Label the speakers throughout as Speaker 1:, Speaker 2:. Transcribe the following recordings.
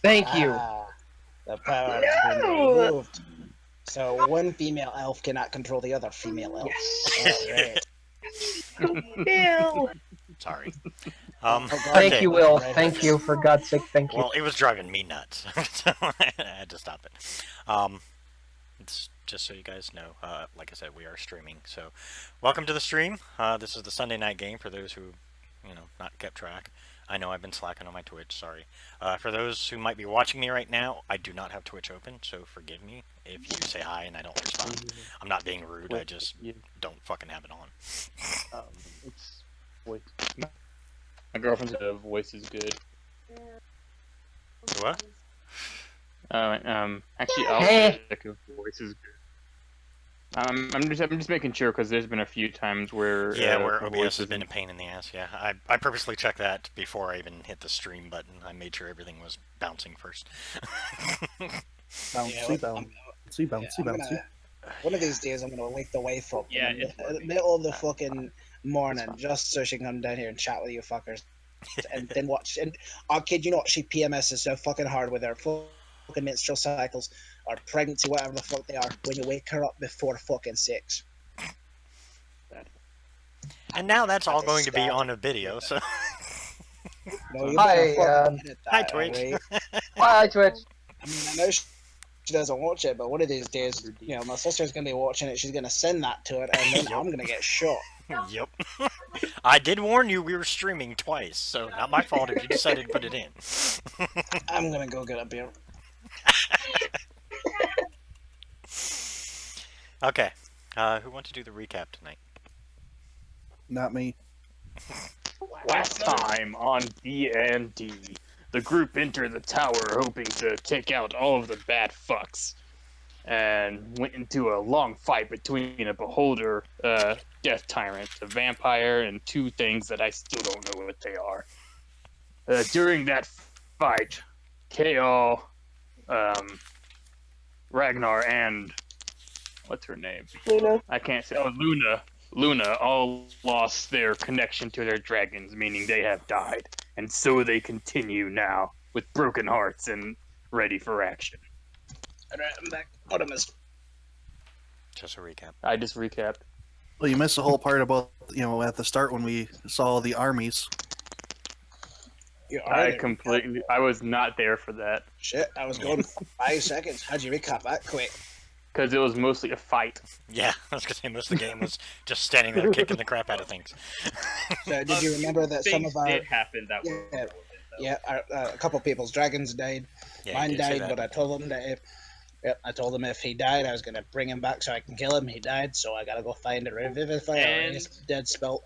Speaker 1: Thank you.
Speaker 2: The power has been removed. So one female elf cannot control the other female elf.
Speaker 1: Yes.
Speaker 2: All right.
Speaker 1: Bill.
Speaker 3: Sorry.
Speaker 1: Thank
Speaker 3: Okay.
Speaker 1: you, Will. Thank you. For God's sake, thank you.
Speaker 3: Well, it was driving me nuts, so I had to stop it. It's just so you guys know, like I said, we are streaming. So, welcome to the stream. This is the Sunday night game for those who, not kept track. I know I've been slacking on my Twitch. Sorry. For those who might be watching me right now, I do not have Twitch open, so forgive me if you say hi and I don't respond. I'm not being rude. I just don't fucking have it on.
Speaker 4: It's wait. My girlfriend's voice is good.
Speaker 3: What?
Speaker 4: Actually,
Speaker 1: Hey.
Speaker 4: Alpha's voice is good. I'm just making sure because there's been a few times where
Speaker 3: where
Speaker 4: her
Speaker 3: OBS
Speaker 4: voice
Speaker 3: has been a pain in the ass. Yeah, I purposely checked that before I even hit the stream button. I made sure everything was bouncing first.
Speaker 2: Bouncy. One of these days, I'm gonna wake the wife up in the middle of the fucking morning just so she can come down here and chat with you fuckers, and then watch. And I kid you not, she PMSs so fucking hard with her fucking menstrual cycles or pregnancy, whatever the fuck they are, when you wake her up before fucking 6.
Speaker 3: And now that's all going to be on a video. So
Speaker 2: No, you
Speaker 1: Hi,
Speaker 2: better fucking edit that,
Speaker 3: hi, Twitch.
Speaker 2: alright?
Speaker 1: Bye, Twitch.
Speaker 2: I mean, I know she doesn't watch it, but one of these days, my sister's gonna be watching it. She's gonna send that to her, and then I'm gonna get shot.
Speaker 3: Yep. I did warn you we were streaming twice, so not my fault if you decided to put it in.
Speaker 2: I'm gonna go get a beer.
Speaker 3: Okay. Who wants to do the recap tonight?
Speaker 5: Not me.
Speaker 4: Last time on D&D, the group entered the tower hoping to take out all of the bad fucks, and went into a long fight between a beholder, death tyrant, a vampire, and two things that I still don't know what they are. During that fight, Kaol, Ragnar, and what's her name?
Speaker 6: Luna.
Speaker 4: I can't say. Oh, Luna all lost their connection to their dragons, meaning they have died. And so they continue now, with broken hearts and ready for action.
Speaker 2: Alright, I'm back. Artemis.
Speaker 3: Just a recap.
Speaker 4: I just recapped.
Speaker 5: Well, you missed the whole part about, at the start when we saw the armies.
Speaker 4: I was not there for that.
Speaker 2: Shit, I was going 5 seconds. How'd you recap that quick?
Speaker 4: Because it was mostly a fight.
Speaker 3: Yeah, I was gonna say most of the game was just standing there kicking the crap out of things.
Speaker 2: So, did you remember that some of our...
Speaker 7: did happen that were
Speaker 2: a couple people's dragons died.
Speaker 3: Yeah,
Speaker 2: Mine
Speaker 3: you did say
Speaker 2: died,
Speaker 3: that.
Speaker 2: but I told him that I told him if he died, I was going to bring him back so I can kill him. He died, so I got to go find a revivifier
Speaker 7: And-
Speaker 2: his dead spell.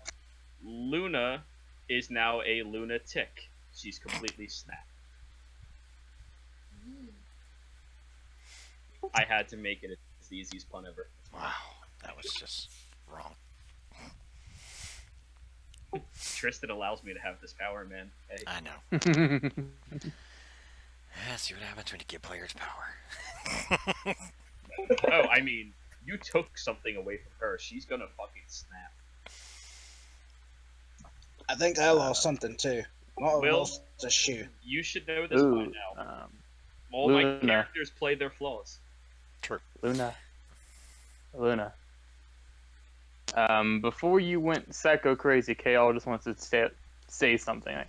Speaker 7: Luna is now a lunatic. She's completely snapped. I had to make it. It's the easiest pun ever.
Speaker 3: Wow, that was just wrong.
Speaker 7: Tristan allows me to have this power, man. Hey.
Speaker 3: I know. Yeah, see what happens when you give players power.
Speaker 7: Oh, I mean, you took something away from her. She's gonna fucking snap.
Speaker 2: I think I lost something too. Not
Speaker 7: Will?
Speaker 2: lost a shoe.
Speaker 7: You should know this by
Speaker 4: Ooh,
Speaker 7: now. All my
Speaker 4: Luna.
Speaker 7: characters play their flaws.
Speaker 3: True.
Speaker 4: Luna. Before you went psycho crazy, Kaol just wants to say something. I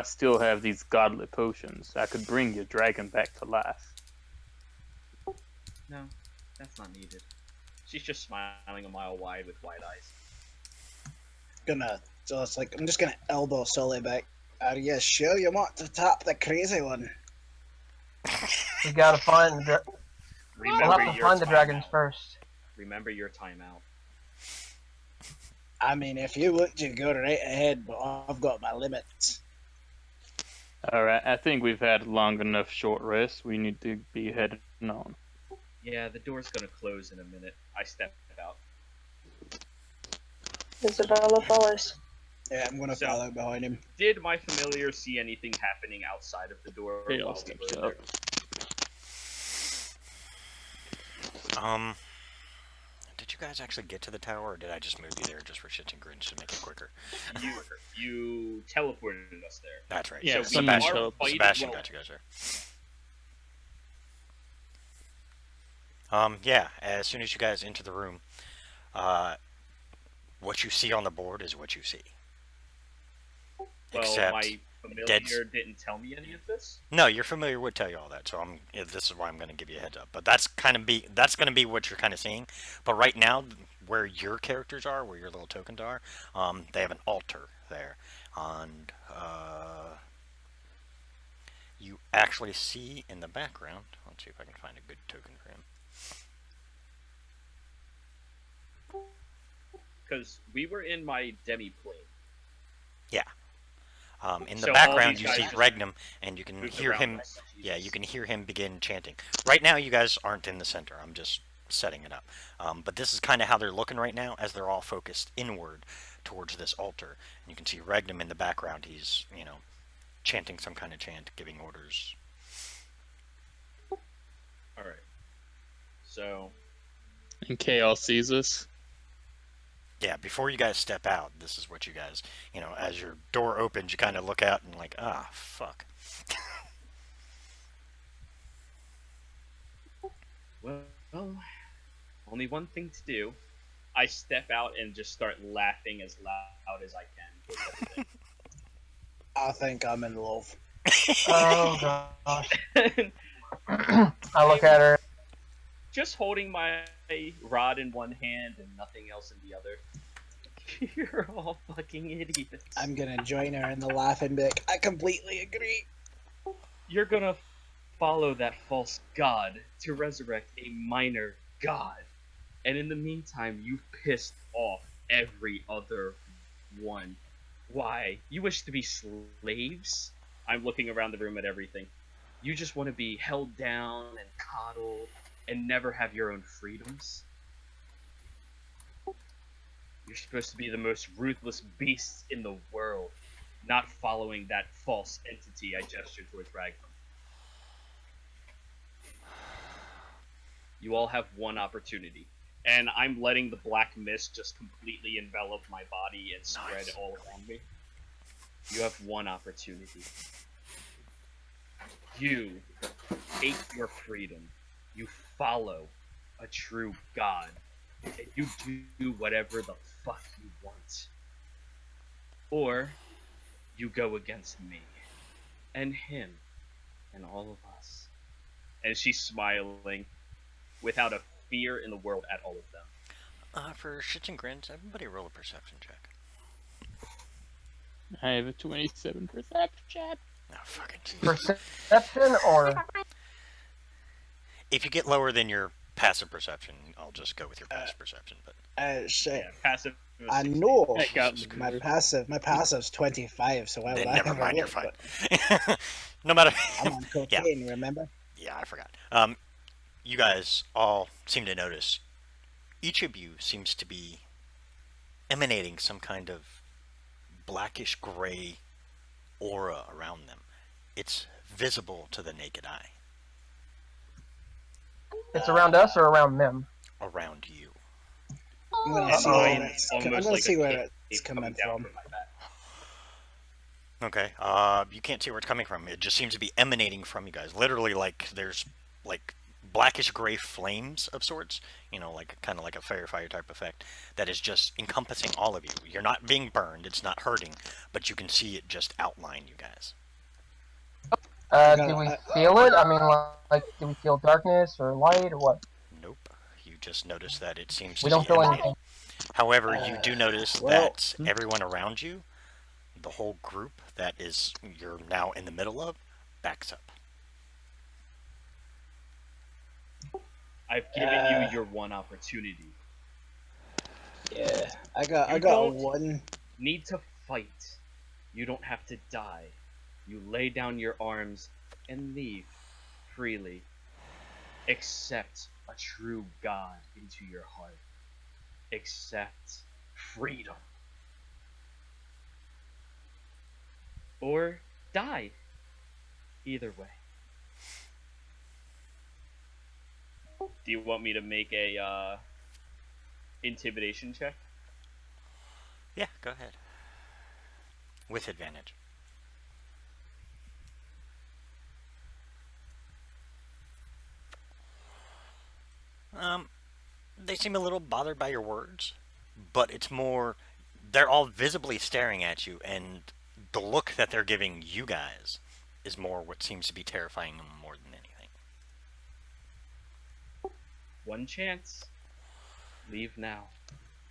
Speaker 4: still have these godly potions. I could bring your dragon back to life.
Speaker 7: No, that's not needed. She's just smiling a mile wide with wide eyes.
Speaker 2: So it's like, I'm just gonna elbow Sully back. Are you sure you want to tap the crazy one?
Speaker 1: You gotta find the. We'll
Speaker 7: Remember
Speaker 1: have to
Speaker 7: your
Speaker 1: find the dragons
Speaker 7: timeout.
Speaker 1: first.
Speaker 7: Remember your timeout.
Speaker 2: I mean, if you want to go right ahead, but I've got my limits.
Speaker 4: Alright, I think we've had long enough short rest. We need to be heading on.
Speaker 7: Yeah, the door's gonna close in a minute. I step out.
Speaker 6: Isabella follows.
Speaker 2: Yeah, I'm gonna
Speaker 7: So-
Speaker 2: follow behind him.
Speaker 7: Did my familiar see anything happening outside of the door?
Speaker 4: Kaol
Speaker 7: while we
Speaker 4: steps
Speaker 7: were
Speaker 4: up.
Speaker 7: there?
Speaker 3: Did you guys actually get to the tower, or did I just move you there just for shits and grins to make it quicker?
Speaker 7: You teleported us there.
Speaker 3: That's right.
Speaker 4: Yeah,
Speaker 7: So we
Speaker 4: Sebastian-
Speaker 7: are fighting.
Speaker 3: Sebastian
Speaker 7: well,
Speaker 3: got you guys there. Yeah, as soon as you guys enter the room, what you see on the board is what you see.
Speaker 7: Well,
Speaker 3: Except
Speaker 7: my familiar
Speaker 3: dead-
Speaker 7: didn't tell me any of this.
Speaker 3: No, your familiar would tell you all that, so this is why I'm going to give you a heads up. But that's going to be what you're kind of seeing. But right now, where your characters are, where your little tokens are, they have an altar there, and you actually see in the background. Let's see if I can find a good token for him.
Speaker 7: Because we were in my demi-plane.
Speaker 3: Yeah. In the
Speaker 7: So all
Speaker 3: background,
Speaker 7: these
Speaker 3: you
Speaker 7: guys
Speaker 3: see
Speaker 7: just
Speaker 3: Regnum, and you can
Speaker 7: moved
Speaker 3: hear
Speaker 7: around
Speaker 3: him.
Speaker 7: us.
Speaker 3: Yeah,
Speaker 7: Jesus.
Speaker 3: you can hear him begin chanting. Right now, you guys aren't in the center. I'm just setting it up. But this is kind of how they're looking right now, as they're all focused inward towards this altar. And you can see Regnum in the background. He's, chanting some kind of chant, giving orders.
Speaker 7: All right. So
Speaker 4: And Chaos sees us.
Speaker 3: Yeah, before you guys step out, this is what you guys, as your door opens, you kind of look out and like, ah, fuck.
Speaker 7: well, only one thing to do. I step out and just start laughing as loud as I can. with everything.
Speaker 2: I think I'm in love.
Speaker 1: Oh gosh. I look at her.
Speaker 7: Just holding my rod in one hand and nothing else in the other. You're all fucking idiots.
Speaker 2: I'm gonna join her in the laugh and be like, I completely agree.
Speaker 7: You're gonna follow that false god to resurrect a minor god. And in the meantime, you've pissed off every other one. Why? You wish to be slaves? I'm looking around the room at everything. You just want to be held down and coddled and never have your own freedoms? You're supposed to be the most ruthless beasts in the world, not following that false entity I gestured towards Ragnar. You all have one opportunity, and I'm letting the black mist just completely envelop my body and spread
Speaker 3: Nice.
Speaker 7: all around me. You have one opportunity. You take your freedom. You follow a true god. And you do whatever the fuck you want. Or you go against me. And him. And all of us. And she's smiling without a fear in the world at all of them.
Speaker 3: For shits and grins, everybody roll a perception check.
Speaker 4: I have a 27 perception.
Speaker 3: Oh, fucking Jesus.
Speaker 1: Perception or
Speaker 3: If you get lower than your passive perception, I'll just go with your passive perception. But
Speaker 2: Shit.
Speaker 7: Yeah, passive. was
Speaker 2: I
Speaker 7: 16.
Speaker 2: know.
Speaker 4: That got me.
Speaker 2: My passive's 25, so why would
Speaker 3: then
Speaker 2: I
Speaker 3: never
Speaker 2: have a
Speaker 3: mind, you're
Speaker 2: look?
Speaker 3: fine.
Speaker 2: But
Speaker 3: No matter.
Speaker 2: I'm on cocaine, remember?
Speaker 3: Yeah, I forgot. You guys all seem to notice. Each of you seems to be emanating some kind of blackish gray aura around them. It's visible to the naked eye.
Speaker 1: it's around us or around them?
Speaker 3: Around you.
Speaker 2: I'm gonna
Speaker 1: Uh-oh.
Speaker 2: see where it's, I'm
Speaker 7: Almost
Speaker 2: gonna
Speaker 7: like
Speaker 2: see
Speaker 7: a
Speaker 2: where
Speaker 7: cape
Speaker 2: it's coming
Speaker 7: down
Speaker 2: from.
Speaker 7: my back.
Speaker 3: Okay. You can't see where it's coming from. It just seems to be emanating from you guys. Literally, like there's like blackish gray flames of sorts. Like kind of like a fire type effect that is just encompassing all of you. You're not being burned. It's not hurting, but you can see it just outline you guys.
Speaker 1: Do we feel it? I mean, like, do we feel darkness or light or what?
Speaker 3: Nope. You just notice that it seems
Speaker 1: We
Speaker 3: to
Speaker 1: don't
Speaker 3: be
Speaker 1: feel
Speaker 3: emanating.
Speaker 1: anything.
Speaker 3: However, you do notice
Speaker 2: well-
Speaker 3: that everyone around you, the whole group that is you're now in the middle of, backs up.
Speaker 7: I've given you your one opportunity.
Speaker 2: Yeah, I got
Speaker 7: You don't-
Speaker 2: one.
Speaker 7: Need to fight. You don't have to die. You lay down your arms and leave freely. Accept a true God into your heart. Accept freedom. Or die. Either way. Do you want me to make a intimidation check?
Speaker 3: Yeah, go ahead. With advantage. They seem a little bothered by your words, but it's more, they're all visibly staring at you, and the look that they're giving you guys is more what seems to be terrifying them more than anything.
Speaker 7: One chance. Leave now.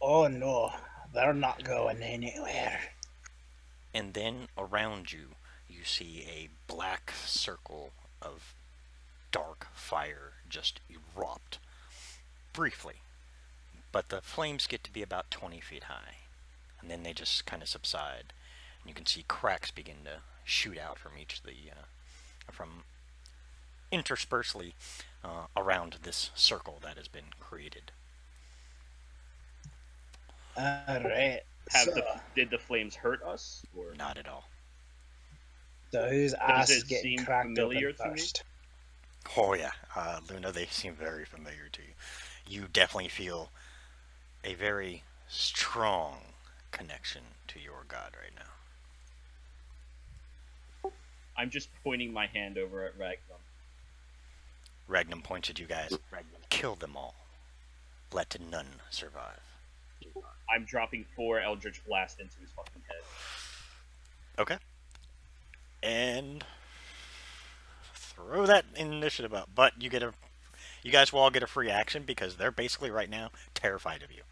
Speaker 2: Oh no, they're not going anywhere.
Speaker 3: And then around you, you see a black circle of dark fire just erupt. Briefly. But the flames get to be about 20 feet high. And then they just kind of subside. And you can see cracks begin to shoot out from each of the, from interspersely around this circle that has been created.
Speaker 2: Alright.
Speaker 7: Did the flames hurt us? Or
Speaker 3: Not at all.
Speaker 2: So whose ass is
Speaker 7: it
Speaker 2: getting
Speaker 7: seem
Speaker 2: cracked
Speaker 7: familiar
Speaker 2: open
Speaker 7: to me?
Speaker 2: first?
Speaker 3: Oh yeah, Luna, they seem very familiar to you. You definitely feel a very strong connection to your god right now.
Speaker 7: I'm just pointing my hand over at Ragnar.
Speaker 3: Ragnum points at you guys. Kill them all. Let none survive.
Speaker 7: I'm dropping 4 Eldritch Blast into his fucking head.
Speaker 3: Okay. And throw that initiative up. But you guys will all get a free action because they're basically right now terrified of you.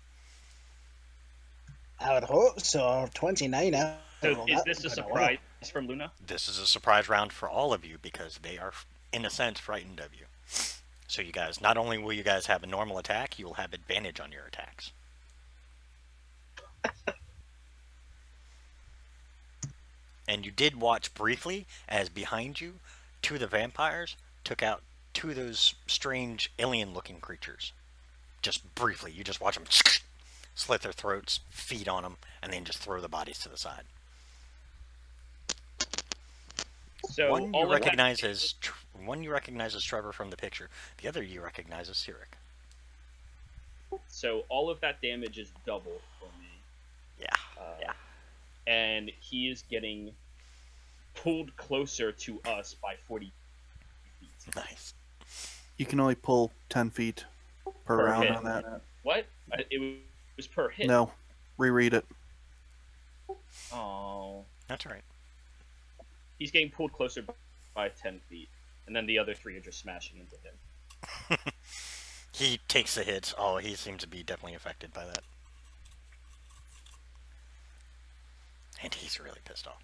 Speaker 2: I would hope so. 29 out.
Speaker 7: So is this a surprise from Luna?
Speaker 3: This is a surprise round for all of you because they are, in a sense, frightened of you. So you guys, not only will you guys have a normal attack, you will have advantage on your attacks. And you did watch briefly as behind you, 2 of the vampires took out 2 of those strange alien-looking creatures. Just briefly, you just watch them slit their throats, feed on them, and then just throw the bodies to the side.
Speaker 7: So
Speaker 3: One
Speaker 7: all
Speaker 3: you
Speaker 7: of that-
Speaker 3: recognize as Trevor from the picture. The other you recognize as Sirik.
Speaker 7: So all of that damage is double for me.
Speaker 3: Yeah.
Speaker 7: And he is getting pulled closer to us by 40 feet.
Speaker 3: Nice.
Speaker 5: You can only pull 10 feet per
Speaker 7: Per
Speaker 5: round
Speaker 7: hit.
Speaker 5: on that.
Speaker 7: What? It was per hit.
Speaker 5: No, reread it.
Speaker 7: Oh.
Speaker 3: That's all right.
Speaker 7: He's getting pulled closer by 10 feet. And then the other 3 are just smashing into him.
Speaker 3: He takes the hits. Oh, he seems to be definitely affected by that. And he's really pissed off.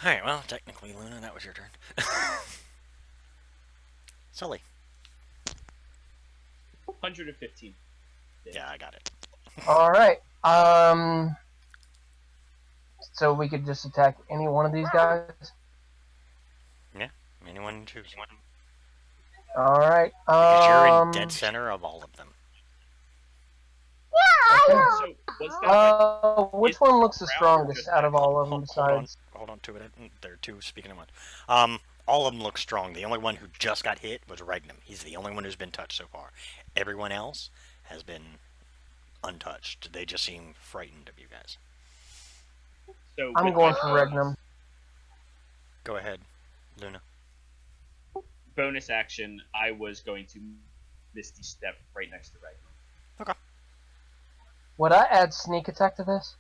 Speaker 3: Alright, well, technically, Luna, that was your turn. Sully.
Speaker 7: 115.
Speaker 3: Yeah, I got it.
Speaker 1: Alright. So we could just attack any one of these guys?
Speaker 3: Anyone choose one?
Speaker 1: Alright.
Speaker 3: Because you're in dead center of all of them.
Speaker 1: Okay.
Speaker 7: So, what's that?
Speaker 1: Which one looks the strongest out of all of them besides?
Speaker 3: Hold on to it. There are 2 speaking of one. All of them look strong. The only one who just got hit was Regnum. He's the only one who's been touched so far. Everyone else has been untouched. They just seem frightened of you guys.
Speaker 7: So
Speaker 1: I'm
Speaker 7: with
Speaker 1: going
Speaker 7: my
Speaker 1: for Regnum.
Speaker 3: Go ahead, Luna.
Speaker 7: bonus action, I was going to Misty Step right next to Regnum.
Speaker 1: Would I add sneak attack to this?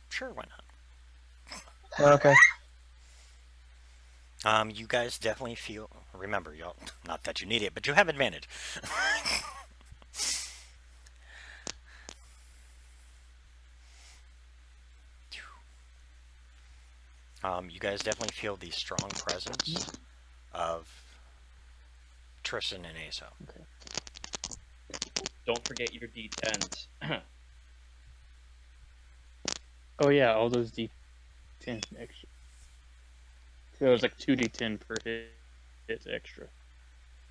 Speaker 3: Sure, why not?
Speaker 1: Okay.
Speaker 3: You guys definitely feel. Remember, y'all. Not that you need it, but you have advantage. You guys definitely feel the strong presence of Tristan and Aso.
Speaker 7: Don't forget your D10s.
Speaker 4: Oh yeah, all those D10 extra. So it was like 2D10 per hit. It's extra.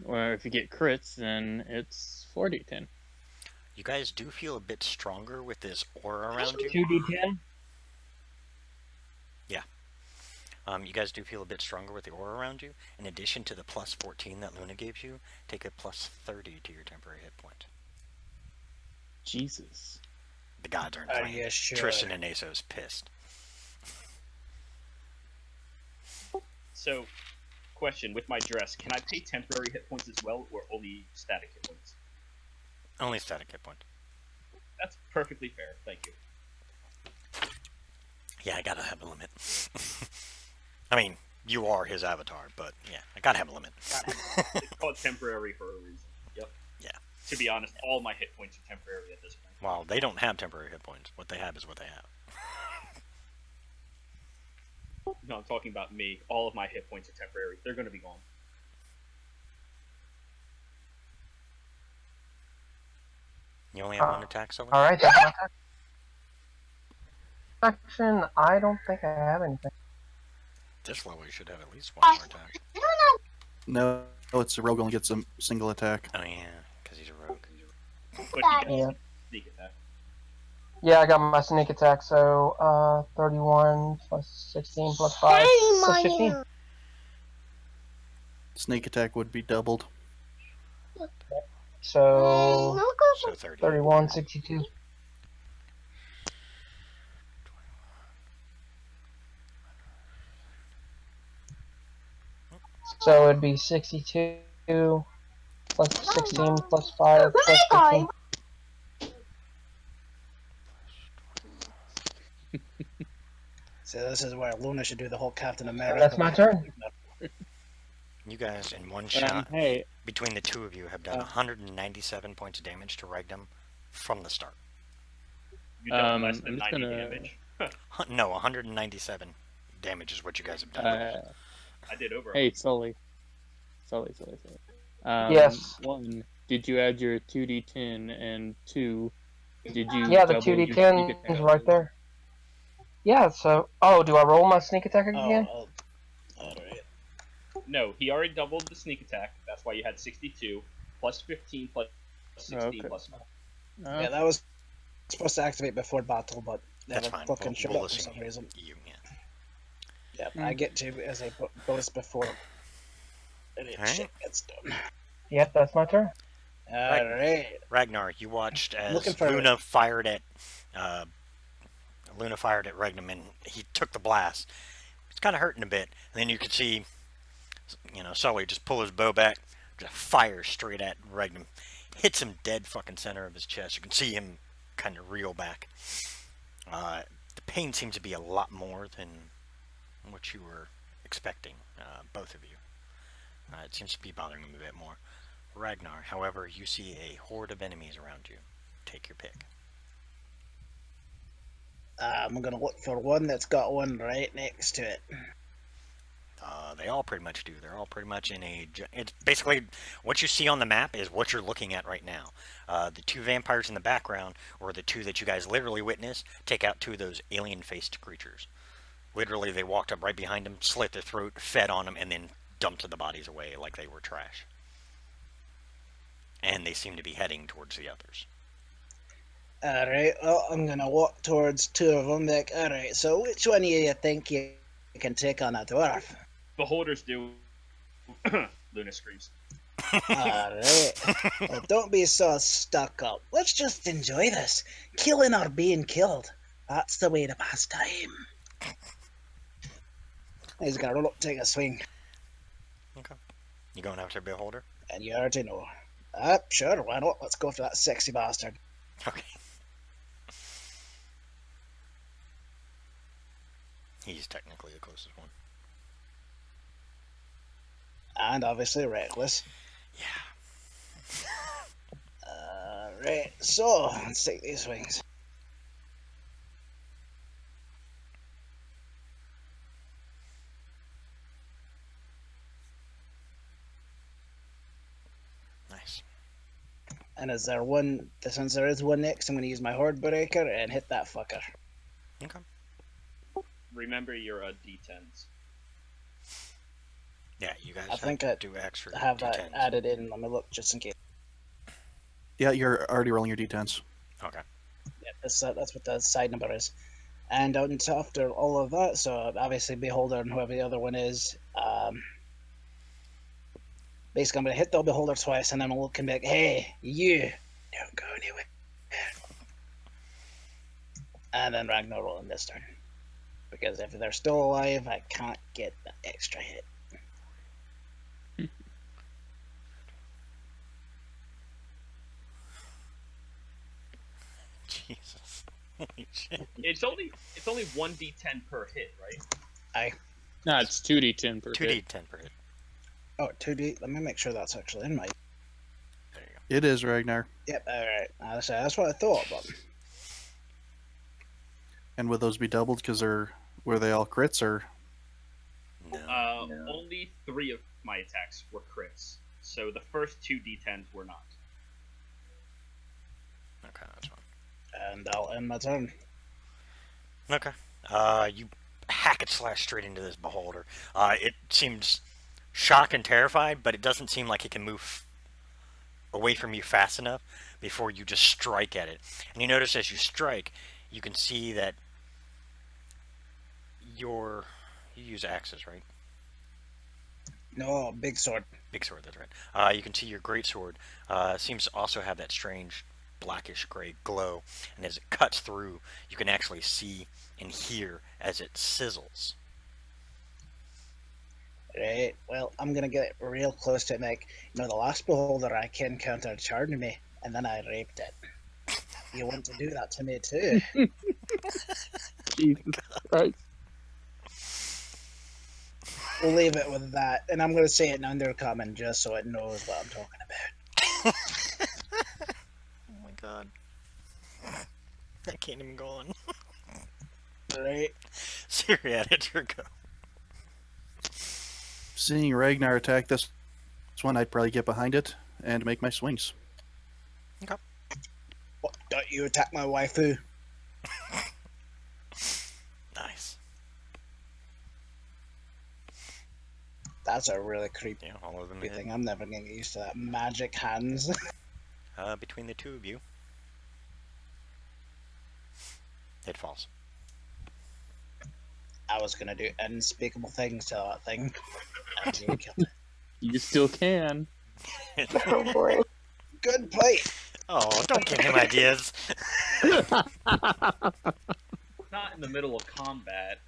Speaker 4: Or if you get crits, then it's 4D10.
Speaker 3: You guys do feel a bit stronger with this aura around you.
Speaker 7: 2D10?
Speaker 3: You guys do feel a bit stronger with the aura around you. In addition to the plus 14 that Luna gave you, take a plus 30 to your temporary hit point.
Speaker 4: Jesus.
Speaker 3: The gods aren't
Speaker 2: Are
Speaker 3: playing.
Speaker 2: you sure?
Speaker 3: Tristan and Aso's pissed.
Speaker 7: So, question, with my dress, can I pay temporary hit points as well, or only static hit points?
Speaker 3: Only static hit point.
Speaker 7: That's perfectly fair, thank you.
Speaker 3: Yeah, I gotta have a limit. I mean, you are his avatar, but yeah, I gotta have a limit.
Speaker 7: It's called temporary for a reason. Yep.
Speaker 3: Yeah.
Speaker 7: To be honest, all my hit points are temporary at this point.
Speaker 3: Well, they don't have temporary hit points. What they have is what they have.
Speaker 7: No, I'm talking about me. All of my hit points are temporary. They're going to be gone.
Speaker 3: You only have one attack, Sully?
Speaker 1: Alright, that's my attack. Action, I don't think I have anything.
Speaker 3: This level you should have at least one more attack.
Speaker 5: No, it's a rogue only gets a single attack.
Speaker 3: Oh yeah, because he's a rogue.
Speaker 7: But you can
Speaker 1: Yeah.
Speaker 7: sneak attack.
Speaker 1: Yeah, I got my sneak attack, so 31 plus 16 plus 5 plus 15.
Speaker 5: Sneak attack would be doubled.
Speaker 1: So
Speaker 3: So 30.
Speaker 1: 31, 62. So it'd be 62 plus 16 plus 5 plus 15.
Speaker 2: So this is where Luna should do the whole Captain America.
Speaker 1: That's my turn.
Speaker 3: You guys, in one shot,
Speaker 4: Hey,
Speaker 3: between the two of you, have done 197 points of damage to Regnum from the start.
Speaker 7: You've done less
Speaker 4: I'm
Speaker 7: than
Speaker 4: just
Speaker 7: 90
Speaker 4: gonna-
Speaker 7: damage.
Speaker 3: No, 197 damage is what you guys have done.
Speaker 7: I did over.
Speaker 4: hey, Sully. Sully.
Speaker 1: Yes.
Speaker 4: 1, did you add your 2d10? And 2, did you
Speaker 1: Yeah, the
Speaker 4: double your
Speaker 1: 2d10
Speaker 4: sneak
Speaker 1: is
Speaker 4: attack?
Speaker 1: right there. Yeah, so... Oh, do I roll my sneak attack again?
Speaker 2: Alright.
Speaker 7: No, he already doubled the sneak attack. That's why you had 62 plus 15 plus 16
Speaker 4: Okay.
Speaker 7: plus 5.
Speaker 2: Yeah, that was supposed to activate before battle, but
Speaker 3: That's
Speaker 2: never
Speaker 3: fine.
Speaker 2: fucking showed
Speaker 3: We'll
Speaker 2: up for
Speaker 3: listen
Speaker 2: some reason.
Speaker 3: to you, yeah.
Speaker 2: Yeah, I get to as a bonus before any
Speaker 3: Alright.
Speaker 2: shit gets done.
Speaker 1: Yep, that's my turn.
Speaker 2: Alright.
Speaker 3: Ragnar, you watched as
Speaker 2: Looking for-
Speaker 3: Luna fired at Regnum, and he took the blast. It's kind of hurting a bit. And then you could see, Sully just pull his bow back, just fire straight at Regnum, hits him dead fucking center of his chest. You can see him kind of reel back. The pain seems to be a lot more than what you were expecting, both of you. It seems to be bothering him a bit more. Ragnar, however, you see a horde of enemies around you. Take your pick.
Speaker 2: I'm gonna look for one that's got one right next to it.
Speaker 3: They all pretty much do. They're all pretty much in a... It's basically, what you see on the map is what you're looking at right now. The two vampires in the background, or the two that you guys literally witnessed, take out two of those alien-faced creatures. Literally, they walked up right behind them, slit their throat, fed on them, and then dumped the bodies away like they were trash. And they seem to be heading towards the others.
Speaker 2: Alright, well, I'm gonna walk towards two of them. Like, alright, so which one of you think you can take on a dwarf?
Speaker 7: Beholders do. Luna screams.
Speaker 2: Alright. Well, don't be so stuck up. Let's just enjoy this. Killing or being killed. That's the way to pass time. He's gonna roll up, take a swing.
Speaker 3: Okay. You going after Beholder?
Speaker 2: And you already know. Sure, why not? Let's go for that sexy bastard.
Speaker 3: Okay. He's technically the closest one.
Speaker 2: And obviously reckless.
Speaker 3: Yeah.
Speaker 2: Alright, so let's take these swings.
Speaker 3: Nice.
Speaker 2: And is there one, since there is one next, I'm going to use my Horde Breaker and hit that fucker.
Speaker 3: Okay.
Speaker 7: Remember your D10s.
Speaker 3: Yeah, you guys
Speaker 2: I think I
Speaker 3: do extra
Speaker 2: have
Speaker 3: D10s.
Speaker 2: that added in. Let me look just in case.
Speaker 5: Yeah, you're already rolling your d10s.
Speaker 3: Okay.
Speaker 2: Yeah, that's what the side number is. And after all of that, so obviously Beholder and whoever the other one is, basically I'm going to hit the Beholder twice, and then I'm looking back, hey, you, don't go anywhere. And then Ragnar rolling this turn. Because if they're still alive, I can't get that extra hit.
Speaker 3: Jesus. Holy shit.
Speaker 7: It's only 1d10 per hit, right?
Speaker 4: No, it's 2d10 per hit.
Speaker 3: 2d10 per hit.
Speaker 2: Oh, 2D. Let me make sure that's actually in my.
Speaker 3: There you go.
Speaker 5: It is Ragnar.
Speaker 2: Yep, alright. That's what I thought, but.
Speaker 5: And would those be doubled because were they all crits or?
Speaker 3: No.
Speaker 7: Only 3 of my attacks were crits. So the first 2 d10s were not.
Speaker 3: Okay, that's fine.
Speaker 2: And I'll end my turn.
Speaker 3: Okay. You hack it slash straight into this beholder. It seems shocked and terrified, but it doesn't seem like it can move away from you fast enough before you just strike at it. And you notice as you strike, you can see that you use axes, right?
Speaker 2: No, big sword.
Speaker 3: Big sword, that's right. You can see your great sword seems to also have that strange blackish gray glow, and as it cuts through, you can actually see and hear as it sizzles.
Speaker 2: Right, well, I'm gonna get real close to it, like, the last Beholder I can countercharged me, and then I raped it. You want to do that to me too?
Speaker 4: Jesus Christ.
Speaker 2: We'll leave it with that, and I'm gonna say it in Undercommon just so it knows what I'm talking about.
Speaker 3: Oh my god. I can't even go on.
Speaker 2: Right?
Speaker 3: Syriad, it's your go.
Speaker 5: Seeing Ragnar attack this one, I'd probably get behind it and make my swings.
Speaker 2: What, don't you attack my waifu?
Speaker 3: Nice.
Speaker 2: That's a really creepy
Speaker 3: Yeah, all of them hit.
Speaker 2: thing. I'm never gonna get used to that. Magic hands.
Speaker 3: Between the two of you, it falls.
Speaker 2: I was gonna do unspeakable things to that thing. And you killed it.
Speaker 4: You still can.
Speaker 6: Oh boy.
Speaker 2: Good play.
Speaker 3: Oh, don't give him ideas.
Speaker 7: Not in the middle of combat.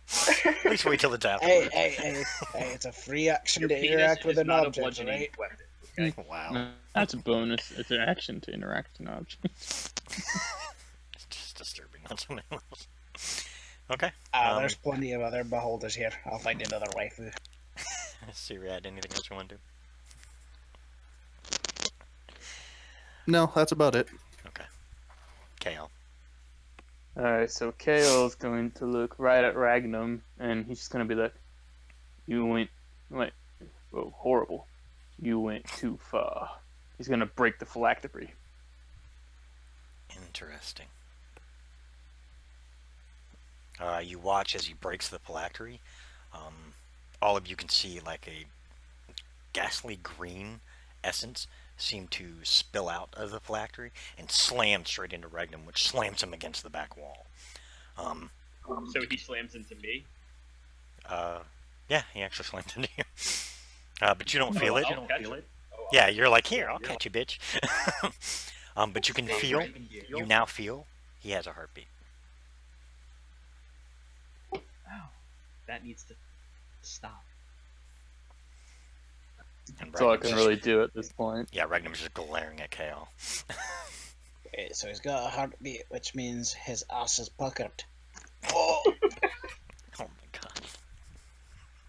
Speaker 3: At least wait till it's
Speaker 2: Hey,
Speaker 3: afterwards.
Speaker 2: hey, it's a free action
Speaker 7: Your
Speaker 2: to
Speaker 7: penis
Speaker 2: interact with
Speaker 7: is
Speaker 2: an
Speaker 7: not a
Speaker 2: object,
Speaker 7: bludgeoning
Speaker 2: right?
Speaker 7: weapon. Okay?
Speaker 3: Wow.
Speaker 4: No, that's a bonus. It's an action to interact with an object.
Speaker 3: It's just disturbing, not something else. Okay.
Speaker 2: There's plenty of other beholders here. I'll find another waifu.
Speaker 3: Syriad, anything else you want to do?
Speaker 5: No, that's about it.
Speaker 3: Okay. KL.
Speaker 4: Alright, so Kale's going to look right at Ragnum, and he's just going to be like, you went, oh, horrible. You went too far. He's going to break the phylactery.
Speaker 3: Interesting. You watch as he breaks the phylactery. All of you can see like a ghastly green essence seem to spill out of the phylactery and slam straight into Regnum, which slams him against the back wall.
Speaker 7: So he slams into me?
Speaker 3: Yeah, he actually slams into you. But you don't feel it.
Speaker 7: I'll catch it. Oh,
Speaker 3: Yeah, you're like, here, I'll catch you, bitch. But you can feel, you now feel he has a heartbeat.
Speaker 7: Wow. That needs to stop.
Speaker 3: And
Speaker 4: That's all I
Speaker 3: Regnum's
Speaker 4: can
Speaker 3: just-
Speaker 4: really do at this point.
Speaker 3: Yeah, Regnum's just glaring at KL.
Speaker 2: Wait, so he's got a heartbeat, which means his ass is puckered. Oh!
Speaker 3: Oh my god.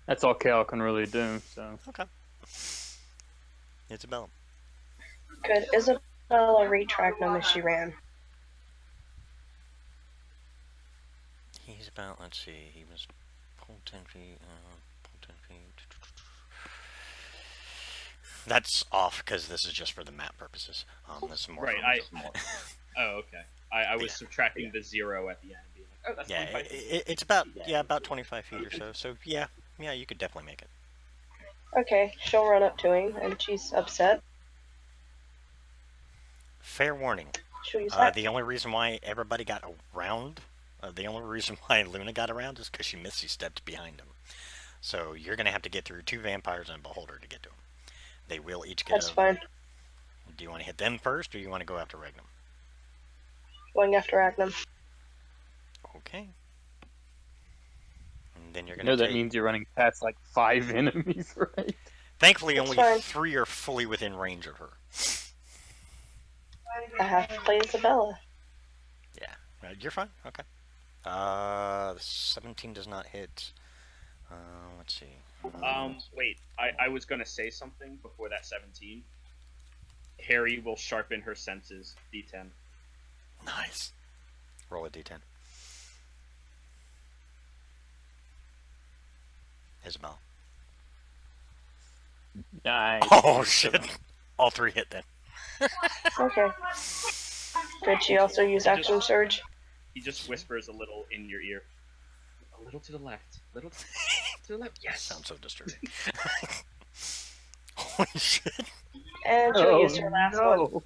Speaker 4: That's all Kale can really do, so.
Speaker 3: Okay. Isabella.
Speaker 6: Could Isabella reach Ragnum as she ran?
Speaker 3: He's about, let's see, he was pulled 10 feet, pulled 10 feet. That's off because this is just for the map purposes. This is more
Speaker 7: Right,
Speaker 3: from-
Speaker 7: Oh, okay. I was
Speaker 3: Yeah.
Speaker 7: subtracting the 0 at the end. Being like, oh, that's
Speaker 3: Yeah,
Speaker 7: 25 feet.
Speaker 3: it's about about 25 feet or so. So yeah, you could definitely make it.
Speaker 6: Okay, she'll run up to him, and she's upset.
Speaker 3: Fair warning.
Speaker 6: She'll use that.
Speaker 3: The only reason why everybody got around The only reason why Luna got around is because she Misty stepped behind him. So you're going to have to get through 2 vampires and a beholder to get to him. They will each get
Speaker 6: That's fine.
Speaker 3: Do you want to hit them first, or do you want to go after Regnum?
Speaker 6: Going after Agnum.
Speaker 3: Okay. And then you're
Speaker 4: You
Speaker 3: going to
Speaker 4: know that means you're running past like 5 enemies, right?
Speaker 3: Thankfully,
Speaker 6: That's
Speaker 3: only
Speaker 6: fine.
Speaker 3: 3 are fully within range of her.
Speaker 6: I have to play Isabella.
Speaker 3: Yeah. You're fine. Okay. 17 does not hit. Let's see.
Speaker 7: Wait. I was gonna say something before that 17. Harry will sharpen her senses. D10.
Speaker 3: Nice. Roll a d10. Isabel.
Speaker 4: Nice.
Speaker 3: Oh, shit. All 3 hit then.
Speaker 6: Okay. Did she also use Action Surge?
Speaker 7: He just whispers a little in your ear. A little to the left. Little to the left. Yes.
Speaker 3: Sounds so disturbing. Holy shit.
Speaker 6: And she'll use her last one.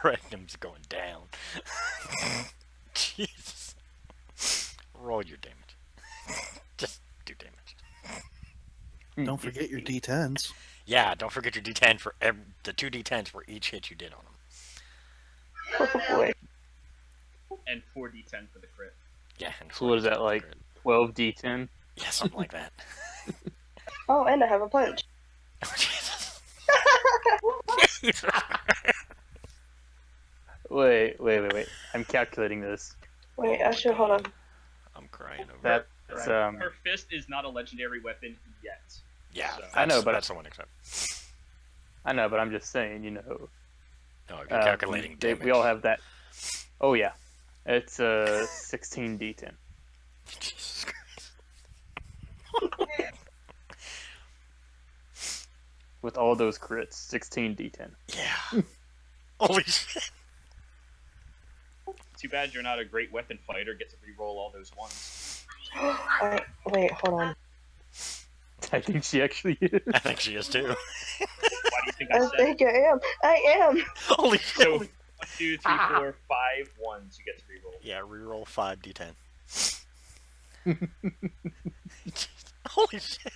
Speaker 3: Regnum's going down. Jesus. Roll your damage. Just do damage.
Speaker 5: Don't forget your D10s.
Speaker 3: Yeah, don't forget your D10 for the 2 D10s for each hit you did on them.
Speaker 6: Oh boy.
Speaker 7: And 4d10 for the crit.
Speaker 3: Yeah. And
Speaker 4: So what is that, like 12 D10?
Speaker 3: Yeah, something like that.
Speaker 6: Oh, and I have a punch.
Speaker 3: Oh, Jesus.
Speaker 4: Wait. I'm calculating this.
Speaker 6: Wait, actually, hold on.
Speaker 3: I'm crying over it.
Speaker 4: That's
Speaker 7: Her fist is not a legendary weapon yet.
Speaker 3: Yeah,
Speaker 7: So-
Speaker 4: I know, but-
Speaker 3: that's the one except.
Speaker 4: I know, but I'm just saying, you know.
Speaker 3: No, if you're calculating damage.
Speaker 4: We all have that. Oh yeah, it's 16 D10.
Speaker 3: Jesus Christ.
Speaker 4: With all those crits, 16 D10.
Speaker 3: Yeah. Holy shit.
Speaker 7: Too bad you're not a great weapon fighter. Get to re-roll all those ones.
Speaker 6: Wait, hold on.
Speaker 4: I think she actually is.
Speaker 3: I think she is too.
Speaker 7: Why do you think I
Speaker 6: I
Speaker 7: said?
Speaker 6: think I am. I am.
Speaker 3: Holy shit.
Speaker 7: So 1, 2, 3, 4, 5 ones. You get to re-roll.
Speaker 3: Yeah, reroll 5 D10. Holy shit.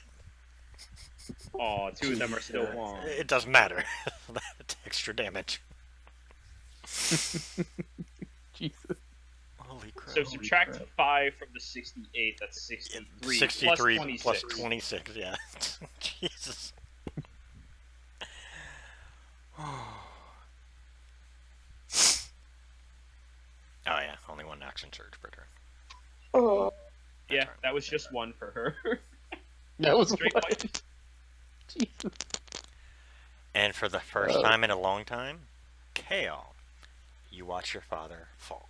Speaker 7: Aw, 2 of them are still long.
Speaker 3: It doesn't matter. That's extra damage.
Speaker 4: Jesus.
Speaker 3: Holy crap.
Speaker 7: So subtract 5 from the 68. That's 63.
Speaker 3: 63
Speaker 7: plus
Speaker 3: plus 26, yeah. Jesus. Oh yeah, only 1 action surge per turn.
Speaker 6: Oh,
Speaker 7: Yeah, that was just 1 for her.
Speaker 4: That was
Speaker 7: Straight
Speaker 4: what?
Speaker 7: fight.
Speaker 4: Jesus.
Speaker 3: And for the first time in a long time, Kale, you watch your father fall.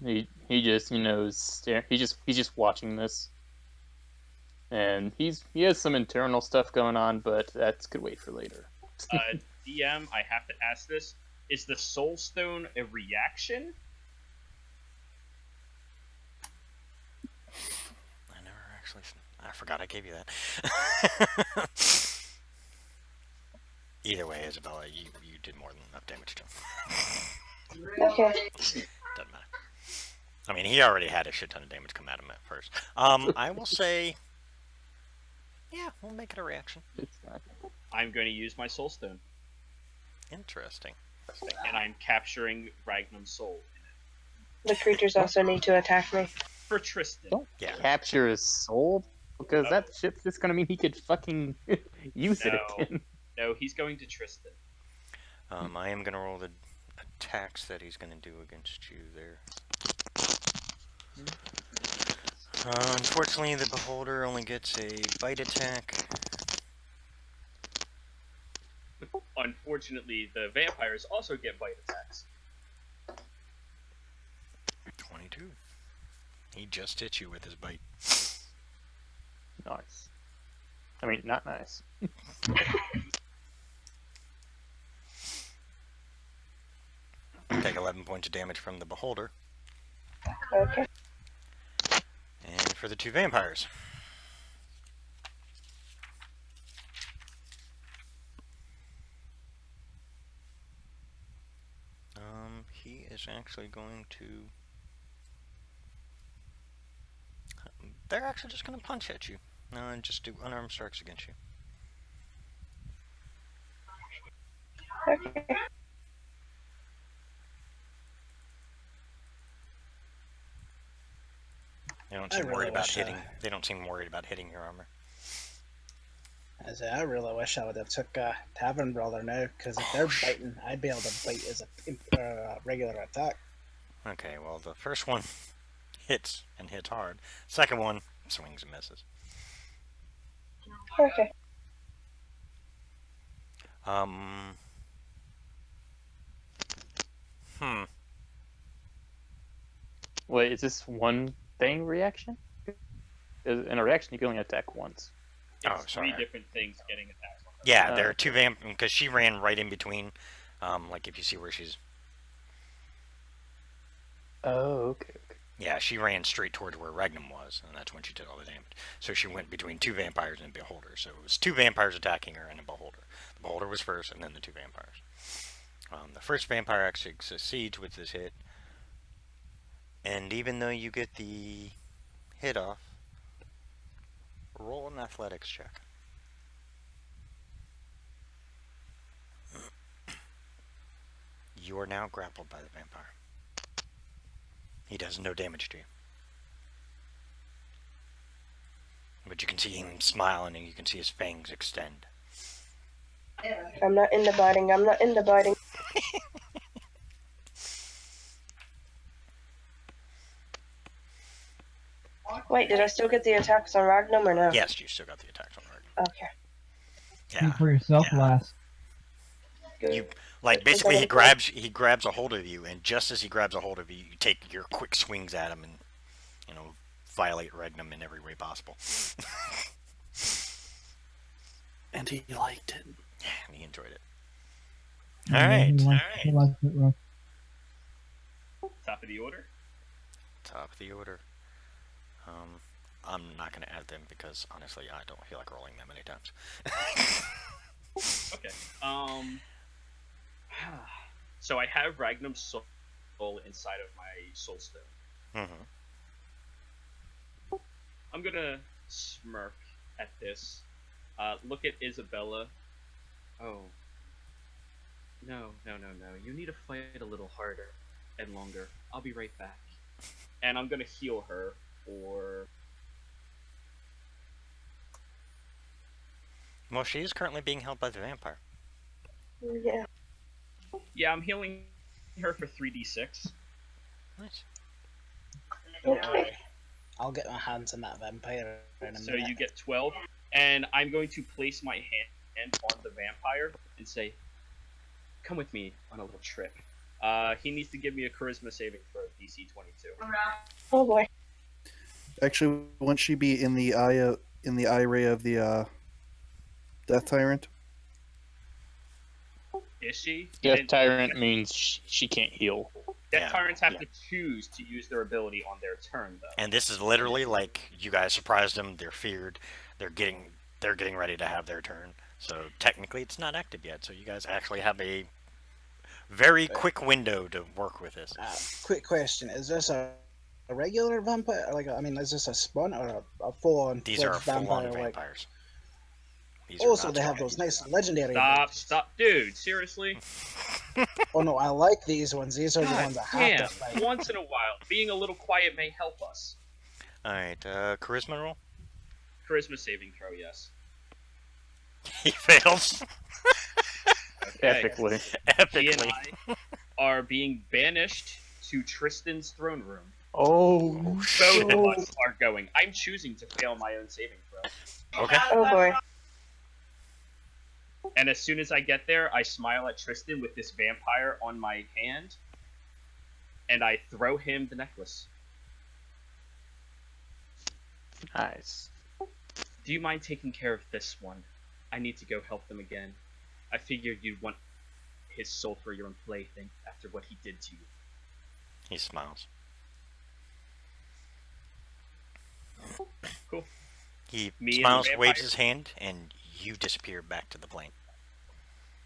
Speaker 4: He just, you know, he's just watching this. And he has some internal stuff going on, but that could wait for later.
Speaker 7: DM, I have to ask this. Is the Soul Stone a reaction?
Speaker 3: I never actually... I forgot I gave you that. Either way, Isabella, you did more than enough damage to him.
Speaker 6: okay.
Speaker 3: Doesn't matter. I mean, he already had a shit ton of damage come at him at first. I will say... Yeah, we'll make it a reaction.
Speaker 4: It's not.
Speaker 7: I'm going to use my Soul Stone.
Speaker 3: Interesting.
Speaker 7: And I'm capturing Ragnum's soul
Speaker 6: The creatures also need to attack me.
Speaker 7: for Tristan.
Speaker 4: Don't
Speaker 3: Yeah.
Speaker 4: capture his soul, because
Speaker 7: No.
Speaker 4: that shit's just gonna mean he could fucking use it
Speaker 7: No.
Speaker 4: again.
Speaker 7: No, he's going to Tristan.
Speaker 3: I am going to roll the attacks that he's going to do against you there. Unfortunately, the Beholder only gets a bite attack.
Speaker 7: Unfortunately, the vampires also get bite attacks.
Speaker 3: 22. He just hit you with his bite.
Speaker 4: Nice. I mean, not nice.
Speaker 3: Take 11 points of damage from the Beholder.
Speaker 6: Okay.
Speaker 3: And for the 2 vampires. is actually going to... They're actually just going to punch at you. And just do unarmed strikes against you.
Speaker 6: Okay.
Speaker 3: They don't seem worried about hitting. They don't seem worried about hitting your armor.
Speaker 2: I really wish I would have took Tavern Brawler now, because if they're biting, I'd be able to bite as a regular attack.
Speaker 3: Okay, well the first one hits and hits hard. Second one swings and misses.
Speaker 6: Okay.
Speaker 4: Wait, is this one thing reaction? In a reaction, you can only attack once.
Speaker 7: It's
Speaker 3: sorry.
Speaker 7: 3 different things getting attacked.
Speaker 3: Yeah, there are 2 vamp because she ran right in between. Like if you see where she's.
Speaker 4: Oh, okay.
Speaker 3: Yeah, she ran straight towards where Regnum was, and that's when she did all the damage. So she went between 2 vampires and a beholder. So it was 2 vampires attacking her and a beholder. The beholder was first, and then the 2 vampires. The first vampire actually succeeds with this hit, and even though you get the hit off, roll an athletics check. You are now grappled by the vampire. He does no damage to you. But you can see him smiling and you can see his fangs extend.
Speaker 6: I'm not into biting. I'm not into biting. Wait, did I still get the attacks on Ragnum or no?
Speaker 3: Yes, you still got the attacks on Regnum.
Speaker 6: Okay.
Speaker 1: Speak for yourself, lass.
Speaker 6: Good.
Speaker 3: You like basically he grabs a hold of you, and just as he grabs a hold of you, you take your quick swings at him and violate Regnum in every way possible.
Speaker 5: And he liked it.
Speaker 3: Yeah, and he enjoyed it. Alright.
Speaker 1: He likes it rough.
Speaker 7: Top of the order.
Speaker 3: Top of the order. I'm not going to add them because honestly I don't feel like rolling them many times.
Speaker 7: Okay. So I have Ragnum's soul inside of my soul stone.
Speaker 3: Mm-hmm.
Speaker 7: I'm gonna smirk at this. Look at Isabella. Oh. No. You need to fight a little harder and longer. I'll be right back. And I'm gonna heal her for...
Speaker 3: Well, she is currently being held by the vampire.
Speaker 6: Yeah.
Speaker 7: Yeah, I'm healing her for 3d6.
Speaker 3: Nice.
Speaker 6: Okay.
Speaker 2: I'll get my hands on that vampire in a minute.
Speaker 7: So you get 12. And I'm going to place my hand on the vampire and say, come with me on a little trip. He needs to give me a charisma saving throw, DC 22.
Speaker 6: Oh boy.
Speaker 5: Actually, won't she be in the eye ray of the Death Tyrant?
Speaker 7: Is she?
Speaker 4: Death Tyrant means she can't heal.
Speaker 7: Death Tyrants have to choose to use their ability on their turn, though.
Speaker 3: And this is literally like you guys surprised them. They're feared. They're getting ready to have their turn. So technically, it's not active yet. So you guys actually have a very quick window to work with this.
Speaker 2: Quick question: is this a regular vampire? Is this a spawn or a full-on?
Speaker 3: These are full-on
Speaker 2: vampire?
Speaker 3: vampires.
Speaker 2: Also, they have those nice legendary.
Speaker 7: Stop, dude! Seriously?
Speaker 2: Oh no, I like these ones. These are the ones I have to fight.
Speaker 7: Once in a while, being a little quiet may help us.
Speaker 3: All right, charisma roll.
Speaker 7: Charisma saving throw, yes.
Speaker 3: He fails.
Speaker 7: Okay.
Speaker 3: Epically.
Speaker 7: He and I are being banished to Tristan's throne room.
Speaker 4: Oh,
Speaker 7: Both of us are going. I'm choosing to fail my own saving throw.
Speaker 3: Okay.
Speaker 6: Oh boy.
Speaker 7: And as soon as I get there, I smile at Tristan with this vampire on my hand, and I throw him the necklace.
Speaker 4: nice.
Speaker 7: Do you mind taking care of this one? I need to go help them again. I figured you'd want his soul for your own plaything after what he did to you.
Speaker 3: He smiles.
Speaker 7: Cool.
Speaker 3: He
Speaker 7: Me and
Speaker 3: smiles,
Speaker 7: the
Speaker 3: waves
Speaker 7: vampire.
Speaker 3: his hand, and you disappear back to the plane.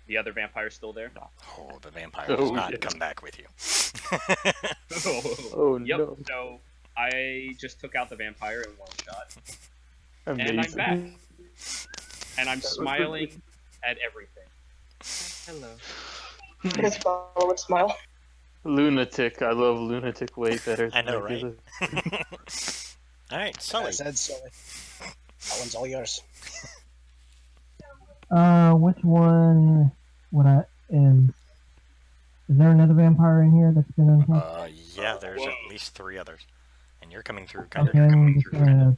Speaker 7: The other vampire's still there.
Speaker 3: Oh, the vampire does not
Speaker 4: yes.
Speaker 3: come back with you.
Speaker 4: Oh
Speaker 7: Yep.
Speaker 4: no.
Speaker 7: So I just took out the vampire in one shot,
Speaker 4: Amazing.
Speaker 7: and I'm back, and I'm smiling at everything.
Speaker 2: Hello.
Speaker 6: His follow would smile.
Speaker 4: Lunatic. I love Lunatic way better.
Speaker 3: I
Speaker 4: than
Speaker 3: know, right?
Speaker 4: regular.
Speaker 3: Alright, Sully.
Speaker 2: I said Sully. That one's all yours.
Speaker 8: Which one would I is there another vampire in here that's been untouched?
Speaker 3: Yeah, there's
Speaker 7: Whoa.
Speaker 3: at least 3 others. And you're coming through kind
Speaker 8: Okay,
Speaker 3: of...
Speaker 8: I'm just gonna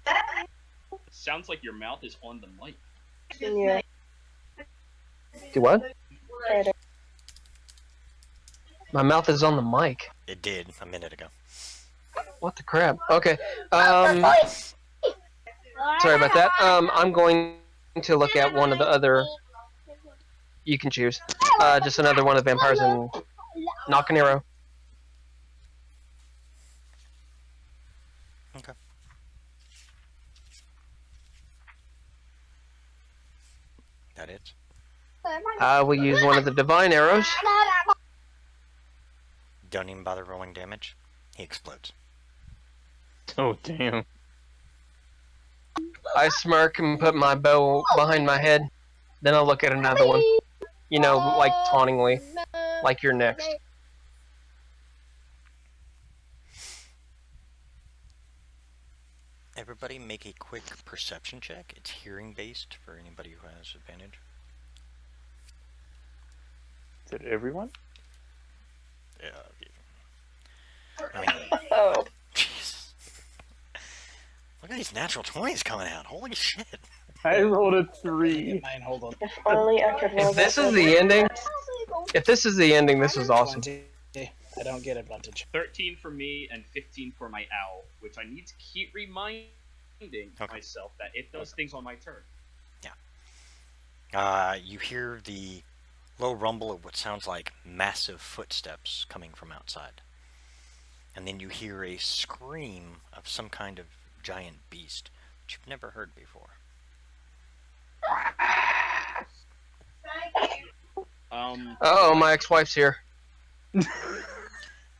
Speaker 7: Sounds like your mouth is on the mic.
Speaker 6: Yeah.
Speaker 1: Do what?
Speaker 6: Right.
Speaker 1: My mouth is on the mic.
Speaker 3: It did a minute ago.
Speaker 1: What the crap? Okay. Sorry about that. I'm going to look at one of the other. You can choose. Just another one of the vampires and knock an arrow.
Speaker 3: Okay. That it?
Speaker 1: I will use one of the divine arrows.
Speaker 3: Don't even bother rolling damage. He explodes.
Speaker 4: Oh damn.
Speaker 1: I smirk and put my bow behind my head. Then I'll look at another one. You know, like tauntingly. Like you're next.
Speaker 3: Everybody make a quick perception check. It's hearing based for anybody who has advantage.
Speaker 4: Is it everyone?
Speaker 3: Yeah. I mean,
Speaker 6: Oh.
Speaker 3: jeez. Look at these natural 20s coming out. Holy shit.
Speaker 4: I rolled a
Speaker 2: Get
Speaker 4: 3.
Speaker 2: mine, hold on.
Speaker 6: If only I could roll
Speaker 1: If this
Speaker 6: that
Speaker 1: is the ending, this is awesome.
Speaker 2: 20. I don't get advantage.
Speaker 7: 13 for me and 15 for my owl, which I need to keep reminding myself that it does things on my turn.
Speaker 3: You hear the low rumble of what sounds like massive footsteps coming from outside. And then you hear a scream of some kind of giant beast, which you've never heard before.
Speaker 1: Oh, my ex-wife's here.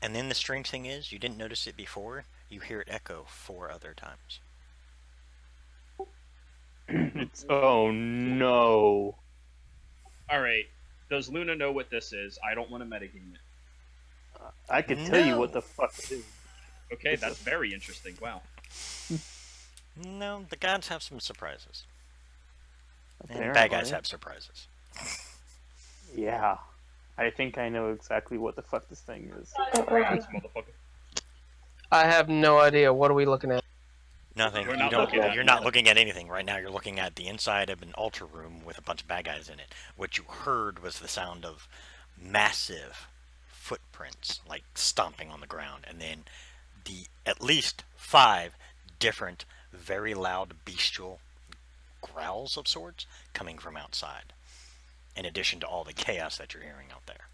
Speaker 3: And then the strange thing is, you didn't notice it before, you hear it echo 4 other times.
Speaker 4: It's, oh no.
Speaker 7: Alright, does Luna know what this is? I don't want to metagame it.
Speaker 4: I could tell you
Speaker 3: No.
Speaker 4: what the fuck it is.
Speaker 7: Okay, that's very interesting. Wow.
Speaker 3: No, the gods have some surprises. And
Speaker 4: Apparently.
Speaker 3: bad guys have surprises.
Speaker 4: Yeah. I think I know exactly what the fuck this thing is.
Speaker 7: This motherfucker.
Speaker 1: I have no idea. What are we looking at?
Speaker 3: Nothing.
Speaker 7: We're
Speaker 3: You
Speaker 7: not
Speaker 3: don't.
Speaker 7: looking at
Speaker 3: You're not looking at anything right now. You're looking at the inside of an altar room with a bunch of bad guys in it. What you heard was the sound of massive footprints, like stomping on the ground, and then the at least 5 different, very loud, bestial growls of sorts coming from outside. In addition to all the chaos that you're hearing out there.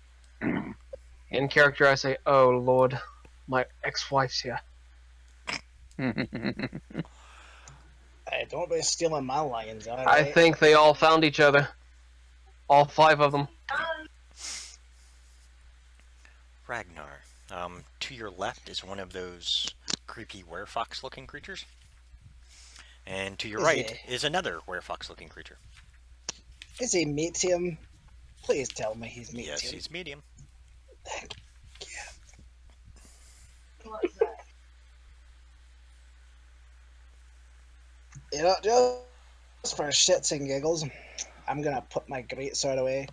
Speaker 1: In character, I say, "Oh Lord, my ex-wife's here."
Speaker 2: Hey, don't be stealing my lions, alright?
Speaker 1: I think they all found each other. All 5 of them.
Speaker 3: Ragnar, to your left is one of those creepy werefox-looking creatures. And to your
Speaker 2: Is
Speaker 3: right
Speaker 2: it?
Speaker 3: is another werefox-looking creature.
Speaker 2: Is he medium? Please tell me he's medium.
Speaker 3: Yes, he's medium.
Speaker 2: Thank you. You know, just for shits and giggles, I'm gonna put my greatsword away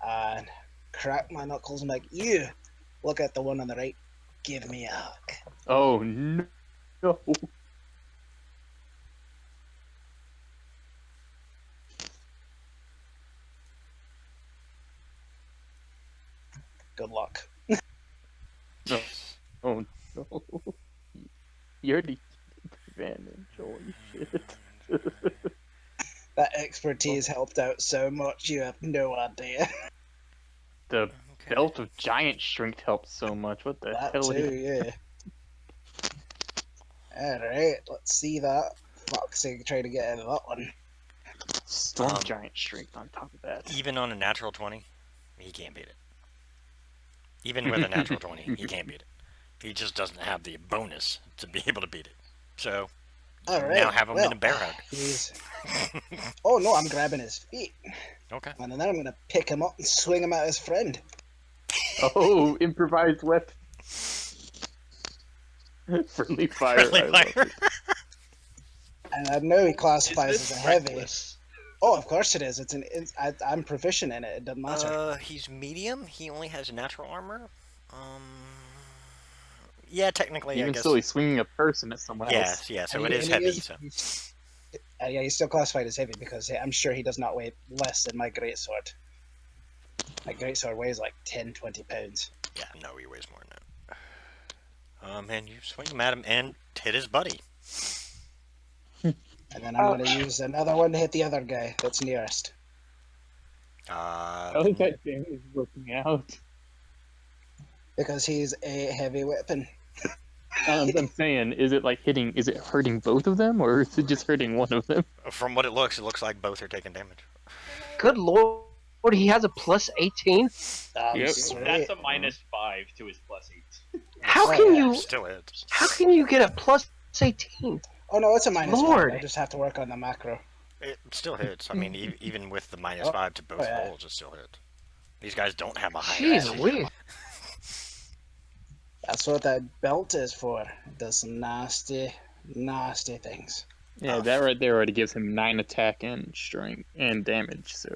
Speaker 2: and crack my knuckles and be like, you, look at the one on the right, give me a hug.
Speaker 4: Oh no.
Speaker 2: Good luck.
Speaker 4: Oh no. You're the advantage. Holy shit.
Speaker 2: That expertise helped out so much, you have no idea.
Speaker 4: The
Speaker 3: Okay.
Speaker 4: belt of giant strength helps so much. What the
Speaker 2: That
Speaker 4: hell
Speaker 2: too,
Speaker 4: is
Speaker 2: yeah. Alright, let's see that. Foxy trying to get out of that one.
Speaker 4: storm
Speaker 3: Um,
Speaker 4: giant strength on top of that?
Speaker 3: Even on a natural 20, He can't beat it. Even with a natural 20, he can't beat it. He just doesn't have the bonus to be able to beat it. So, you
Speaker 2: All right.
Speaker 3: now have him in a bear hug.
Speaker 2: He's... Oh no, I'm grabbing his feet.
Speaker 3: Okay.
Speaker 2: And then I'm gonna pick him up and swing him at his friend.
Speaker 4: Oh, improvised weapon. Friendly fire.
Speaker 3: Friendly
Speaker 4: I love
Speaker 3: fire.
Speaker 4: it.
Speaker 2: And I know he
Speaker 7: Is
Speaker 2: classifies
Speaker 7: this
Speaker 2: as a heavy.
Speaker 7: reckless?
Speaker 2: Oh, of course it is. I'm proficient in it. It doesn't matter.
Speaker 3: He's medium. He only has natural armor. Yeah, technically, I
Speaker 4: Even
Speaker 3: guess.
Speaker 4: still, he's swinging a person at someone
Speaker 3: Yeah,
Speaker 4: else.
Speaker 3: yeah. So
Speaker 2: And
Speaker 3: it
Speaker 2: he-
Speaker 3: is
Speaker 2: and he
Speaker 3: heavy.
Speaker 2: is-
Speaker 3: So
Speaker 2: yeah, he's still classified as heavy because I'm sure he does not weigh less than my greatsword. My greatsword weighs like 10, 20 pounds.
Speaker 3: yeah, no, he weighs more than that. And you swing him at him and hit his buddy.
Speaker 2: And then I'm going to use another one to hit the other guy that's nearest.
Speaker 4: I like that damage is working out.
Speaker 2: Because he's a heavy weapon.
Speaker 4: I'm saying, is it hurting both of them, or is it just hurting one of them?
Speaker 3: From what it looks like both are taking damage.
Speaker 1: Good lord, he has a plus 18.
Speaker 4: Yep.
Speaker 2: Sweet.
Speaker 7: That's a -5 to his +8.
Speaker 1: How can you?
Speaker 3: Still hits.
Speaker 1: How can you get a plus 18?
Speaker 2: Oh no, it's a -5.
Speaker 1: Lord.
Speaker 2: I just have to work on the macro.
Speaker 3: It still hits. I mean, even with the -5 to both
Speaker 2: yeah.
Speaker 3: rolls, it still hits. These guys don't have a high.
Speaker 1: Jeez
Speaker 3: AC.
Speaker 1: Louise.
Speaker 2: That's what that belt is for. It does some nasty, nasty things.
Speaker 4: Yeah, that right there already gives him 9 attack and strength and damage. So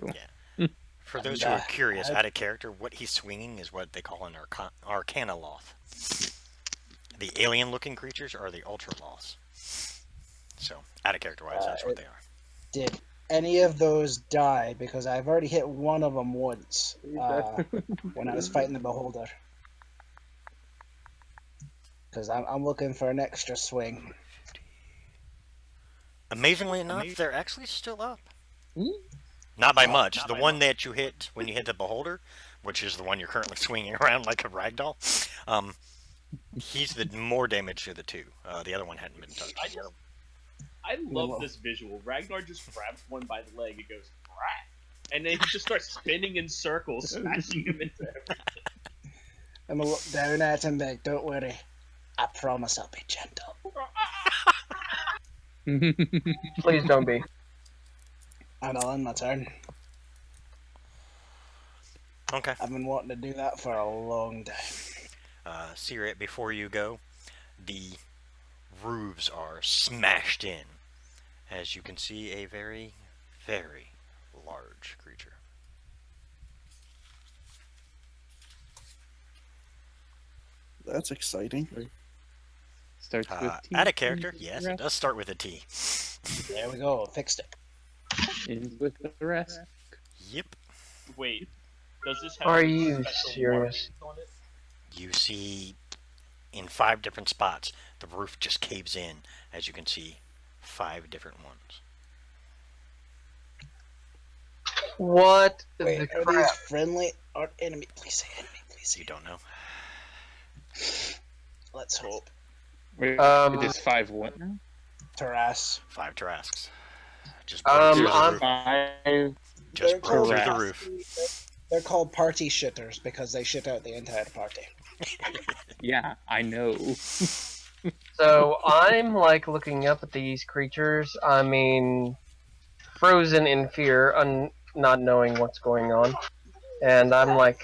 Speaker 3: For those who are curious, out of character, what he's swinging is what they call an Arcana Loth. The alien-looking creatures are the Ultra Loths. So, out of character-wise, that's what they are.
Speaker 2: Did any of those die? Because I've already hit one of them once when I was fighting the Beholder. Because I'm looking for an extra swing.
Speaker 3: Amazingly enough, they're actually still up. Not by much. The one that you hit when you hit the Beholder, which is the one you're currently swinging around like a ragdoll, he's the more damage to the two. The other one hadn't been touched.
Speaker 7: I love this visual. Ragnar just grabs one by the leg and goes, "Rat," and then he just starts spinning in circles, smashing him into everything.
Speaker 2: I'm gonna look down at him like, don't worry. I promise I'll be gentle.
Speaker 1: Please don't be.
Speaker 2: And I'll end my turn.
Speaker 3: Okay.
Speaker 2: I've been wanting to do that for a long time.
Speaker 3: Sirit, before you go, the roofs are smashed in. As you can see, a very, very large creature.
Speaker 5: That's exciting.
Speaker 4: starts with T.
Speaker 3: Out of character, yes, it does start with a T.
Speaker 2: There we go. Fixed it.
Speaker 4: Ends with the rest.
Speaker 3: Yep.
Speaker 7: Wait, does this have
Speaker 1: Are
Speaker 7: any
Speaker 1: you
Speaker 7: special
Speaker 1: serious?
Speaker 7: markings on it?
Speaker 3: You see in 5 different spots, the roof just caves in, as you can see, 5 different ones.
Speaker 1: What
Speaker 2: Wait,
Speaker 1: the
Speaker 2: are these
Speaker 1: crap?
Speaker 2: friendly or enemy? Please say enemy. Please say
Speaker 3: You don't know.
Speaker 2: Let's hope.
Speaker 4: Wait,
Speaker 1: Um,
Speaker 4: it is 5 what now?
Speaker 2: Taras.
Speaker 3: 5 Tarasques. Just burn through the
Speaker 1: I'm-
Speaker 3: roof.
Speaker 4: 5.
Speaker 3: Just
Speaker 2: They're
Speaker 3: burn through the
Speaker 4: called-
Speaker 3: roof.
Speaker 2: They're called party shitters because they shit out the entire party.
Speaker 4: Yeah, I know.
Speaker 1: So I'm like looking up at these creatures. I mean, frozen in fear, not knowing what's going on, and I'm like,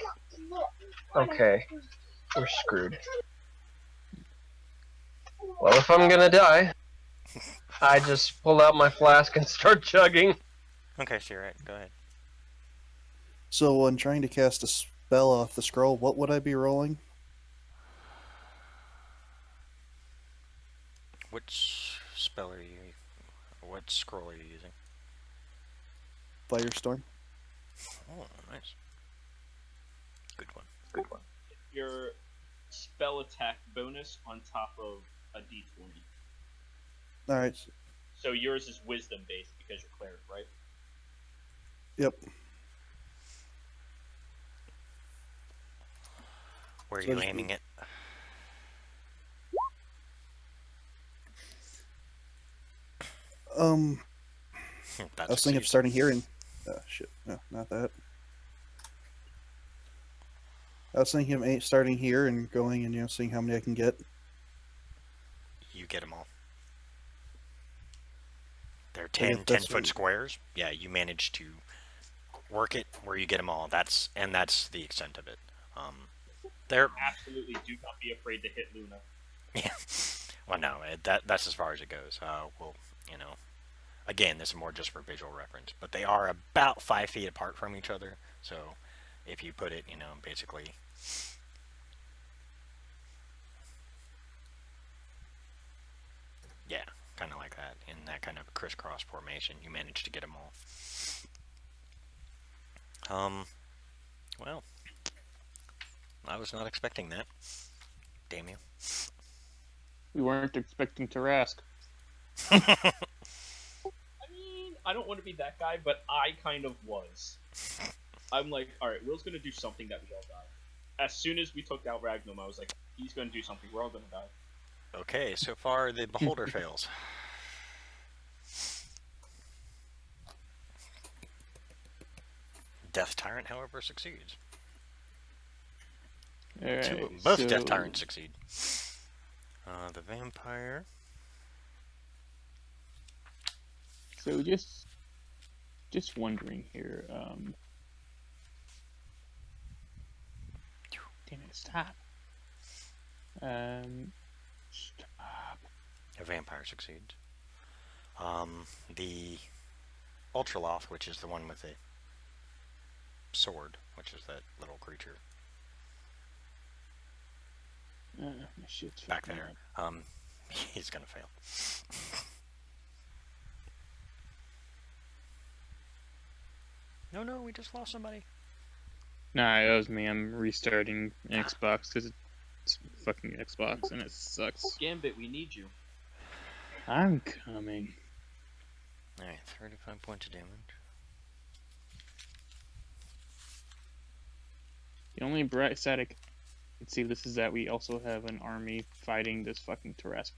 Speaker 1: okay, we're screwed. Well, if I'm gonna die, I just pull out my flask and start chugging.
Speaker 3: Okay, so you're right. Go ahead.
Speaker 5: So when trying to cast a spell off the scroll, what would I be rolling?
Speaker 3: Which spell are you? What scroll are you using?
Speaker 5: Firestorm.
Speaker 3: Oh, nice. Good one.
Speaker 7: Your spell attack bonus on top of a d20.
Speaker 5: All right.
Speaker 7: So yours is wisdom based because you're cleric, right?
Speaker 5: Yep.
Speaker 3: Where are
Speaker 5: So
Speaker 3: you
Speaker 5: just-
Speaker 3: aiming it? I
Speaker 5: I was thinking of starting hearing. Shit. No, not that. I was thinking of starting here and going and seeing how many I can get.
Speaker 3: You get them all. They're
Speaker 5: Yeah,
Speaker 3: 10-foot squares. Yeah, you manage to work it where you get them all. That's the extent of it. They're
Speaker 7: Absolutely, do not be afraid to hit Luna.
Speaker 3: yeah. Well, no, that's as far as it goes. Well, again, this is more just for visual reference, but they are about 5 feet apart from each other. So, if you put it, basically. Yeah, kind of like that, in that kind of crisscross formation, you managed to get them all. Well, I was not expecting that. Damn you.
Speaker 4: We weren't expecting Tarask.
Speaker 7: I mean, I don't want to be that guy, but I kind of was. I'm like, alright, Will's gonna do something that we all die. As soon as we took out Ragnum, I was like, he's gonna do something, we're all gonna die.
Speaker 3: Okay, so far the Beholder fails. Death Tyrant, however, succeeds.
Speaker 4: Alright,
Speaker 3: Both Death Tyrants succeed. The Vampire.
Speaker 4: So just wondering here. Damn it! Stop. Stop.
Speaker 3: A Vampire succeeds. The Ultraloth, which is the one with the sword, which is that little creature
Speaker 4: My shit's
Speaker 3: back
Speaker 4: fucking
Speaker 3: there.
Speaker 4: up.
Speaker 3: He's gonna fail. No, we just lost somebody.
Speaker 4: Nah, it was me. I'm restarting Xbox because it's fucking Xbox and it sucks.
Speaker 7: Gambit, we need you.
Speaker 4: I'm coming.
Speaker 3: Alright, 35 points of damage.
Speaker 4: The only bright side I can see this is that we also have an army fighting this fucking Tarask.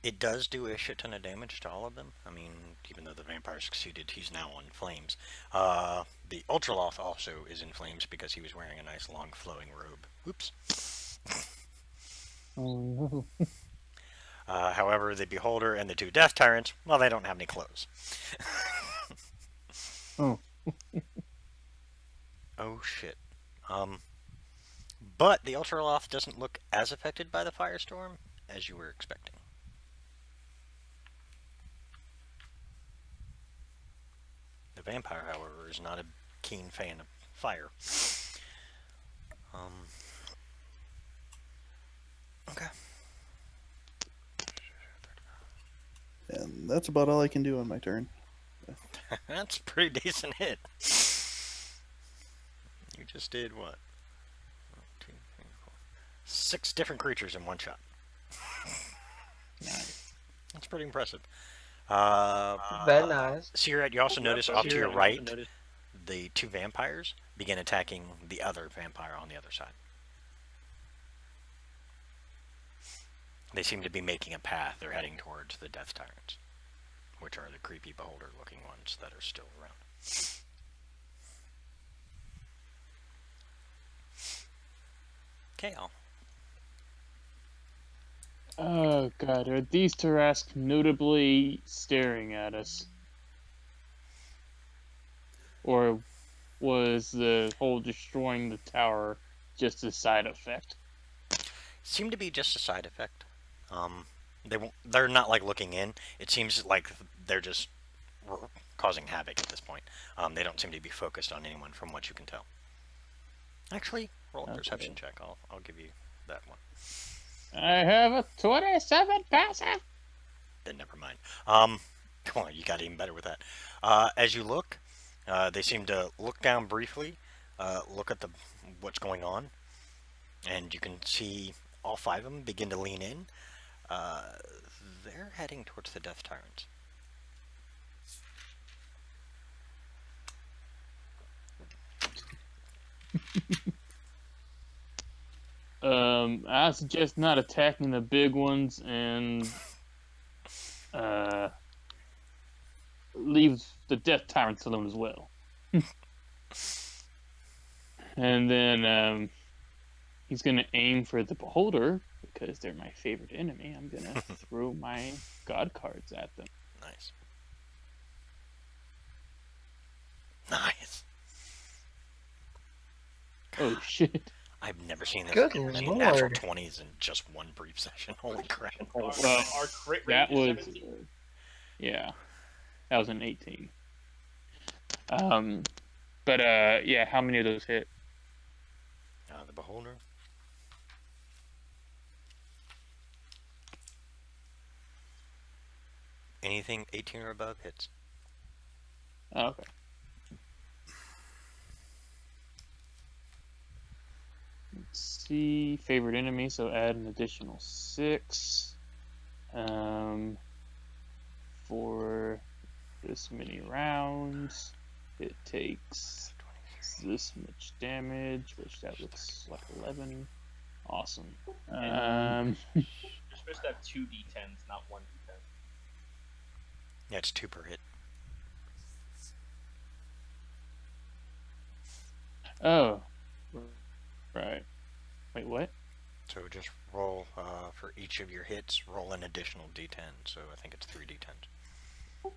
Speaker 3: It does do a shit ton of damage to all of them. I mean, even though the vampire succeeded, he's now in flames. The Ultraloth also is in flames because he was wearing a nice long flowing robe. Oops.
Speaker 8: Oh,
Speaker 3: However, the Beholder and the two Death Tyrants, well, they don't have any clothes.
Speaker 8: Oh.
Speaker 3: Oh, shit. But the Ultraloth doesn't look as affected by the firestorm as you were expecting. The vampire, however, is not a keen fan of fire. Okay.
Speaker 5: And that's about all I can do on my turn.
Speaker 3: That's a pretty decent hit. You just did what? 1, 2, 3, 4. 6 different creatures in one shot.
Speaker 4: Nice.
Speaker 3: That's pretty impressive.
Speaker 1: Very nice.
Speaker 3: Searat, you also notice off to your right, the two vampires begin attacking the other vampire on the other side. They seem to be making a path. They're heading towards the Death Tyrants, which are the creepy beholder-looking ones that are still around. Kale.
Speaker 4: Oh god, are these Tarask notably staring at us? Or was the whole destroying the tower just a side effect?
Speaker 3: Seem to be just a side effect. They're not like looking in. It seems like they're just causing havoc at this point. They don't seem to be focused on anyone from what you can tell. Actually, roll a perception check. I'll give you that one.
Speaker 4: I have a 27 passive.
Speaker 3: Then never mind. Come on, you got even better with that. As you look, they seem to look down briefly, look at what's going on, and you can see all 5 of them begin to lean in. They're heading towards the Death Tyrants.
Speaker 4: I suggest not attacking the big ones and leave the Death Tyrants alone as well. And then he's gonna aim for the beholder because they're my favorite enemy. I'm gonna throw my god cards at them.
Speaker 3: Nice. Nice.
Speaker 4: Oh shit!
Speaker 3: I've never seen this.
Speaker 1: Good
Speaker 3: I've seen
Speaker 1: lord.
Speaker 3: natural 20s in just one brief session. Holy crap.
Speaker 4: Well,
Speaker 7: Our crit
Speaker 4: that
Speaker 7: rate
Speaker 4: was
Speaker 7: is 17.
Speaker 4: yeah, that was an 18. But yeah, how many of those hit?
Speaker 3: The beholder. Anything 18 or above hits.
Speaker 4: Oh, okay. Let's see, favorite enemy, so add an additional 6. For this many rounds, it takes this much damage, which that looks like 11. Awesome.
Speaker 7: You're supposed to have 2 d10s, not 1 d10.
Speaker 3: Yeah, it's 2 per hit.
Speaker 4: Oh, right. Wait, what?
Speaker 3: So just roll for each of your hits, roll an additional d10. So I think it's 3 d10s.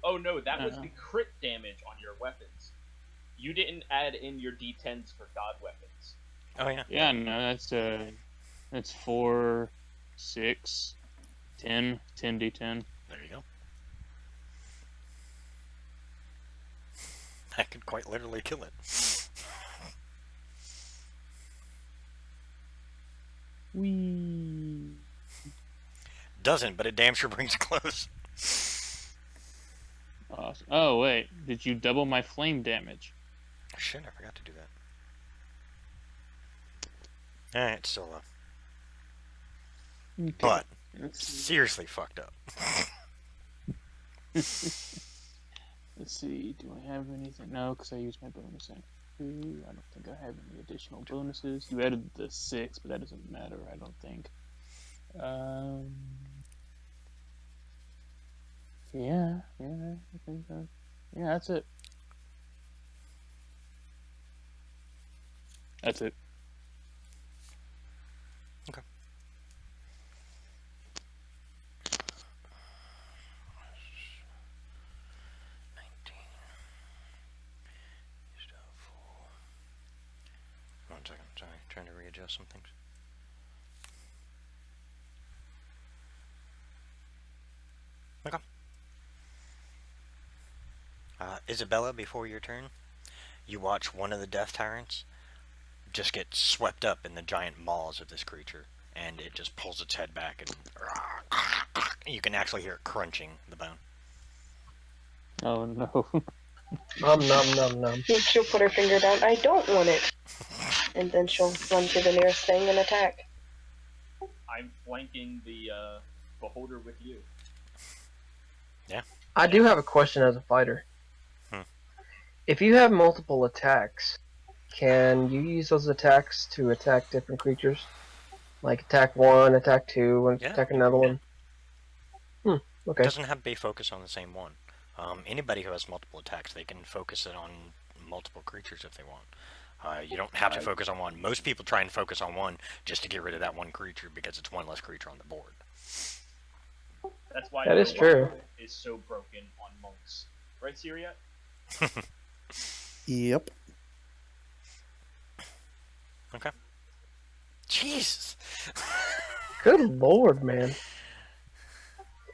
Speaker 7: Oh no, that was the crit damage on your weapons. You didn't add in your d10s for god weapons.
Speaker 3: Oh yeah.
Speaker 4: Yeah, no, that's 4, 6, 10 d10.
Speaker 3: There you go. That could quite literally kill it.
Speaker 4: Whee!
Speaker 3: Doesn't, but it damn sure brings it close.
Speaker 4: Awesome. Oh wait, did you double my flame damage?
Speaker 3: Shit, I forgot to do that. Alright, still low.
Speaker 4: Okay.
Speaker 3: But,
Speaker 4: Let's
Speaker 3: seriously fucked up.
Speaker 4: see, do I have anything? No, because I used my bonus action. I don't think I have any additional bonuses. You added the 6, but that doesn't matter, I don't think. Yeah, I think that. Yeah, that's it. That's it.
Speaker 3: Okay. One second, sorry, trying to readjust some things. Okay. Isabella, before your turn, you watch one of the Death Tyrants just get swept up in the giant maws of this creature, and it just pulls its head back, and you can actually hear it crunching the bone.
Speaker 4: Oh no.
Speaker 1: Nom nom nom nom.
Speaker 6: She'll put her finger down. I don't want it. And then she'll run to the nearest thing and attack.
Speaker 7: I'm flanking the beholder with you.
Speaker 1: I do have a question as a fighter. If you have multiple attacks, can you use those attacks to attack different creatures? Like attack one, attack two, and
Speaker 3: Yeah.
Speaker 1: attack another one?
Speaker 3: It
Speaker 1: Okay.
Speaker 3: doesn't have to be focused on the same one. Anybody who has multiple attacks, they can focus it on multiple creatures if they want. You don't have to focus on one. Most people try and focus on one just to get rid of that one creature because it's one less creature on the board.
Speaker 7: That's why
Speaker 1: That is true.
Speaker 7: Is so broken on monks, right, Syria?
Speaker 5: Yep.
Speaker 3: Okay. Jesus.
Speaker 1: Good lord, man.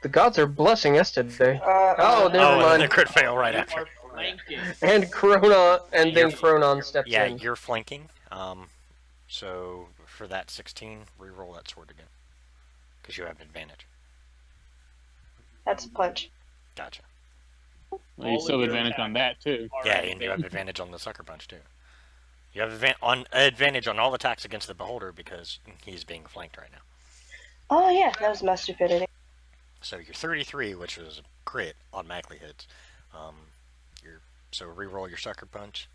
Speaker 1: The gods are blessing us today.
Speaker 6: Oh,
Speaker 1: never
Speaker 3: Oh, and
Speaker 1: mind.
Speaker 3: then the crit fail right
Speaker 7: You
Speaker 3: after.
Speaker 7: are flanking.
Speaker 1: And Chronon, and then Chronon steps
Speaker 3: Yeah,
Speaker 1: in.
Speaker 3: you're flanking. So for that 16, re-roll that sword again, because you have advantage.
Speaker 6: that's a punch.
Speaker 3: Gotcha.
Speaker 4: Well, you
Speaker 7: All
Speaker 4: still
Speaker 7: of
Speaker 4: have
Speaker 7: your
Speaker 4: advantage on that too.
Speaker 7: Are
Speaker 3: Yeah,
Speaker 7: at
Speaker 3: and you have
Speaker 7: advantage.
Speaker 3: advantage on the sucker punch too. You have advantage on all attacks against the beholder because he's being flanked right now.
Speaker 6: Oh yeah, that was my stupidity.
Speaker 3: So your 33, which was a crit, automatically hits. So re-roll your sucker punch,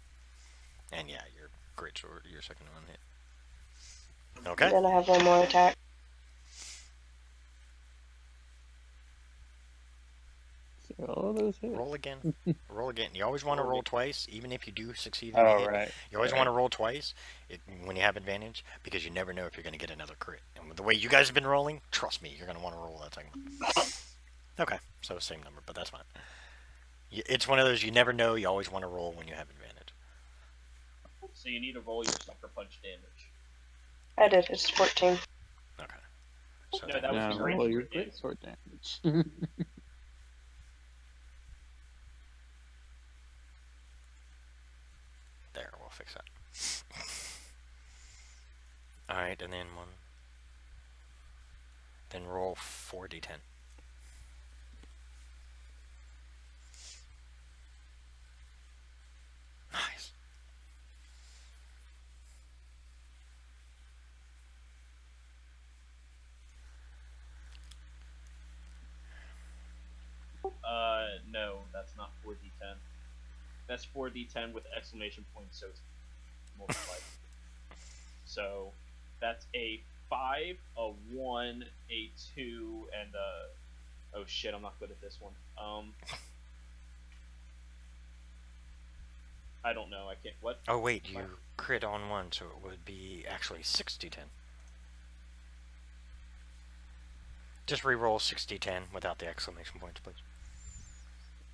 Speaker 3: and yeah, your great sword, your second one hit. Okay.
Speaker 6: Then I have one more attack.
Speaker 4: All those hits.
Speaker 3: Roll again. Roll again. You always want to roll twice, even if you do succeed in a
Speaker 4: Oh,
Speaker 3: hit.
Speaker 4: right.
Speaker 3: You always want to roll twice when you have advantage, because you never know if you're going to get another crit. And with the way you guys have been rolling, trust me, you're going to want to roll that second one. Okay, so same number, but that's fine. It's one of those you never know, you always want to roll when you have advantage.
Speaker 7: So you need to roll your sucker punch damage.
Speaker 6: I did. It's 14.
Speaker 3: Okay. So
Speaker 7: No, that was
Speaker 4: Now
Speaker 7: the great
Speaker 4: roll your
Speaker 7: sword
Speaker 4: great
Speaker 7: damage.
Speaker 4: sword damage.
Speaker 3: there, we'll fix that. Alright, and then one. Then roll 4d10. Nice.
Speaker 7: No, that's not 4d10. That's 4d10 with exclamation points, so it's multiplied. So that's a 5, a 1, a 2, and a... Oh shit, I'm not good at this one. I don't know, I can't... What?
Speaker 3: Oh wait, you crit on one, so it would be actually 6d10. Just re-roll 6d10 without the exclamation points, please.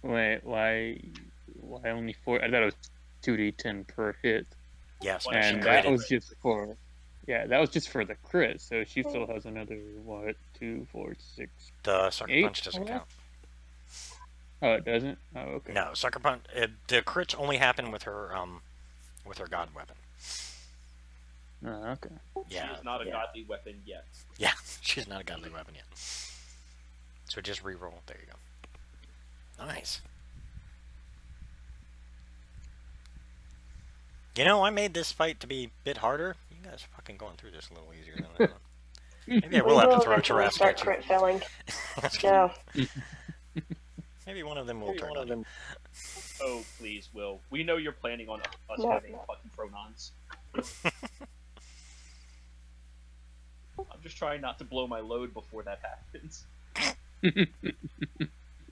Speaker 4: Wait, why only 4? I thought it was 2d10 per hit.
Speaker 3: Yes,
Speaker 7: Well,
Speaker 3: but she
Speaker 4: And that
Speaker 3: critted.
Speaker 4: was just for... Yeah, that was just for the crit, so she still has another, what, 2, 4, 6...
Speaker 3: The sucker
Speaker 4: 8?
Speaker 3: punch doesn't count.
Speaker 4: Oh, it doesn't? Oh, okay.
Speaker 3: No, sucker punch. The crits only happen with her god weapon.
Speaker 4: Oh, okay.
Speaker 3: Yeah,
Speaker 7: She is not a godly weapon yet.
Speaker 3: yeah, she's not a godly weapon yet. So just re-roll. There you go. Nice. You know, I made this fight to be a bit harder. You guys are fucking going through this a little easier than I thought. Maybe I will have to throw
Speaker 6: eventually
Speaker 3: Tarrasque
Speaker 6: start
Speaker 3: at you.
Speaker 6: crit felling.
Speaker 3: That's good.
Speaker 6: No.
Speaker 3: Maybe one of them will turn on you.
Speaker 7: Oh, please, Will. We know you're planning on us
Speaker 6: No.
Speaker 7: having fucking pronouns. I'm just trying not to blow my load before that happens.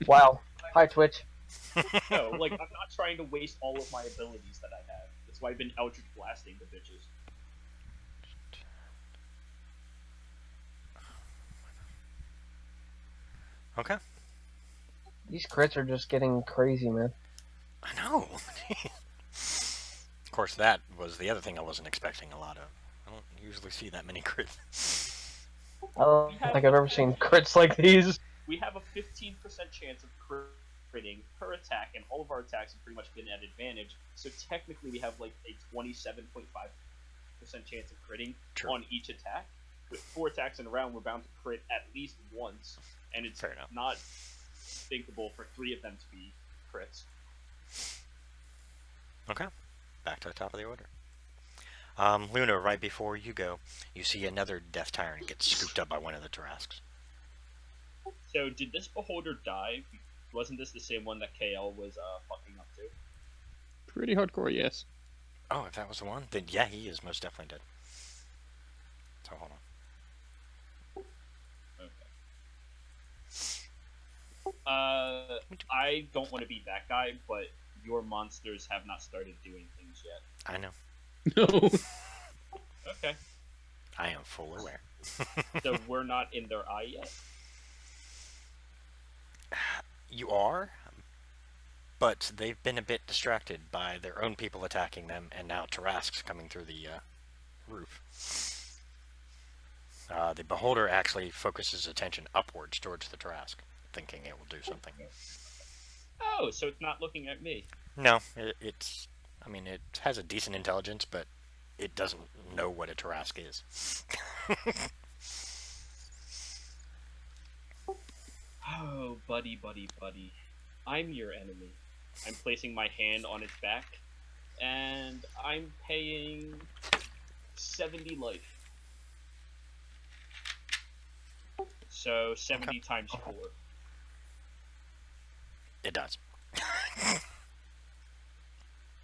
Speaker 1: Wow. Hi, Twitch.
Speaker 7: No, like, I'm not trying to waste all of my abilities that I have. That's why I've been Eldritch blasting the bitches.
Speaker 3: Okay.
Speaker 1: These crits are just getting crazy, man.
Speaker 3: I know. Of course, that was the other thing I wasn't expecting a lot of. I don't usually see that many crits.
Speaker 1: I don't think I've ever seen crits like these.
Speaker 7: We have a 15% chance of critting per attack, and all of our attacks have pretty much been at advantage. So technically, we have like a 27.5% chance of critting
Speaker 3: True.
Speaker 7: on each attack. With 4 attacks in a round, we're bound to crit at least once, and it's
Speaker 3: Fair enough.
Speaker 7: not thinkable for 3 of them to be crits.
Speaker 3: Okay. Back to the top of the order. Luna, right before you go, you see another Death Tyrant get scooped up by one of the Tarrasques.
Speaker 7: So, did this beholder die? Wasn't this the same one that KL was fucking up to?
Speaker 4: Pretty hardcore, yes.
Speaker 3: Oh, if that was the one, then yeah, he is most definitely dead. So hold on.
Speaker 7: Okay. I don't want to be that guy, but your monsters have not started doing things yet.
Speaker 3: I know.
Speaker 4: No.
Speaker 7: Okay.
Speaker 3: I am full aware.
Speaker 7: So we're not in their eye yet?
Speaker 3: You are, but they've been a bit distracted by their own people attacking them, and now Tarrasque's coming through the roof. The Beholder actually focuses attention upwards towards the Tarrasque, thinking it will do something.
Speaker 7: Oh, so it's not looking at me.
Speaker 3: No, it's... I mean, it has a decent intelligence, but it doesn't know what a Tarrasque is.
Speaker 7: Oh, buddy, buddy, buddy. I'm your enemy. I'm placing my hand on its back, and I'm paying 70 life. So 70 times 4.
Speaker 3: It does.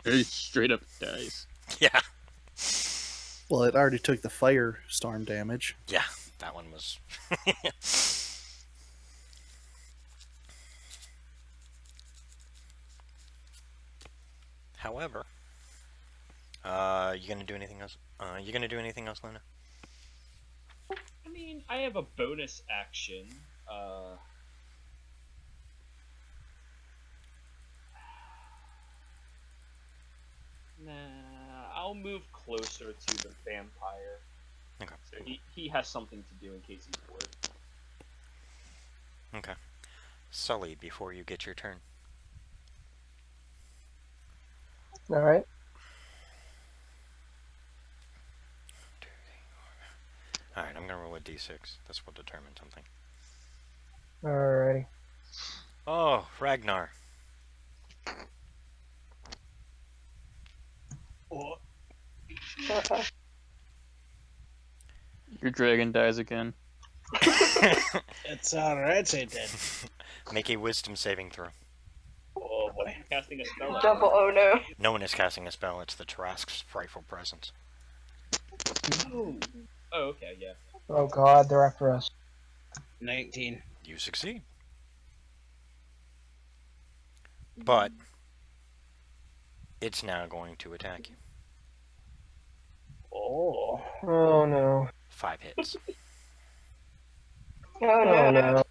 Speaker 4: It straight up dies.
Speaker 3: Yeah.
Speaker 5: Well, it already took the firestorm damage.
Speaker 3: Yeah, that one was... However, you gonna do anything else? You gonna do anything else, Luna?
Speaker 7: I mean, I have a bonus action. Nah, I'll move closer to the vampire.
Speaker 3: Okay.
Speaker 7: So he has something to do in case he's bored.
Speaker 3: Okay. Sully, before you get your turn.
Speaker 1: All right.
Speaker 3: Alright, I'm gonna roll a d6. This will determine something.
Speaker 1: Alrighty.
Speaker 3: Oh, Ragnar.
Speaker 6: Uh-oh.
Speaker 4: Your dragon dies again.
Speaker 2: It's alright, I did.
Speaker 3: Make a wisdom saving throw.
Speaker 2: Oh boy.
Speaker 7: Casting a spell.
Speaker 6: Double oh no.
Speaker 3: No one is casting a spell, it's the Tarask's frightful presence.
Speaker 7: Oh, okay, yeah.
Speaker 1: Oh God, they're after us.
Speaker 2: 19.
Speaker 3: You succeed. But it's now going to attack you.
Speaker 2: Oh.
Speaker 1: Oh no.
Speaker 3: 5 hits.
Speaker 6: Oh
Speaker 1: Oh
Speaker 6: no.
Speaker 1: no.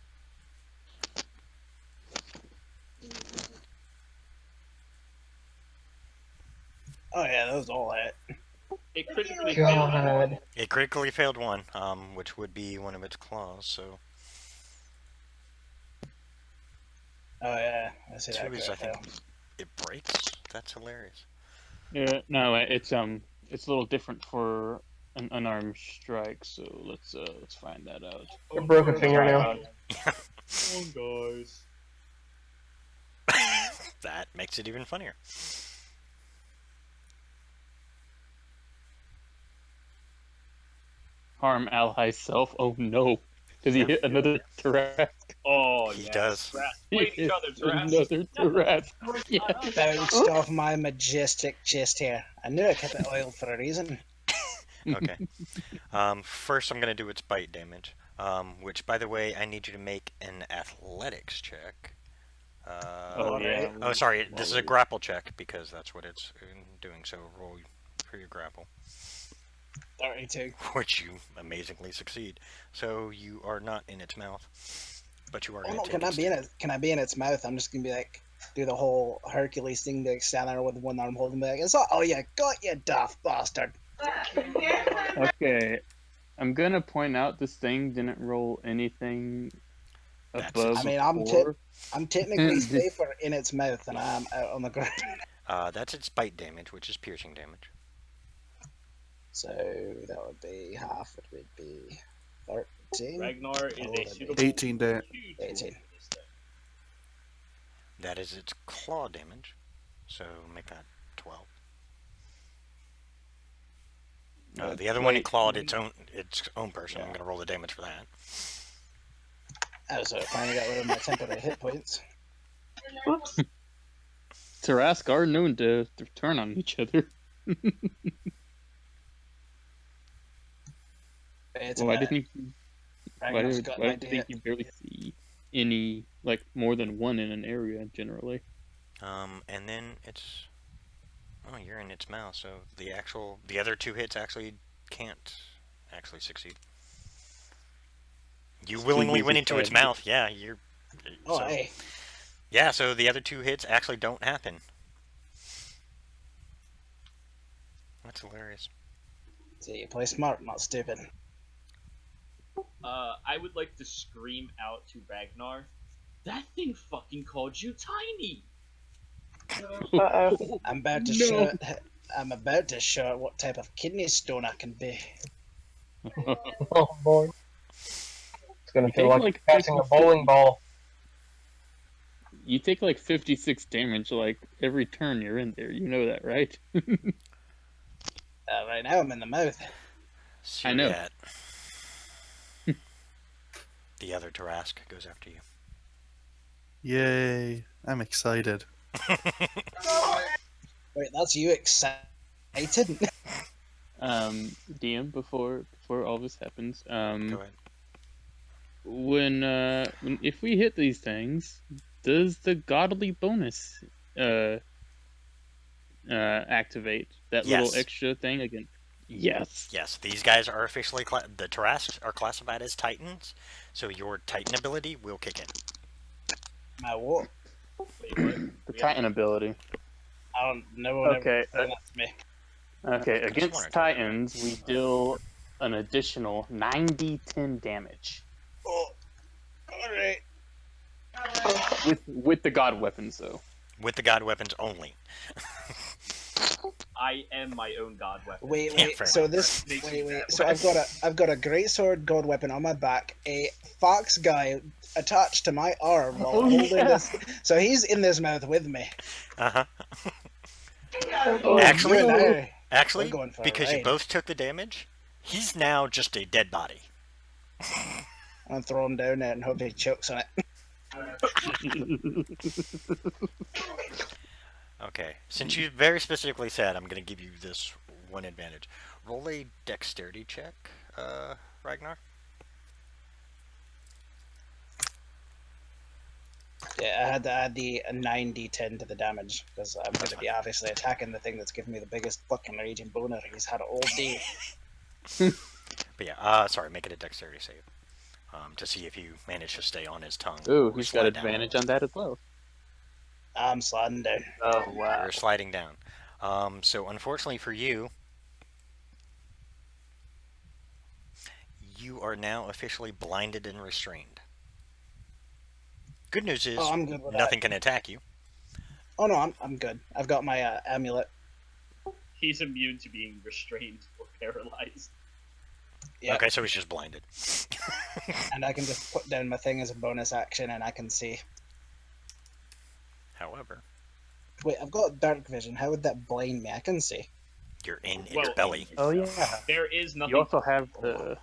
Speaker 2: Oh yeah, that was all that.
Speaker 7: It critically
Speaker 1: God.
Speaker 3: It critically failed one, which would be one of its claws, so
Speaker 2: Oh yeah, I see that.
Speaker 3: 2 is, I think,
Speaker 2: fail.
Speaker 3: it breaks? That's hilarious.
Speaker 4: Yeah, no, it's a little different for an unarmed strike. So let's find that out.
Speaker 1: I broke a fingernail.
Speaker 7: Oh, guys.
Speaker 3: That makes it even funnier.
Speaker 4: Harm ally self. Oh no! Does he hit another Tarask?
Speaker 7: Oh,
Speaker 3: He
Speaker 7: yeah.
Speaker 3: does.
Speaker 7: Fight each other, Tarask.
Speaker 4: Another Tarask. Yeah.
Speaker 2: Bounced off my majestic chest hair. I knew I kept it oiled for a reason.
Speaker 3: Okay. First I'm going to do its bite damage, which, by the way, I need you to make an athletics check.
Speaker 4: Oh yeah.
Speaker 3: Oh, sorry, this is a grapple check, because that's what it's doing, so roll for your grapple.
Speaker 2: 32.
Speaker 3: Which you amazingly succeed. So you are not in its mouth, but you are
Speaker 2: Oh
Speaker 3: going
Speaker 2: no,
Speaker 3: to take its...
Speaker 2: can I be in its mouth? I'm just gonna be like, do the whole Hercules thing, like stand there with one arm holding me like, it's all, oh yeah, got you, daft bastard.
Speaker 4: Okay. I'm gonna point out this thing didn't roll anything
Speaker 3: That's
Speaker 4: above.
Speaker 2: I mean, I'm
Speaker 4: four.
Speaker 2: I'm technically safer in its mouth than I am out on the ground.
Speaker 3: That's its bite damage, which is piercing damage.
Speaker 2: So that would be half. It would be 13.
Speaker 7: Ragnar is a suitable
Speaker 5: 18 da-
Speaker 2: 18.
Speaker 3: That is its claw damage, so make that 12. The other one, it clawed its own person. I'm going to roll the damage for that.
Speaker 2: Oh, so I finally got rid of my temporary hit points.
Speaker 6: Whoops.
Speaker 4: Tarask are known to turn on each other.
Speaker 2: It's
Speaker 4: Why
Speaker 2: about-
Speaker 4: didn't you? Why
Speaker 2: Ragnar's
Speaker 4: did
Speaker 2: got
Speaker 4: why
Speaker 2: an
Speaker 4: do you
Speaker 2: idea.
Speaker 4: think you barely see any, like, more than one in an area generally?
Speaker 3: And then it's... Oh, you're in its mouth, so the other 2 hits actually can't actually succeed. You
Speaker 4: It's
Speaker 3: willingly
Speaker 4: too
Speaker 3: went
Speaker 4: easy
Speaker 3: into
Speaker 4: to
Speaker 3: its
Speaker 4: hit.
Speaker 3: mouth, yeah, you're...
Speaker 2: Oh,
Speaker 3: so-
Speaker 2: hey.
Speaker 3: Yeah, so the other 2 hits actually don't happen. That's hilarious.
Speaker 2: See, you play smart, not stupid.
Speaker 7: I would like to scream out to Ragnar, that thing fucking called you tiny!
Speaker 6: Uh-oh.
Speaker 2: I'm about to
Speaker 4: No.
Speaker 2: show it. I'm about to show it what type of kidney stone I can be.
Speaker 1: Oh boy. It's gonna
Speaker 4: You
Speaker 1: feel
Speaker 4: take,
Speaker 1: like
Speaker 4: like,
Speaker 1: passing a bowling ball.
Speaker 4: You take like 56 damage like every turn you're in there. You know that, right?
Speaker 2: Right now I'm in the mouth.
Speaker 3: So
Speaker 4: I know.
Speaker 3: that the other Tarask goes after you.
Speaker 5: Yay! I'm excited.
Speaker 2: Wait, that's you excited?
Speaker 4: DM, before all this happens,
Speaker 3: Go ahead.
Speaker 4: when if we hit these things, does the godly bonus activate that
Speaker 3: Yes.
Speaker 4: little extra thing again? Yes.
Speaker 3: Yes, these guys are officially the Tarrasques are classified as Titans, so your Titan ability will kick in.
Speaker 2: My what?
Speaker 4: The Titan ability.
Speaker 2: I don't know.
Speaker 4: Okay,
Speaker 2: That's me.
Speaker 4: Okay,
Speaker 3: Could've
Speaker 4: against
Speaker 3: sworn I told you.
Speaker 4: Titans, we deal an additional 90-10 damage
Speaker 2: Oh, all right.
Speaker 4: with the god weapons though.
Speaker 3: With the god weapons only.
Speaker 7: I am my own god weapon.
Speaker 2: Wait.
Speaker 3: Yeah, fair
Speaker 2: So
Speaker 3: enough.
Speaker 2: this.
Speaker 7: Makes
Speaker 2: Wait.
Speaker 7: me
Speaker 2: So I've got a great sword god weapon on my back. A fox guy attached to my arm while holding this. So he's in this mouth with me.
Speaker 3: Uh-huh.
Speaker 2: Oh,
Speaker 3: Actually-
Speaker 2: you and I,
Speaker 3: Actually,
Speaker 2: we're going for a
Speaker 3: because you
Speaker 2: ride.
Speaker 3: both took the damage, he's now just a dead body.
Speaker 2: I'm throwing down there and hope he chokes on it.
Speaker 3: Okay, since you very specifically said I'm going to give you this one advantage, roll a dexterity check, Ragnar.
Speaker 2: Yeah, I had to add the 9d10 to the damage because I'm going to be obviously attacking the thing that's giving me the biggest fucking raging boner he's had all day.
Speaker 3: But yeah, sorry, make it a dexterity save. To see if you manage to stay on his tongue.
Speaker 4: Ooh,
Speaker 3: or
Speaker 4: he's got
Speaker 3: slide down.
Speaker 4: advantage on that as well.
Speaker 2: I'm sliding down.
Speaker 4: Oh wow.
Speaker 3: You're sliding down. So unfortunately for you, you are now officially blinded and restrained. Good news is
Speaker 2: Oh, I'm good with
Speaker 3: nothing can attack you.
Speaker 2: Oh no, I'm good. I've got my amulet.
Speaker 7: He's immune to being restrained or paralyzed.
Speaker 2: Yeah.
Speaker 3: Okay, so he's just blinded.
Speaker 2: And I can just put down my thing as a bonus action and I can see.
Speaker 3: However,
Speaker 2: Wait, I've got dark vision. How would that blind me? I can see.
Speaker 3: you're in its
Speaker 7: Well,
Speaker 3: belly.
Speaker 4: Oh yeah.
Speaker 7: There is nothing.
Speaker 4: You also have the.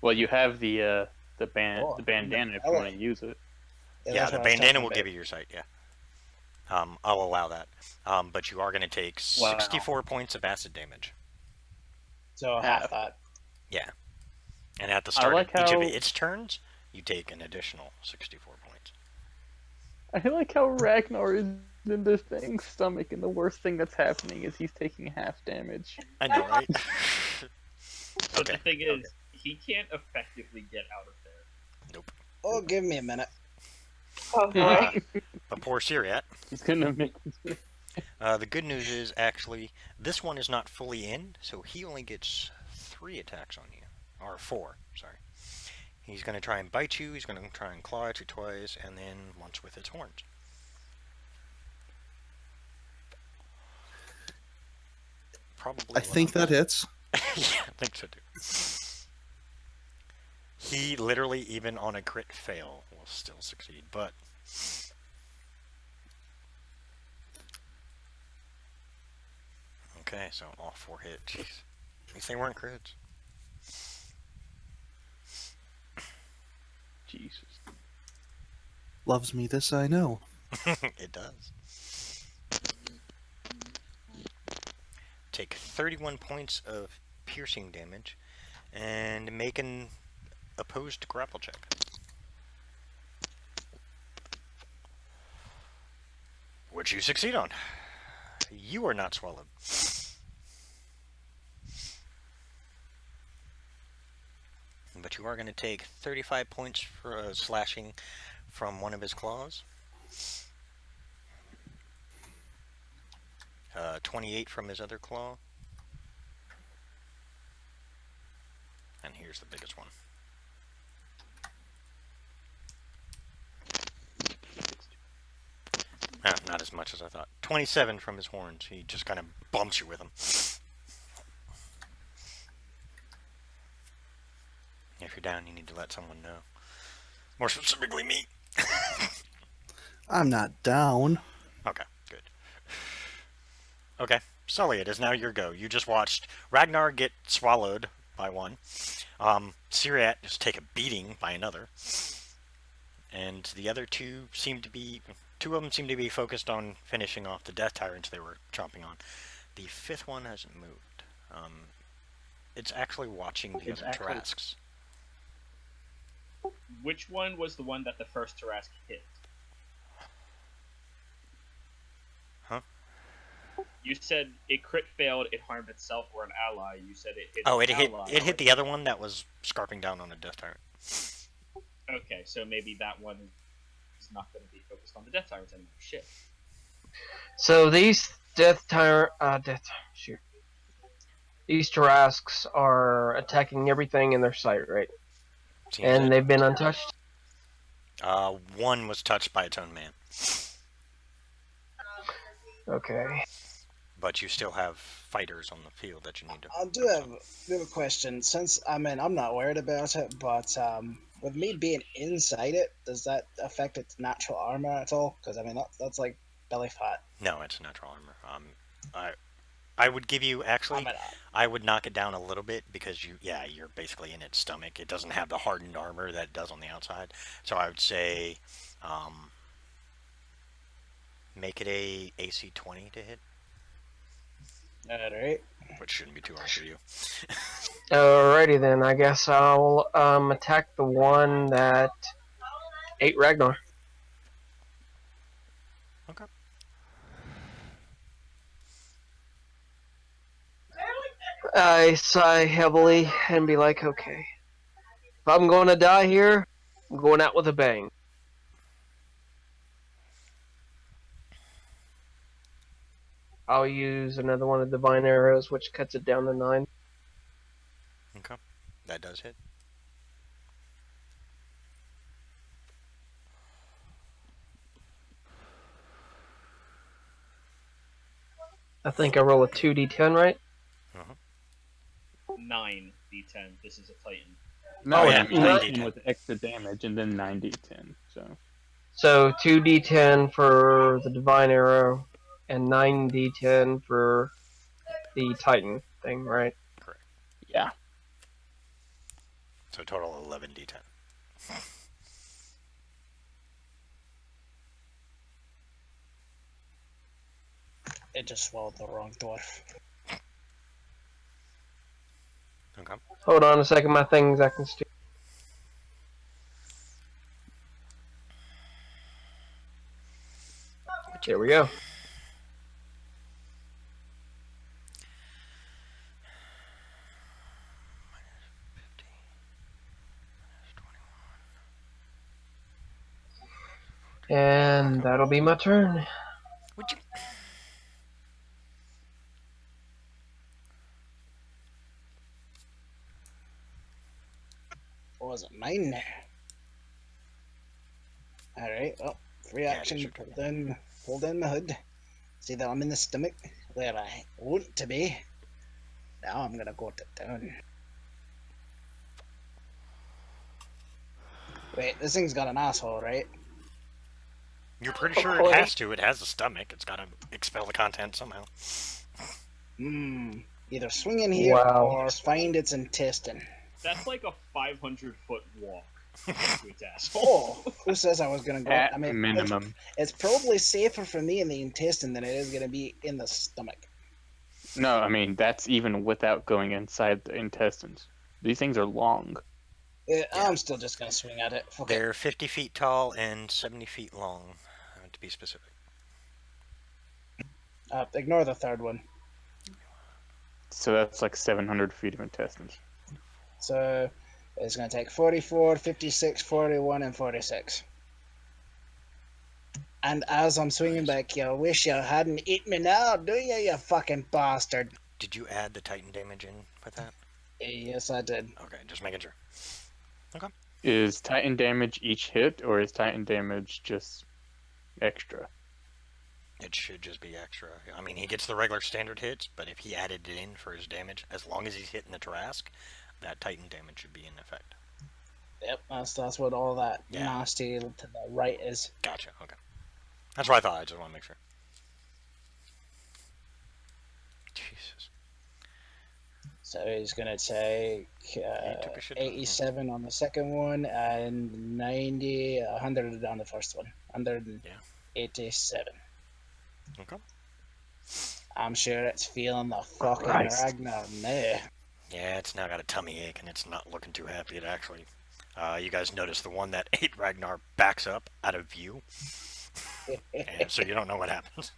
Speaker 4: Well, you have the
Speaker 2: Oh,
Speaker 4: bandana if you want to use it.
Speaker 3: Yeah,
Speaker 2: that's
Speaker 3: the
Speaker 2: what I was
Speaker 3: bandana
Speaker 2: talking
Speaker 3: will
Speaker 2: about.
Speaker 3: give you your sight, yeah. I'll allow that. But you are going to take
Speaker 4: Wow.
Speaker 3: 64 points of acid damage.
Speaker 2: So half that.
Speaker 3: Yeah. And at the start
Speaker 4: like
Speaker 3: of each of
Speaker 4: how-
Speaker 3: its turns, you take an additional 64 points.
Speaker 4: I like how Ragnar is in this thing's stomach, and the worst thing that's happening is he's taking half damage.
Speaker 3: I know, right?
Speaker 7: But
Speaker 3: Okay.
Speaker 7: the thing is, he can't effectively get out of there.
Speaker 2: Oh, give me a minute.
Speaker 6: Oh boy.
Speaker 3: But poor Syriat.
Speaker 4: He's gonna make.
Speaker 3: The good news is, actually, this one is not fully in, so he only gets 3 attacks on you. Or 4, sorry. He's going to try and bite you, he's going to try and claw at you twice, and then once with its horns. Probably.
Speaker 5: I think that hits.
Speaker 3: Yeah, I think so too. He literally, even on a crit fail, will still succeed, but... Okay, so all 4 hit. Jeez. At least they weren't crits.
Speaker 4: Jesus.
Speaker 5: Loves me, this I know.
Speaker 3: It does. Take 31 points of piercing damage and make an opposed grapple check. Which you succeed on. You are not swallowed. But you are going to take 35 points for slashing from one of his claws. 28 from his other claw. And here's the biggest one. Not as much as I thought. 27 from his horns. He just kind of bumps you with them. If you're down, you need to let someone know. More specifically, me.
Speaker 5: I'm not down.
Speaker 3: Okay, good. Okay, Sully, it is now your go. You just watched Ragnar get swallowed by one. Syriat just take a beating by another. And the other two of them seem to be focused on finishing off the Death Tyrants they were chomping on. The 5th one hasn't moved. It's actually watching the other Tarrasques.
Speaker 7: Which one was the one that the first Tarrasque hit?
Speaker 3: Huh?
Speaker 7: You said it crit failed, it harmed itself or an ally. You said it hit.
Speaker 3: Oh, it
Speaker 7: an
Speaker 3: hit.
Speaker 7: ally.
Speaker 3: It hit the other one that was scarping down on a death tyrant.
Speaker 7: Okay, so maybe that one is not going to be focused on the death tyrants anymore. Shit.
Speaker 1: So these death tyrant, shoot. These Tarrasques are attacking everything in their sight, right?
Speaker 3: Seems
Speaker 1: And
Speaker 3: that-
Speaker 1: they've been untouched?
Speaker 3: one was touched by its own man,
Speaker 1: Okay.
Speaker 3: but you still have fighters on the field that you need to.
Speaker 2: I do have a question. Since I'm not worried about it, but with me being inside it, does that affect its natural armor at all? Because I mean that's like belly fat.
Speaker 3: No, it's natural armor. I would give you actually. I would knock it down a little bit because you're basically in its stomach. It doesn't have the hardened armor that it does on the outside. So I would say, make it a AC 20 to hit,
Speaker 2: Alright.
Speaker 3: which shouldn't be too hard for you.
Speaker 1: Alrighty then, I guess I'll attack the one that ate Ragnar.
Speaker 3: Okay.
Speaker 1: I sigh heavily and be like, okay. If I'm going to die here, I'm going out with a bang. I'll use another one of Divine Arrows, which cuts it down to 9.
Speaker 3: Okay, that does hit.
Speaker 1: I think I roll a 2d10, right?
Speaker 7: 9 d10. This is a Titan.
Speaker 4: No,
Speaker 3: yeah,
Speaker 4: it's
Speaker 3: 9d10
Speaker 4: with extra damage and then 9d10.
Speaker 1: So 2d10 for the Divine Arrow and 9d10 for the Titan thing, right?
Speaker 4: Yeah.
Speaker 3: So total 11 d10.
Speaker 2: It just swallowed the wrong dwarf.
Speaker 3: Okay.
Speaker 1: Hold on a second, my thing's acting stupid. There we go. And that'll be my turn.
Speaker 3: Would you?
Speaker 2: What was it? 9 there. Alright, well, free
Speaker 3: Yeah,
Speaker 2: action
Speaker 3: it
Speaker 2: to
Speaker 3: is
Speaker 2: pull down my hood. See that I'm in the stomach where I want to be. Now I'm gonna go to town. Wait, this thing's got an asshole, right?
Speaker 3: You're pretty sure it has to. It has a stomach. It's got to expel the content somehow.
Speaker 2: Either swing in here or find its intestine.
Speaker 7: That's like a 500-foot walk to its asshole.
Speaker 2: Oh, who says I was gonna go?
Speaker 4: At
Speaker 2: I mean,
Speaker 4: minimum.
Speaker 2: it's probably safer for me in the intestine than it is gonna be in the stomach.
Speaker 4: No, I mean, that's even without going inside the intestines. These things are long.
Speaker 2: I'm still just gonna swing at it. Fuck it.
Speaker 3: They're 50 feet tall and 70 feet long, to be specific.
Speaker 2: Ignore the third one.
Speaker 4: So that's like 700 feet of intestines.
Speaker 2: So it's going to take 44, 56, 41, and 46. And as I'm swinging back, you wish you hadn't eaten me now, do you, you fucking bastard?
Speaker 3: Did you add the Titan damage in with that?
Speaker 2: Yes, I did.
Speaker 3: Okay, just making sure. Okay.
Speaker 4: Is Titan damage each hit, or is Titan damage just extra?
Speaker 3: It should just be extra. I mean, he gets the regular standard hits, but if he added it in for his damage, as long as he's hitting the Tarrasque, that Titan damage should be in effect.
Speaker 2: Yep, that's what all that nasty to the right is.
Speaker 3: Gotcha, okay. That's what I thought, I just want to make sure. Jesus.
Speaker 2: So he's going to take 87 on the second one, and 90, 100 on the first one. 187.
Speaker 3: Okay.
Speaker 2: I'm sure it's feeling the fucking
Speaker 4: Christ.
Speaker 2: Ragnar now.
Speaker 3: Yeah, it's now got a tummy ache, and it's not looking too happy. It actually, you guys notice the one that ate Ragnar backs up out of view, and so you don't know what happens.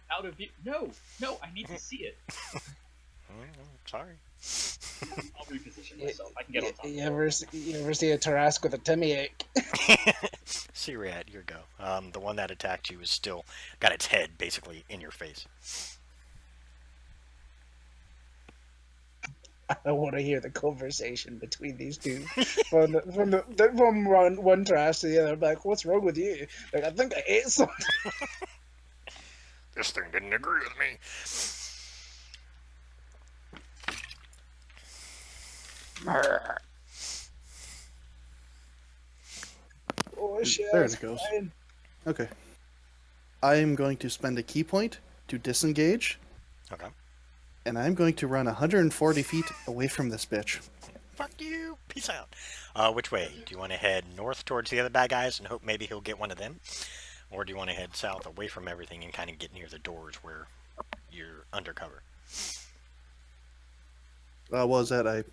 Speaker 7: How out of view. No, I need to see it.
Speaker 3: Sorry.
Speaker 7: I'll reposition myself. I can get on top.
Speaker 2: You ever see a Tarrasque with a tummy ache?
Speaker 3: Siriat, your go. The one that attacked you is still got its head basically in your face.
Speaker 2: I want to hear the conversation between these two. From one Tarrasque to the other, I'm like, what's wrong with you? Like, I think I ate something.
Speaker 3: This thing didn't agree with me.
Speaker 2: Oh shit!
Speaker 5: There it goes. Okay. I am going to spend a key point to disengage,
Speaker 3: Okay.
Speaker 5: and I'm going to run 140 feet away from this bitch.
Speaker 3: Fuck you. Peace out. Which way? Do you want to head north towards the other bad guys and hope maybe he'll get one of them? Or do you want to head south away from everything and kind of get near the doors where you're undercover?
Speaker 5: Was that I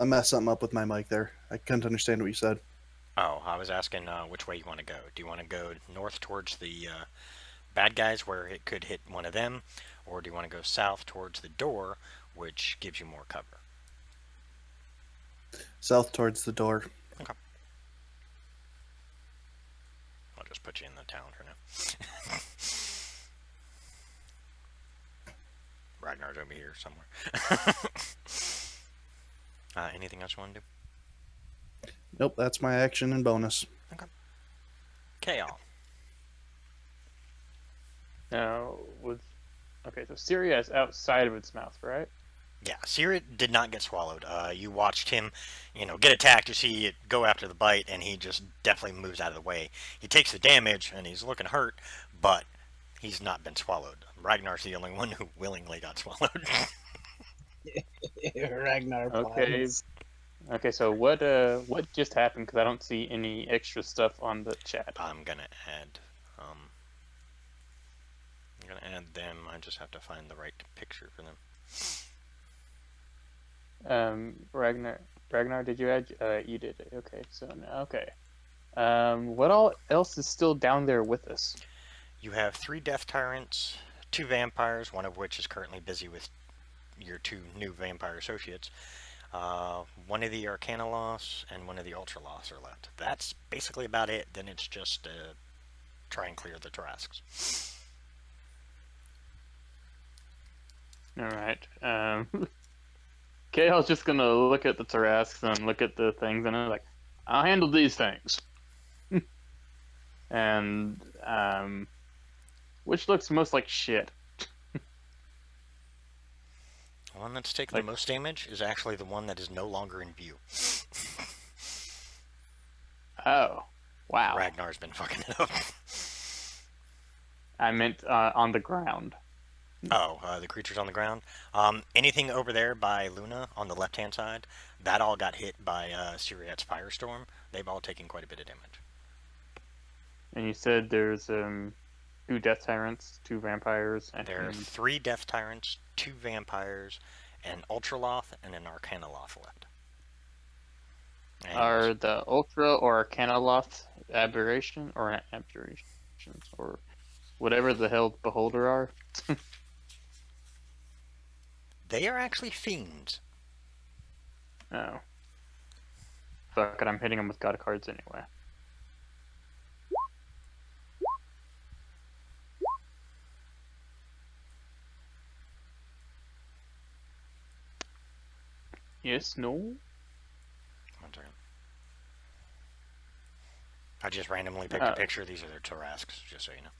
Speaker 5: messed something up with my mic there. I couldn't understand what you said.
Speaker 3: Oh, I was asking which way you want to go. Do you want to go north towards the bad guys where it could hit one of them? Or do you want to go south towards the door, which gives you more cover?
Speaker 5: South towards the door.
Speaker 3: Okay. I'll just put you in the town for now. Ragnar's over here somewhere. Anything else you want to do?
Speaker 5: Nope, that's my action and bonus.
Speaker 3: Kale.
Speaker 4: Now, okay, so Syria is outside of its mouth, right?
Speaker 3: Yeah, Syria did not get swallowed. You watched him, get attacked. You see it go after the bite, and he just definitely moves out of the way. He takes the damage, and he's looking hurt, but he's not been swallowed. Ragnar's the only one who willingly got swallowed.
Speaker 2: Ragnar.
Speaker 4: Okay. Okay, so what just happened? Because I don't see any extra stuff on the chat.
Speaker 3: I'm gonna add them. I just have to find the right picture for them.
Speaker 4: Ragnar, did you add? You did it. Okay, so okay. What all else is still down there with us?
Speaker 3: You have 3 Death Tyrants, 2 Vampires, one of which is currently busy with your 2 new Vampire Associates. One of the Arcana Loss and one of the Ultra Loss are left. That's basically about it. Then it's just try and clear the Tarrasques.
Speaker 4: Alright. Kale's just gonna look at the Tarrasques and look at the things and I'm like, I'll handle these things. And, which looks most like shit.
Speaker 3: The one that's taking the most damage is actually the one that is no longer in view.
Speaker 4: Oh, wow.
Speaker 3: Ragnar's been fucking it up.
Speaker 4: I meant on the ground.
Speaker 3: Oh, the creatures on the ground. Anything over there by Luna on the left-hand side, that all got hit by Syriat's Firestorm. They've all taken quite a bit of damage.
Speaker 4: And you said there's 2 Death Tyrants, 2 Vampires, and...
Speaker 3: There are 3 Death Tyrants, 2 Vampires, an Ultraloth, and an Arcanoloth left. And
Speaker 4: are the Ultra or Arcanoloth aberration or an abjuration? Or whatever the hell Beholder are?
Speaker 3: they are actually fiends.
Speaker 4: Oh. Fuck it, I'm hitting them with God cards anyway. Yes, no?
Speaker 3: 1 second. I just randomly picked a picture. These are their Tarrasques, just so you know.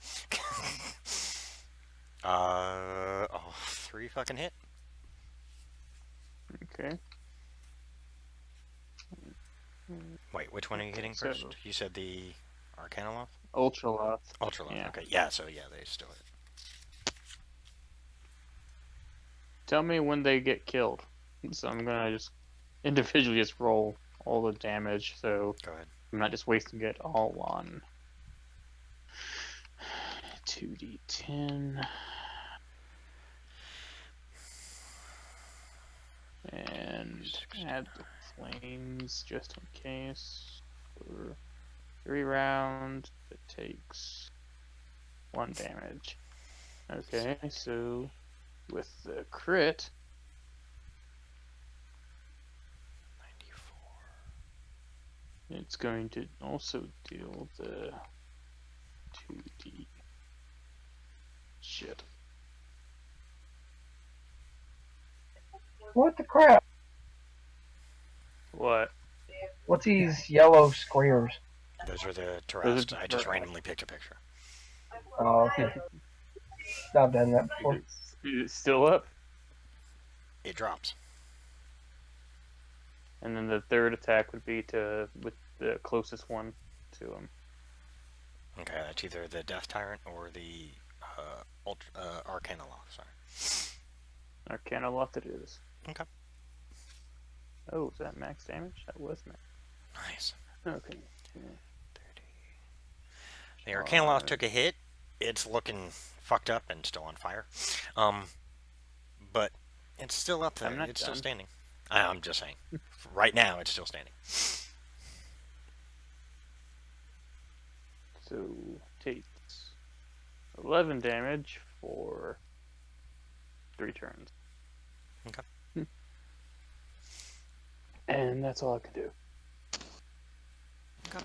Speaker 3: 3 fucking hit.
Speaker 4: Okay.
Speaker 3: Wait, which one are you hitting first? You said the Arcanoloth?
Speaker 4: Ultraloth.
Speaker 3: Ultraloth,
Speaker 4: Yeah.
Speaker 3: okay. Yeah, so yeah, they still hit.
Speaker 4: Tell me when they get killed. So I'm gonna just individually just roll all the damage, so
Speaker 3: Go ahead.
Speaker 4: I'm not just wasting it all on 2d10. And add the flames just in case. For 3 rounds, it takes 1 damage. Okay, so with the crit,
Speaker 3: 94.
Speaker 4: it's going to also deal the 2d. Shit.
Speaker 1: What the crap?
Speaker 4: What?
Speaker 1: What's these yellow squares?
Speaker 3: Those are the
Speaker 4: Those are
Speaker 3: Tarrasques.
Speaker 4: the
Speaker 3: I just
Speaker 4: Tarrasques.
Speaker 3: randomly picked a picture.
Speaker 1: Oh, okay. I've done that before.
Speaker 4: Is it still up?
Speaker 3: It drops.
Speaker 4: And then the third attack would be with the closest one to him.
Speaker 3: Okay, that's either the Death Tyrant or the Arcana Loft, sorry.
Speaker 4: Arcana Loft it is.
Speaker 3: Okay.
Speaker 4: Oh, is that max damage? That was max.
Speaker 3: Nice.
Speaker 4: Okay.
Speaker 3: 30. The Arcana Loft took a hit. It's looking fucked up and still on fire. But it's still up there. It's still standing. I'm just saying. Right now, it's still standing.
Speaker 4: So, takes 11 damage for 3 turns.
Speaker 3: Okay.
Speaker 4: And that's all I can do.
Speaker 3: Okay.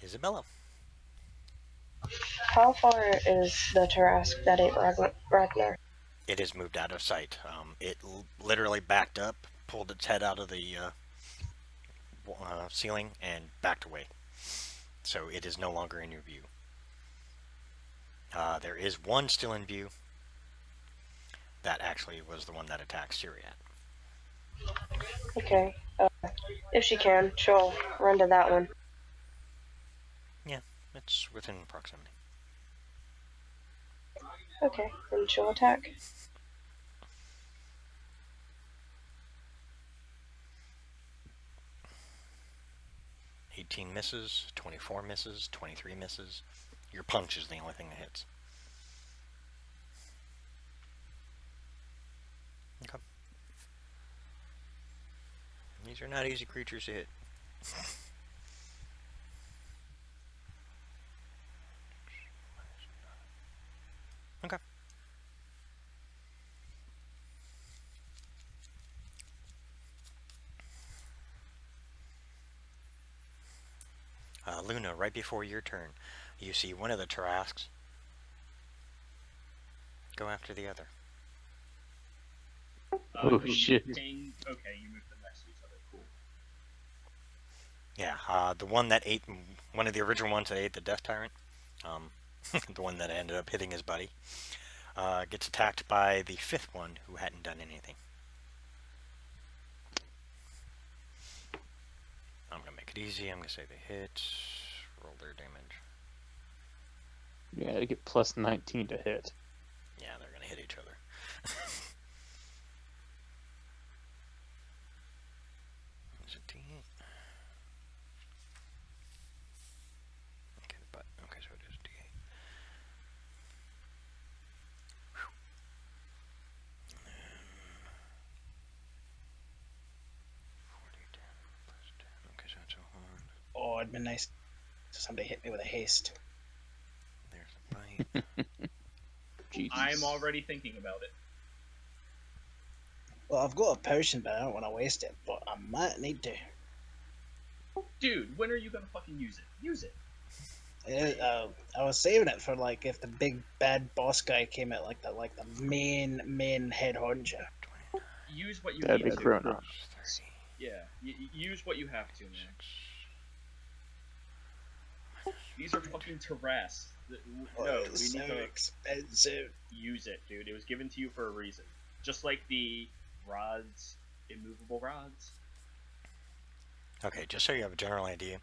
Speaker 3: Isabella.
Speaker 6: How far is the Tarrasque that ate Ragnar?
Speaker 3: It has moved out of sight. It literally backed up, pulled its head out of the ceiling, and backed away. So it is no longer in your view. There is one still in view. That actually was the one that attacked Syriat.
Speaker 6: Okay. If she can, she'll run to that one.
Speaker 3: Yeah, it's within proximity.
Speaker 6: Okay, then she'll attack.
Speaker 3: Misses, 24 misses, 23 misses. Your punch is the only thing that hits. Okay. These are not easy creatures to hit. Okay. Luna, right before your turn, you see one of the Tarrasques go after the other.
Speaker 4: Oh, shit.
Speaker 7: Okay, you moved them next to each other. Cool.
Speaker 3: Yeah, the one that ate, one of the original ones that ate the Death Tyrant, the one that ended up hitting his buddy, gets attacked by the fifth one who hadn't done anything. I'm going to make it easy. I'm going to say they hit, roll their damage.
Speaker 4: Yeah, they get plus 19 to hit.
Speaker 3: Yeah, they're going to hit each other. Is it D8? Okay, but okay, so it is D8. Whew. And then 40, 10 plus 10. Okay, so it's a 1.
Speaker 2: Oh, it'd been nice if somebody hit me with a haste.
Speaker 3: There's a bite.
Speaker 4: Jesus.
Speaker 7: I'm already thinking about it.
Speaker 2: Well, I've got a potion, but I don't want to waste it. But I might need to.
Speaker 7: Dude, when are you gonna fucking use it? Use it.
Speaker 2: I was saving it for like if the big bad boss guy came out, like the main head honcho.
Speaker 7: Use what you
Speaker 4: That'd
Speaker 7: need
Speaker 4: be
Speaker 7: to.
Speaker 4: Chronos.
Speaker 7: Yeah, use what you have to, man. These are fucking Tarrasques. No, we
Speaker 2: so
Speaker 7: need to
Speaker 2: expensive.
Speaker 7: use it, dude. It was given to you for a reason. Just like the rods, immovable rods.
Speaker 3: Okay, just so you have a general idea,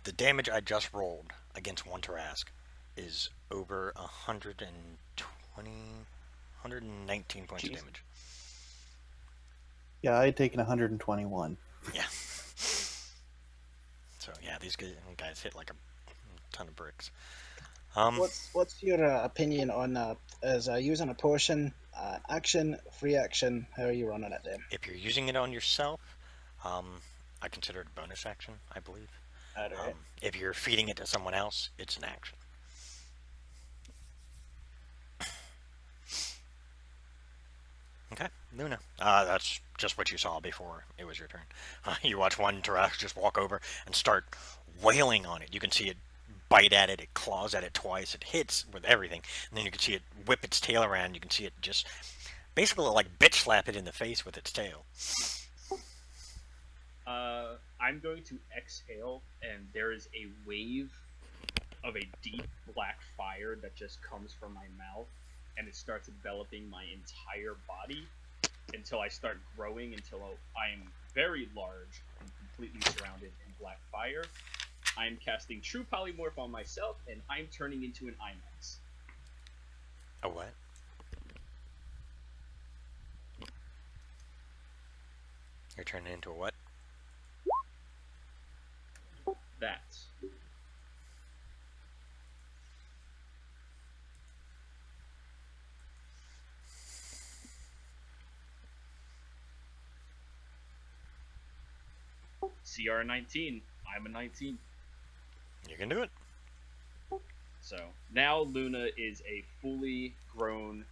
Speaker 3: the damage I just rolled against one Tarrasque is over 119 points of damage.
Speaker 5: Yeah, I had taken 121.
Speaker 3: Yeah. So yeah, these guys hit like a ton of bricks.
Speaker 2: What's your opinion on using a potion? Action, free action. How are you running it then?
Speaker 3: If you're using it on yourself, I consider it a bonus action, I believe.
Speaker 2: Alright.
Speaker 3: If you're feeding it to someone else, it's an action. Okay, Luna. That's just what you saw before it was your turn. You watch one Tarrasque just walk over and start wailing on it. You can see it bite at it, it claws at it twice, it hits with everything, and then you can see it whip its tail around. You can see it just basically like bitch slap it in the face with its tail.
Speaker 7: I'm going to exhale, and there is a wave of a deep black fire that just comes from my mouth, and it starts enveloping my entire body until I start growing until I am very large and completely surrounded in black fire. I'm casting True Polymorph on myself, and I'm turning into an IMAX.
Speaker 3: A what? You're turning into a what?
Speaker 7: That. CR 19. I'm a 19.
Speaker 3: You can do it.
Speaker 7: So now Luna is a fully grown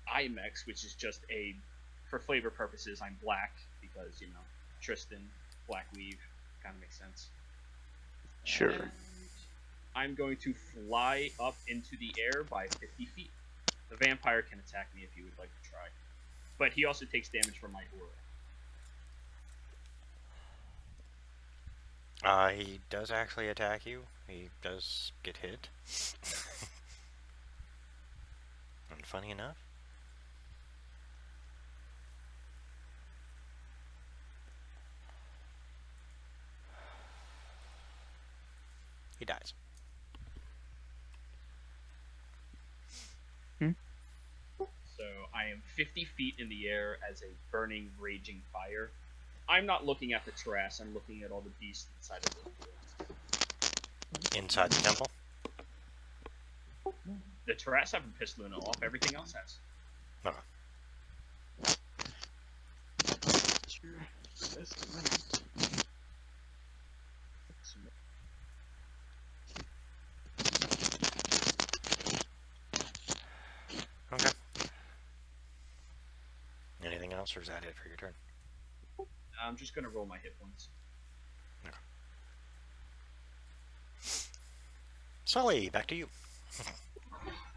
Speaker 7: IMEX, which is just a, for flavor purposes, I'm black because, you know, Tristan, black weave, kind of makes sense.
Speaker 4: Sure.
Speaker 7: And I'm going to fly up into the air by 50 feet. The vampire can attack me if you would like to try. But he also takes damage from my aura.
Speaker 3: He does actually attack you. He does get hit. And funny enough, he dies.
Speaker 7: So I am 50 feet in the air as a burning, raging fire. I'm not looking at the Tarrasque, I'm looking at all the beasts inside of it.
Speaker 3: Inside the temple?
Speaker 7: The Tarrasque haven't pissed Luna off, everything else has.
Speaker 3: Okay. Okay. Anything else, or is that it for your turn?
Speaker 7: I'm just gonna roll my hit points.
Speaker 3: Okay. Sully, back to you.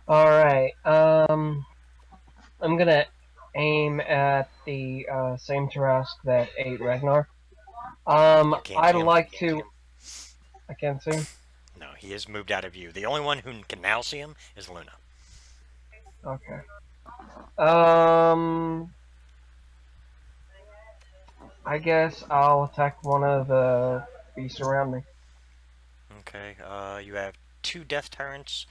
Speaker 1: Alright, I'm gonna aim at the same Tarrasque that ate Ragnar.
Speaker 3: Can't
Speaker 1: I'd
Speaker 3: see him.
Speaker 1: like
Speaker 3: Can't see
Speaker 1: to.
Speaker 3: him.
Speaker 1: I can't see him.
Speaker 3: No, he has moved out of view. The only one who can now see him is Luna.
Speaker 1: Okay. I guess I'll attack one of the beasts around me.
Speaker 3: Okay, you have two death tyrants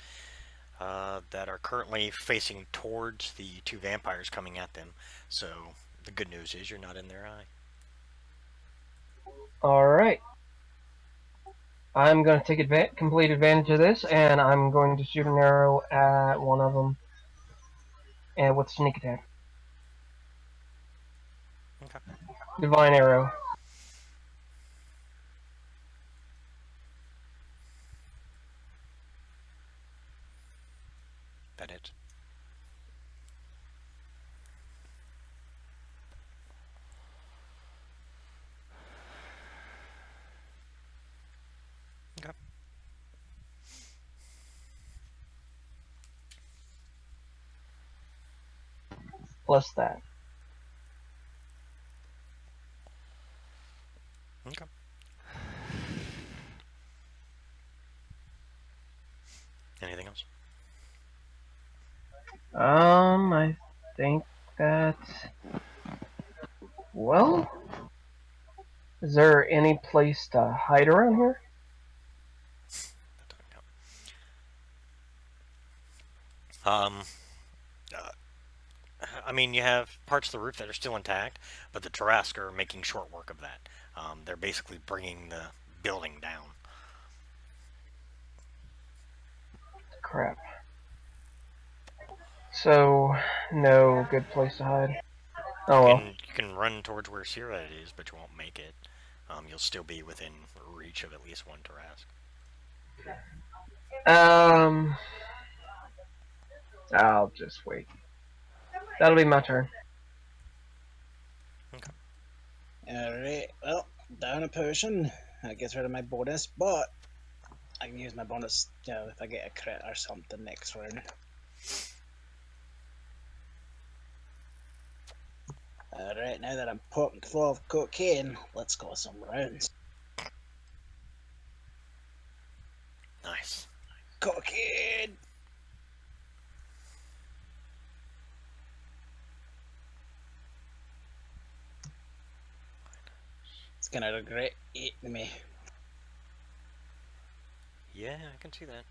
Speaker 3: that are currently facing towards the two vampires coming at them. So the good news is you're not in their eye.
Speaker 1: Alright. I'm going to take complete advantage of this, and I'm going to shoot an arrow at one of them. And with sneak attack.
Speaker 3: Okay.
Speaker 1: Divine arrow.
Speaker 3: That hits. Okay.
Speaker 1: Plus that.
Speaker 3: Okay. Anything else?
Speaker 1: I think that. Well, is there any place to hide around here?
Speaker 3: That doesn't count. I mean, you have parts of the roof that are still intact, but the Tarrasque are making short work of that. They're basically bringing the building down.
Speaker 1: Crap. So, no good place to hide. Oh well.
Speaker 3: You can run towards where Sierra is, but you won't make it. you'll still be within reach of at least one Tarrasque.
Speaker 1: I'll just wait. That'll be my turn.
Speaker 2: Alright, well, down a potion. That gets rid of my bonus, but I can use my bonus, if I get a crit or something next round. Alright, now that I'm popping full of cocaine, let's go some rounds.
Speaker 3: Nice.
Speaker 2: Cocaine! It's gonna regret eating me.
Speaker 3: Yeah, I can see that.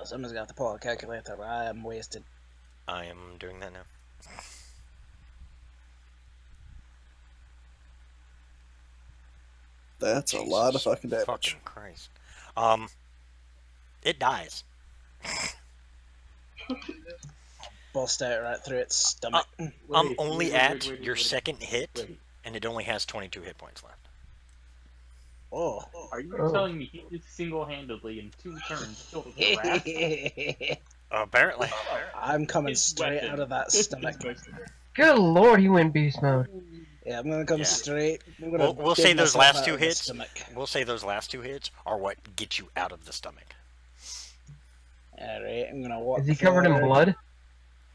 Speaker 2: Someone's got to pull a calculator. I am wasted.
Speaker 3: I am doing that now.
Speaker 5: That's a lot of fucking damage.
Speaker 3: Fucking Christ. It dies.
Speaker 2: Bust out right through its stomach.
Speaker 3: I'm only at your second hit, and it only has 22 hit points left.
Speaker 2: Oh.
Speaker 4: Are you telling me he just single-handedly in 2 turns killed a rat?
Speaker 3: Apparently.
Speaker 2: I'm coming
Speaker 4: His
Speaker 2: straight
Speaker 4: weapon.
Speaker 2: out of that stomach.
Speaker 1: Good lord, he went beast mode.
Speaker 2: Yeah, I'm gonna come
Speaker 3: Yeah.
Speaker 2: straight. I'm gonna
Speaker 3: We'll
Speaker 2: dig
Speaker 3: say those
Speaker 2: myself
Speaker 3: last
Speaker 2: out
Speaker 3: 2
Speaker 2: of the
Speaker 3: hits.
Speaker 2: stomach.
Speaker 3: We'll say those last 2 hits are what get you out of the stomach.
Speaker 2: Alright, I'm gonna walk.
Speaker 1: Is he covered in
Speaker 2: forward.
Speaker 1: blood?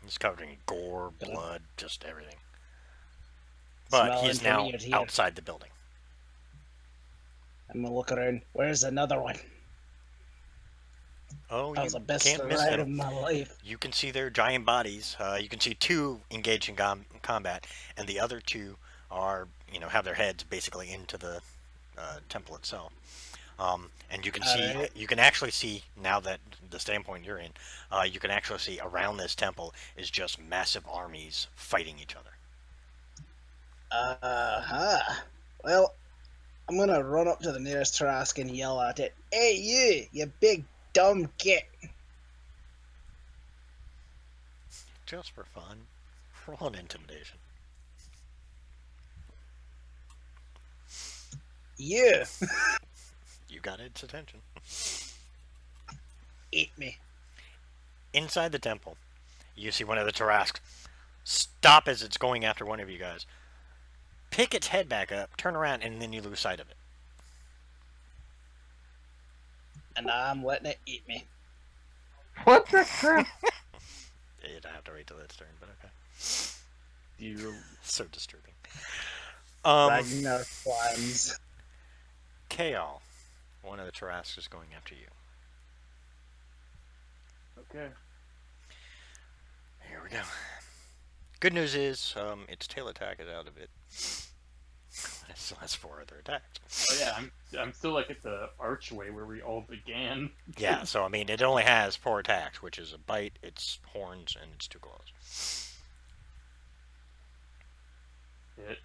Speaker 3: He's covered in gore, blood, just everything. But
Speaker 2: Smelling
Speaker 3: he's
Speaker 2: from
Speaker 3: now
Speaker 2: ear to ear.
Speaker 3: outside the building.
Speaker 2: I'm gonna look around. Where's another one?
Speaker 3: Oh,
Speaker 2: That was
Speaker 3: you
Speaker 2: the best
Speaker 3: can't miss
Speaker 2: ride of
Speaker 3: them.
Speaker 2: my life.
Speaker 3: You can see their giant bodies. You can see 2 engaged in combat, and the other 2 are, have their heads basically into the temple itself. And you can see,
Speaker 2: Alright.
Speaker 3: you can actually see, now that the standpoint you're in, you can actually see around this temple is just massive armies fighting each other.
Speaker 2: Well, I'm gonna run up to the nearest Tarrasque and yell at it. Hey, you big dumb git!
Speaker 3: Just for fun. Roll an intimidation.
Speaker 2: You!
Speaker 3: You got its attention.
Speaker 2: Eat me.
Speaker 3: Inside the temple, you see one of the Tarrasques stop as it's going after one of you guys. Pick its head back up, turn around, and then you lose sight of it.
Speaker 2: And I'm letting it eat me.
Speaker 1: What the crap?
Speaker 3: You'd have to wait till its turn, but okay.
Speaker 4: You
Speaker 3: So disturbing.
Speaker 2: Ragnar plans.
Speaker 3: Kaal, one of the Tarrasques is going after you.
Speaker 4: okay?
Speaker 3: Here we go. Good news is, its tail attack is out of it. It still has 4 other attacks.
Speaker 4: Oh yeah, I'm still like at the archway where we all began.
Speaker 3: Yeah, so I mean, it only has 4 attacks, which is a bite, its horns, and its 2 claws.
Speaker 4: Hit.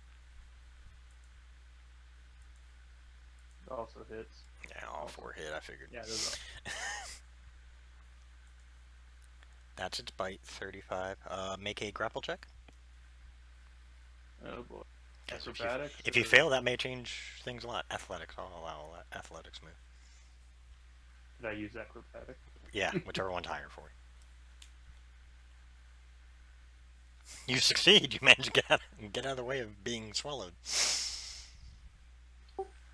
Speaker 4: Also hits.
Speaker 3: Yeah, all 4 hit, I figured.
Speaker 4: Yeah, those are.
Speaker 3: That's its bite, 35. Make a grapple check.
Speaker 4: Oh boy.
Speaker 3: Yes,
Speaker 4: Acrobatics.
Speaker 3: if you fail, that may change things a lot. Athletics, I'll allow a athletics move.
Speaker 4: Did I use acrobatic?
Speaker 3: Yeah, whichever one's higher for you. You succeed. You manage to get out of the way of being swallowed.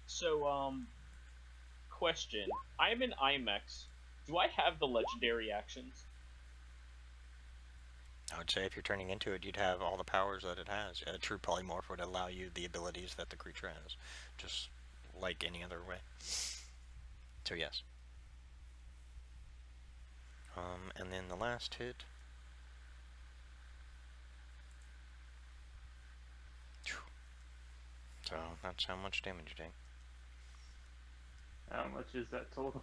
Speaker 9: So, question. I'm in IMAX. Do I have the legendary actions?
Speaker 3: I would say if you're turning into it, you'd have all the powers that it has. A true polymorph would allow you the abilities that the creature has, just like any other way. So yes. And then the last hit. So that's how much damage you take.
Speaker 4: How much is that total?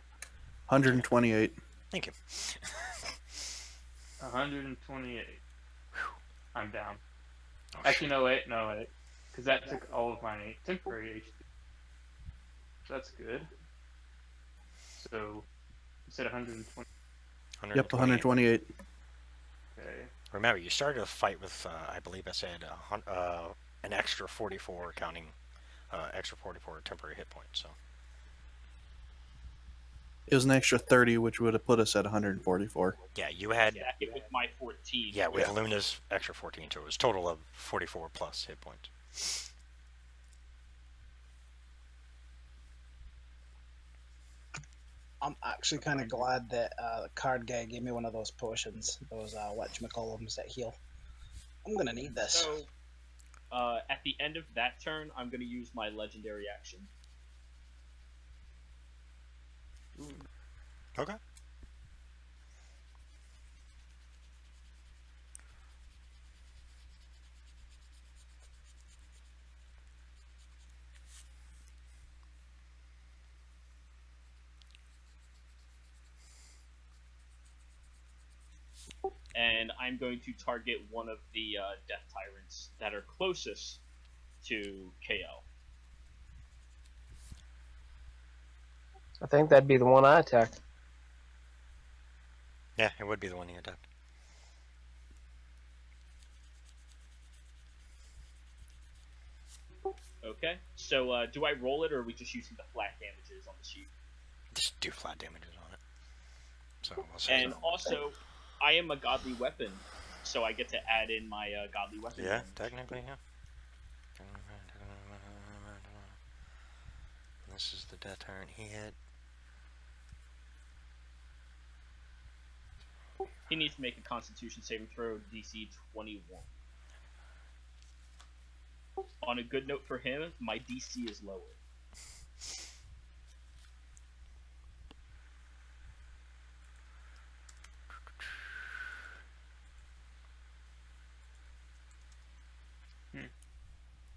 Speaker 5: 128.
Speaker 3: Thank you.
Speaker 4: 128. I'm down.
Speaker 3: Oh,
Speaker 4: Actually, no wait. Because that took all of my temporary HP. So that's good. So, you said 120.
Speaker 5: Yep, 128.
Speaker 4: Okay.
Speaker 3: Remember, you started a fight with, I believe I said, an extra 44 counting, extra 44 temporary hit points. So
Speaker 5: It was an extra 30, which would have put us at 144.
Speaker 3: yeah, you had.
Speaker 9: Stack it with my 14.
Speaker 3: Yeah, with Luna's extra 14, so it was a total of 44 plus hit points.
Speaker 2: I'm actually kind of glad that the card guy gave me one of those potions, those whatchamacallums that heal. I'm gonna need this.
Speaker 9: So, at the end of that turn, I'm going to use my legendary action.
Speaker 3: Okay.
Speaker 9: And I'm going to target one of the Death Tyrants that are closest to KO.
Speaker 1: I think that'd be the one I attacked.
Speaker 3: Yeah, it would be the one he attacked.
Speaker 9: Okay, so do I roll it, or are we just using the flat damages on the sheet?
Speaker 3: Just do flat damages on it. So we'll say
Speaker 9: And also, I am a godly weapon, so I get to add in my godly weapon.
Speaker 3: yeah,
Speaker 9: damage.
Speaker 3: technically, yeah. This is the Death Tyrant he hit.
Speaker 9: He needs to make a Constitution saving throw, DC 21. On a good note for him, my DC is lower.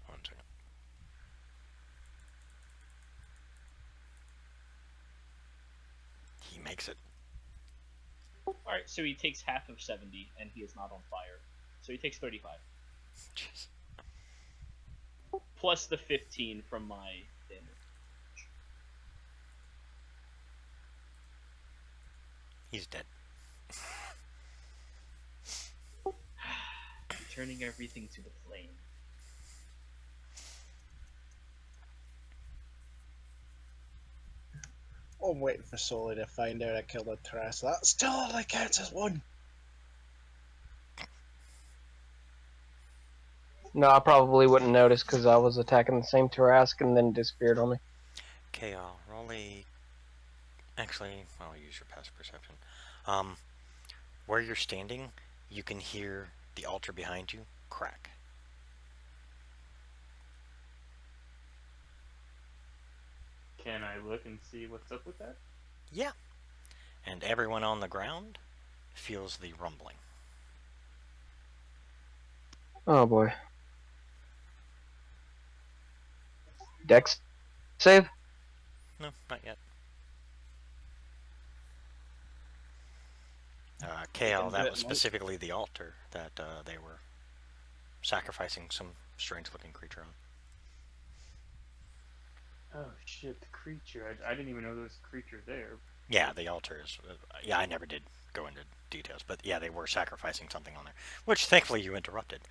Speaker 3: One second. He makes it.
Speaker 9: Alright, so he takes half of 70, and he is not on fire. So he takes 35.
Speaker 3: Jeez.
Speaker 9: Plus the 15 from my damage.
Speaker 3: He's dead.
Speaker 9: Turning everything to the flame.
Speaker 2: I'm waiting for Soli to find out I killed a Tarrasque. That still only counts as one.
Speaker 1: No, I probably wouldn't notice because I was attacking the same Tarrasque and then disappeared on me.
Speaker 3: Okay, roll a... Actually, I'll use your passive perception. Where you're standing, you can hear the altar behind you crack.
Speaker 4: Can I look and see what's up with that?
Speaker 3: Yeah. And everyone on the ground feels the rumbling.
Speaker 1: Oh boy. Dex save?
Speaker 3: No, not yet. Kale, that was specifically the altar that they were sacrificing some strange-looking creature on.
Speaker 4: Oh shit, the creature. I didn't even know there was a creature there.
Speaker 3: Yeah, the altar is... yeah, I never did go into details, but yeah, they were sacrificing something on there, which thankfully you interrupted.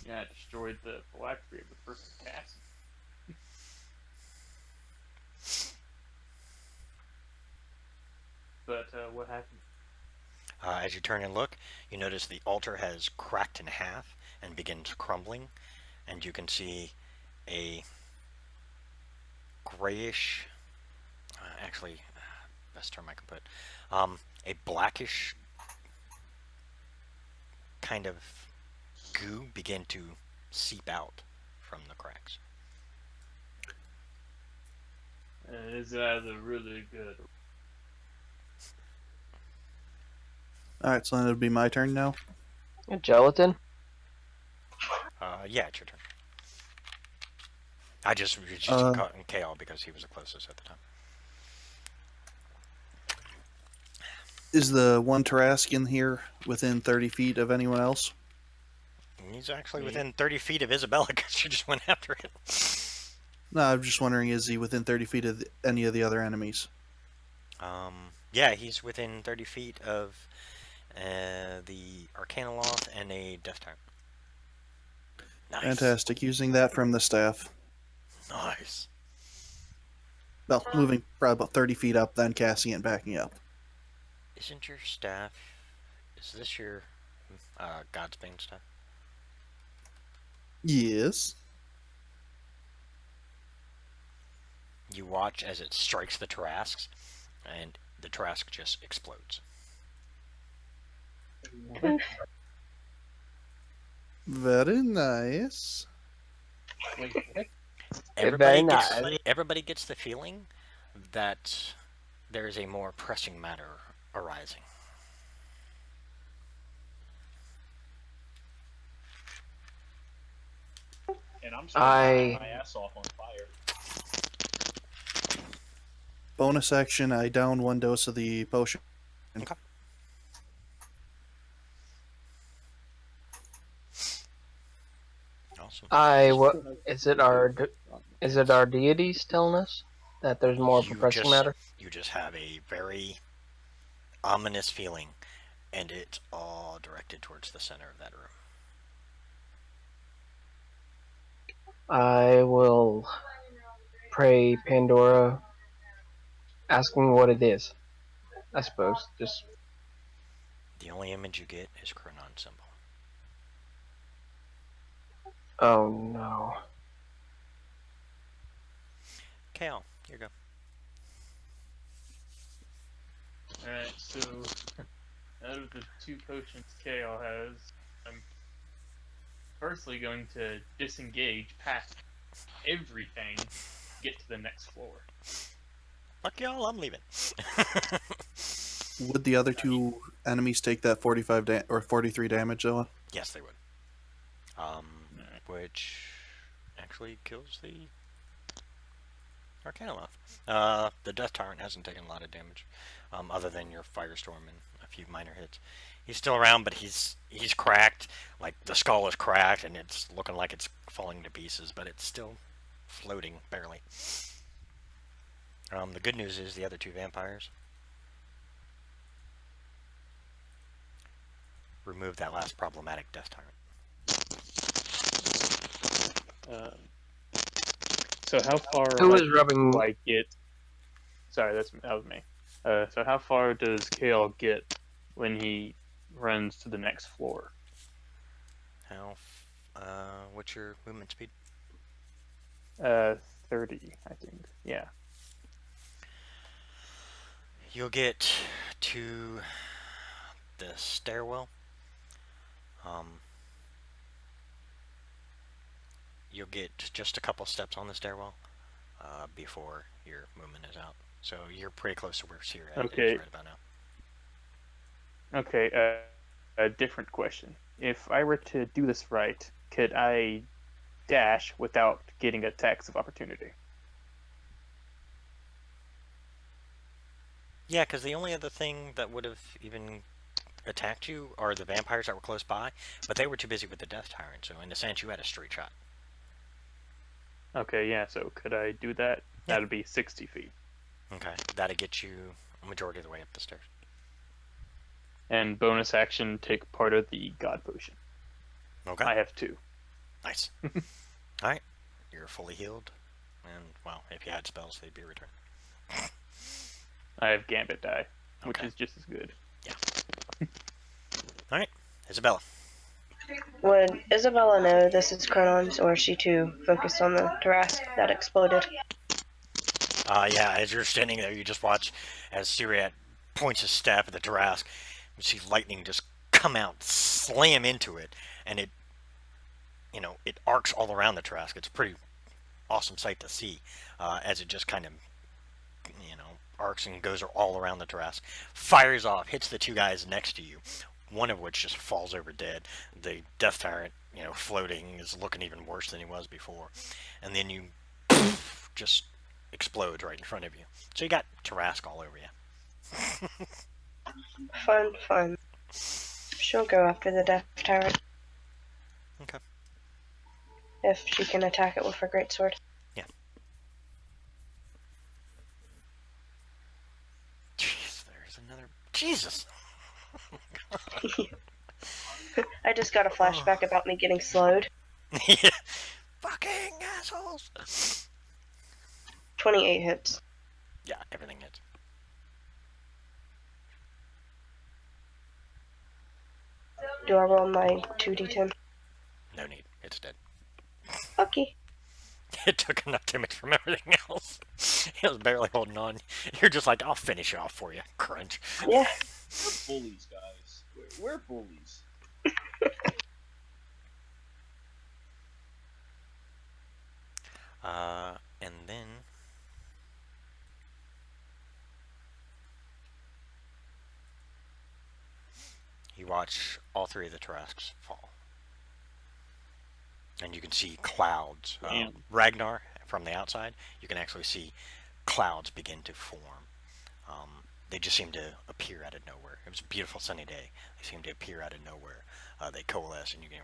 Speaker 4: Yeah, it destroyed the phylactery of the person cast. But what happened?
Speaker 3: As you turn and look, you notice the altar has cracked in half and begins crumbling, and you can see a grayish, actually, best term I can put, a blackish kind of goo begin to seep out from the cracks.
Speaker 4: It's either really good.
Speaker 5: Alright, so then it'll be my turn now.
Speaker 1: Gelatin?
Speaker 3: Yeah, it's your turn. I just used KO because he was the closest at the time.
Speaker 5: Is the one Tarrasque in here within 30 feet of anyone else?
Speaker 3: He's actually within 30 feet of Isabella because she just went after it.
Speaker 5: No, I'm just wondering, is he within 30 feet of any of the other enemies?
Speaker 3: Yeah, he's within 30 feet of the Arcanoloth, and a Death Tyrant. Nice.
Speaker 5: Fantastic. Using that from the staff.
Speaker 3: Nice.
Speaker 5: Well, moving probably about 30 feet up, then casting it and backing up.
Speaker 3: Isn't your staff... Is this your Godsbane staff?
Speaker 5: Yes.
Speaker 3: You watch as it strikes the Tarrasques, and the Tarrasque just explodes.
Speaker 5: Very nice.
Speaker 3: Everybody gets the feeling that there is a more pressing matter arising.
Speaker 9: And I'm starting my ass off on fire.
Speaker 5: Bonus action, I down 1 dose of the potion.
Speaker 3: Okay. Awesome.
Speaker 1: Is it our deities telling us that there's more pressing matter?
Speaker 3: You just have a very ominous feeling, and it's all directed towards the center of that room.
Speaker 1: I will pray Pandora, asking what it is. I suppose. Just
Speaker 3: the only image you get is Chronon symbol.
Speaker 1: Oh no.
Speaker 3: Kale, here you go.
Speaker 4: Alright, so out of the 2 potions Kale has, I'm firstly going to disengage past everything to get to the next floor.
Speaker 3: Fuck y'all, I'm leaving.
Speaker 5: Would the other 2 enemies take that 45 or 43 damage, though?
Speaker 3: Yes, they would. Which actually kills the Arcanoloth. The Death Tyrant hasn't taken a lot of damage, other than your Firestorm and a few minor hits. He's still around, but he's cracked. Like, the skull is cracked, and it's looking like it's falling to pieces, but it's still floating, barely. The good news is the other 2 vampires remove that last problematic Death Tyrant.
Speaker 4: So how far
Speaker 1: Who is rubbing?
Speaker 4: do I get? Sorry, that was me. So how far does Kale get when he runs to the next floor?
Speaker 3: What's your movement speed?
Speaker 4: 30, I think. Yeah.
Speaker 3: You'll get to the stairwell. You'll get just a couple steps on the stairwell before your movement is out. So you're pretty close to where Syria is right about now.
Speaker 4: Okay, a different question. If I were to do this right, could I dash without getting attacks of opportunity?
Speaker 3: Yeah, because the only other thing that would have even attacked you are the vampires that were close by, but they were too busy with the Death Tyrant, so in a sense you had a straight shot.
Speaker 4: Okay, yeah, so could I do that? Yeah. That'd be 60 feet.
Speaker 3: Okay, that'd get you a majority of the way up the stairs.
Speaker 4: And bonus action, take part of the God Potion.
Speaker 3: Okay.
Speaker 4: I have 2.
Speaker 3: Nice. Alright, you're fully healed, and, well, if you had spells, they'd be returned.
Speaker 4: I have Gambit die, which is just as good.
Speaker 3: Yeah. Alright, Isabella.
Speaker 6: Would Isabella know this is Chronon's, or is she too focused on the Tarrasque that exploded?
Speaker 3: Yeah, as you're standing there, you just watch as Syriat points his staff at the Tarrasque. You see lightning just come out, slam into it, and it, it arcs all around the Tarrasque. It's a pretty awesome sight to see, as it just kind of, arcs and goes all around the Tarrasque. Fires off, hits the 2 guys next to you, one of which just falls over dead. The Death Tyrant, floating, is looking even worse than he was before. And then you just explodes right in front of you. So you got Tarrasque all over you.
Speaker 6: Fun. She'll go after the Death Tyrant.
Speaker 3: Okay.
Speaker 6: If she can attack it with her greatsword.
Speaker 3: Yeah. Jeez, there's another... Jesus!
Speaker 6: I just got a flashback about me getting slowed.
Speaker 3: Yeah. Fucking assholes.
Speaker 6: 28 hits.
Speaker 3: Yeah, everything hits.
Speaker 6: Do I roll my 2d10?
Speaker 3: No need. It's dead.
Speaker 6: Okay.
Speaker 3: It took enough damage from everything else. It was barely holding on. You're just like, I'll finish it off for you. Crunch.
Speaker 6: Yeah.
Speaker 9: We're bullies, guys. We're bullies.
Speaker 3: And then you watch all three of the Tarrasques fall. And you can see clouds. Ragnar, from the outside, you can actually see clouds begin to form. They just seem to appear out of nowhere. It was a beautiful sunny day. They seem to appear out of nowhere. They coalesce, and you can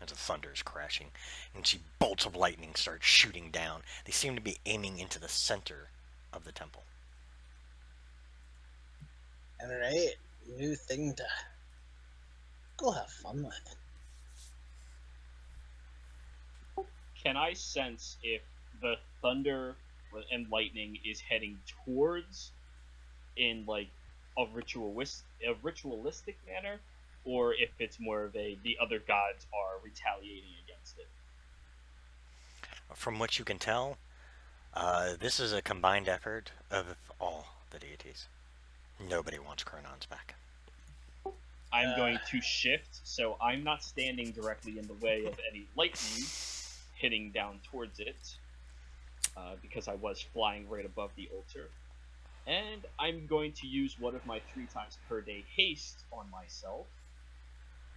Speaker 3: as the thunder is crashing. And see bolts of lightning start shooting down. They seem to be aiming into the center of the temple.
Speaker 2: Alright, new thing to go have fun with.
Speaker 9: Can I sense if the thunder and lightning is heading towards in like a ritualistic manner, or if it's more of the other gods are retaliating against it?
Speaker 3: From what you can tell, this is a combined effort of all the deities. Nobody wants Chronons back.
Speaker 9: I'm going to shift, so I'm not standing directly in the way of any lightning hitting down towards it, because I was flying right above the altar. And I'm going to use one of my 3 times per day haste on myself.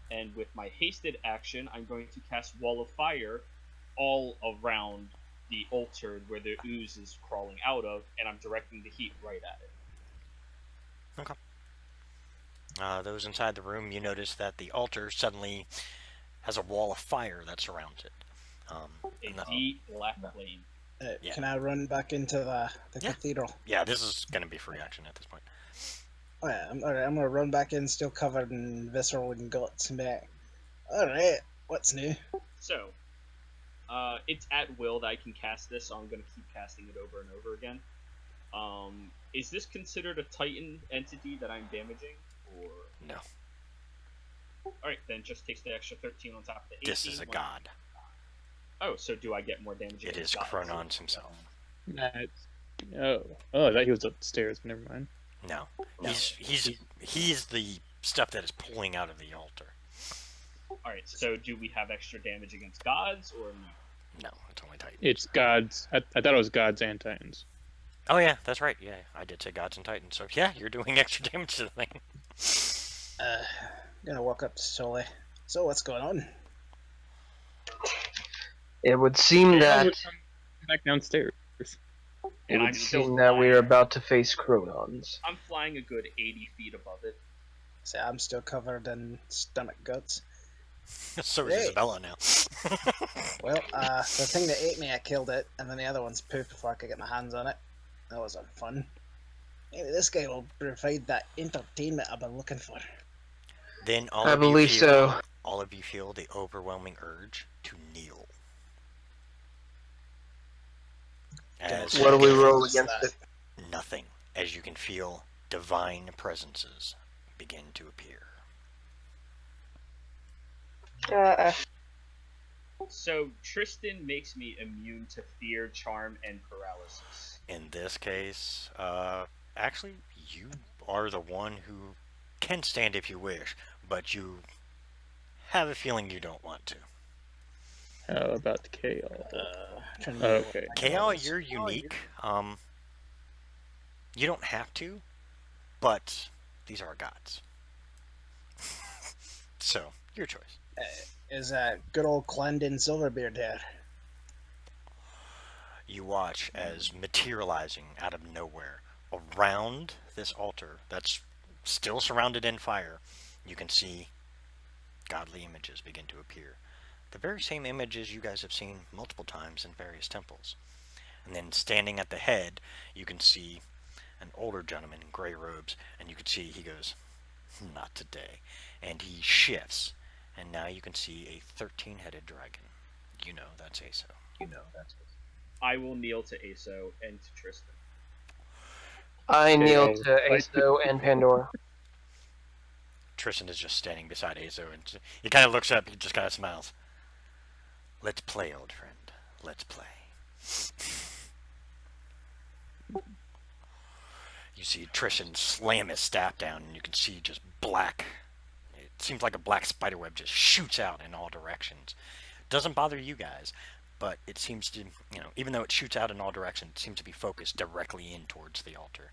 Speaker 9: And with my hasted action, I'm going to cast Wall of Fire all around the altar where the ooze is crawling out of, and I'm directing the heat right at it.
Speaker 3: Okay. Those inside the room, you notice that the altar suddenly has a wall of fire that surrounds it.
Speaker 9: A deep black flame.
Speaker 3: Yeah.
Speaker 2: Can I run back into the cathedral?
Speaker 3: Yeah, this is going to be free action at this point.
Speaker 2: Oh, yeah, I'm gonna run back in, still covered in visceral and guts and back. Alright, what's new?
Speaker 9: So, it's at will that I can cast this, so I'm going to keep casting it over and over again. Is this considered a Titan entity that I'm damaging, or...?
Speaker 3: No.
Speaker 9: Alright, then just takes the extra 13 on top of the 18.
Speaker 3: This is a god.
Speaker 9: Oh, so do I get more damage?
Speaker 3: It is Chronons himself.
Speaker 4: Oh, I thought he was upstairs. Never mind.
Speaker 3: No. He's the stuff that is pulling out of the altar.
Speaker 9: Alright, so do we have extra damage against gods, or me?
Speaker 3: No, it's only Titans.
Speaker 4: It's gods. I thought it was gods and Titans.
Speaker 3: Oh yeah, that's right. Yeah, I did say gods and Titans. So yeah, you're doing extra damage to the thing.
Speaker 2: Gonna walk up to Sully. So what's going on?
Speaker 1: It would seem that
Speaker 4: Back downstairs.
Speaker 1: it would seem that we're about to face Chronons.
Speaker 9: I'm flying a good 80 feet above it.
Speaker 2: See, I'm still covered in stomach guts.
Speaker 3: So is Isabella now.
Speaker 2: Well, the thing that ate me, I killed it, and then the other one's pooped before I could get my hands on it. That wasn't fun. Maybe this guy will provide that entertainment I've been looking for.
Speaker 3: Then
Speaker 1: I believe so.
Speaker 3: All of you feel the overwhelming urge to kneel. As
Speaker 1: What do we roll against it?
Speaker 3: Nothing, as you can feel divine presences begin to appear.
Speaker 9: So Tristan makes me immune to fear, charm, and paralysis.
Speaker 3: In this case, actually, you are the one who can stand if you wish, but you have a feeling you don't want to.
Speaker 4: How about Kale? Okay.
Speaker 3: Kale, you're unique. You don't have to, but these are gods. So, your choice.
Speaker 2: Is good old Clendon Silverbeard here?
Speaker 3: You watch as materializing out of nowhere around this altar that's still surrounded in fire, you can see godly images begin to appear. The very same images you guys have seen multiple times in various temples. And then standing at the head, you can see an older gentleman in gray robes, and you can see he goes, "Not today," and he shifts, and now you can see a 13-headed dragon. You know that's Aso.
Speaker 9: I will kneel to Aso and to Tristan.
Speaker 1: I kneel to Aso and Pandora.
Speaker 3: Tristan is just standing beside Aso, and he kind of looks up. He just kind of smiles. "Let's play, old friend. Let's play." You see Tristan slam his staff down, and you can see just black. It seems like a black spiderweb just shoots out in all directions. Doesn't bother you guys, but it seems to, even though it shoots out in all directions, it seems to be focused directly in towards the altar.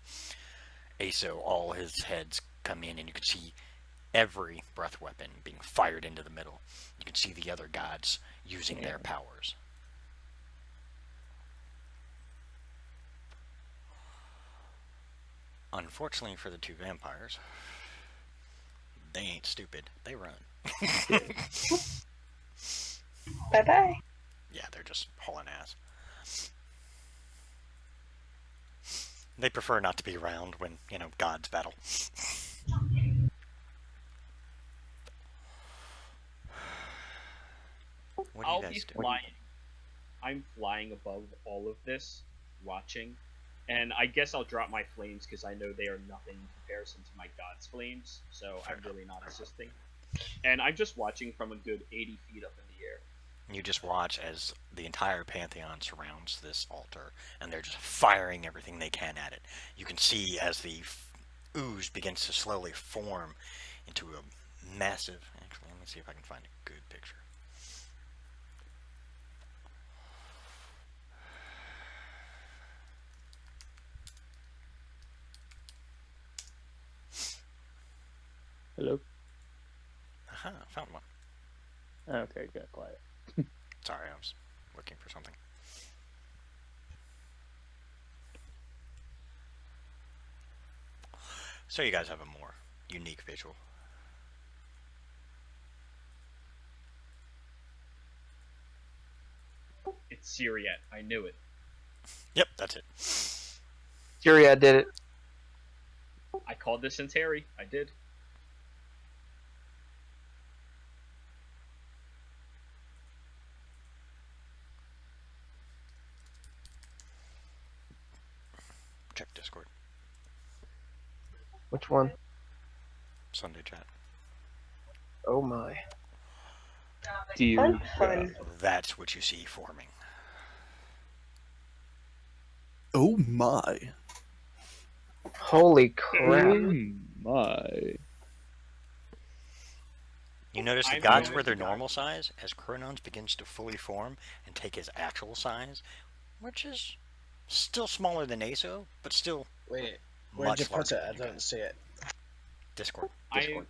Speaker 3: Aso, all his heads come in, and you can see every breath weapon being fired into the middle. You can see the other gods using their powers. Unfortunately for the two vampires, they ain't stupid. They run.
Speaker 6: Bye-bye.
Speaker 3: Yeah, they're just hauling ass. They prefer not to be around when, gods battle. What do you guys do?
Speaker 9: Flying. I'm flying above all of this, watching. And I guess I'll drop my flames because I know they are nothing in comparison to my god's flames, so I'm really not assisting. And I'm just watching from a good 80 feet up in the air.
Speaker 3: You just watch as the entire pantheon surrounds this altar, and they're just firing everything they can at it. You can see as the ooze begins to slowly form into a massive... Actually, let me see if I can find a good picture.
Speaker 4: Hello?
Speaker 3: Aha, found one.
Speaker 4: Okay, got quiet.
Speaker 3: Sorry, I was looking for something. So you guys have a more unique visual.
Speaker 9: It's Syriat. I knew it.
Speaker 3: Yep, that's it.
Speaker 1: Syriat did it.
Speaker 9: I called this in Terry. I did.
Speaker 3: Check Discord.
Speaker 1: Which one?
Speaker 3: Sunday chat.
Speaker 1: Oh my.
Speaker 6: Fun.
Speaker 3: That's what you see forming.
Speaker 5: Oh my.
Speaker 1: Holy crap.
Speaker 4: My.
Speaker 3: You notice the gods were their normal size as Chronos begins to fully form and take his actual size, which is still smaller than Aso, but still
Speaker 2: Wait, where'd you put it? I don't see it.
Speaker 3: Discord.
Speaker 9: I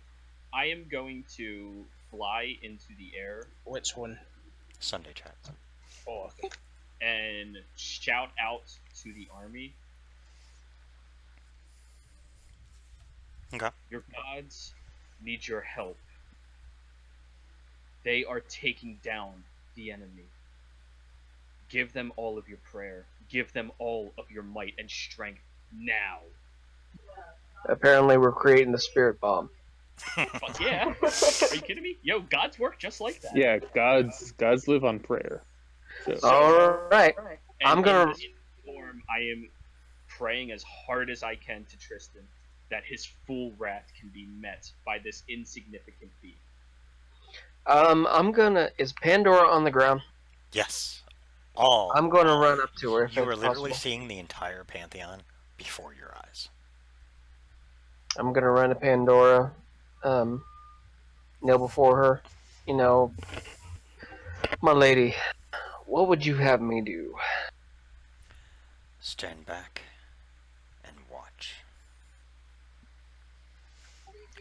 Speaker 9: am going to fly into the air.
Speaker 2: Which one?
Speaker 3: Sunday chat.
Speaker 2: Oh, okay.
Speaker 9: And shout out to the army.
Speaker 3: Okay.
Speaker 9: Your gods need your help. They are taking down the enemy. Give them all of your prayer. Give them all of your might and strength now.
Speaker 1: Apparently we're creating the spirit bomb.
Speaker 9: Fuck yeah. Are you kidding me? Yo, gods work just like that.
Speaker 4: Yeah, gods live on prayer. So.
Speaker 1: Alright. I'm
Speaker 9: In
Speaker 1: gonna...
Speaker 9: this form, I am praying as hard as I can to Tristan that his full wrath can be met by this insignificant being.
Speaker 1: I'm gonna... Is Pandora on the ground?
Speaker 3: Yes. All.
Speaker 1: I'm gonna run up to her if
Speaker 3: You
Speaker 1: it's
Speaker 3: are literally
Speaker 1: possible.
Speaker 3: seeing the entire pantheon before your eyes.
Speaker 1: I'm gonna run to Pandora, kneel before her. You know, my lady, what would you have me do?
Speaker 3: Stand back and watch.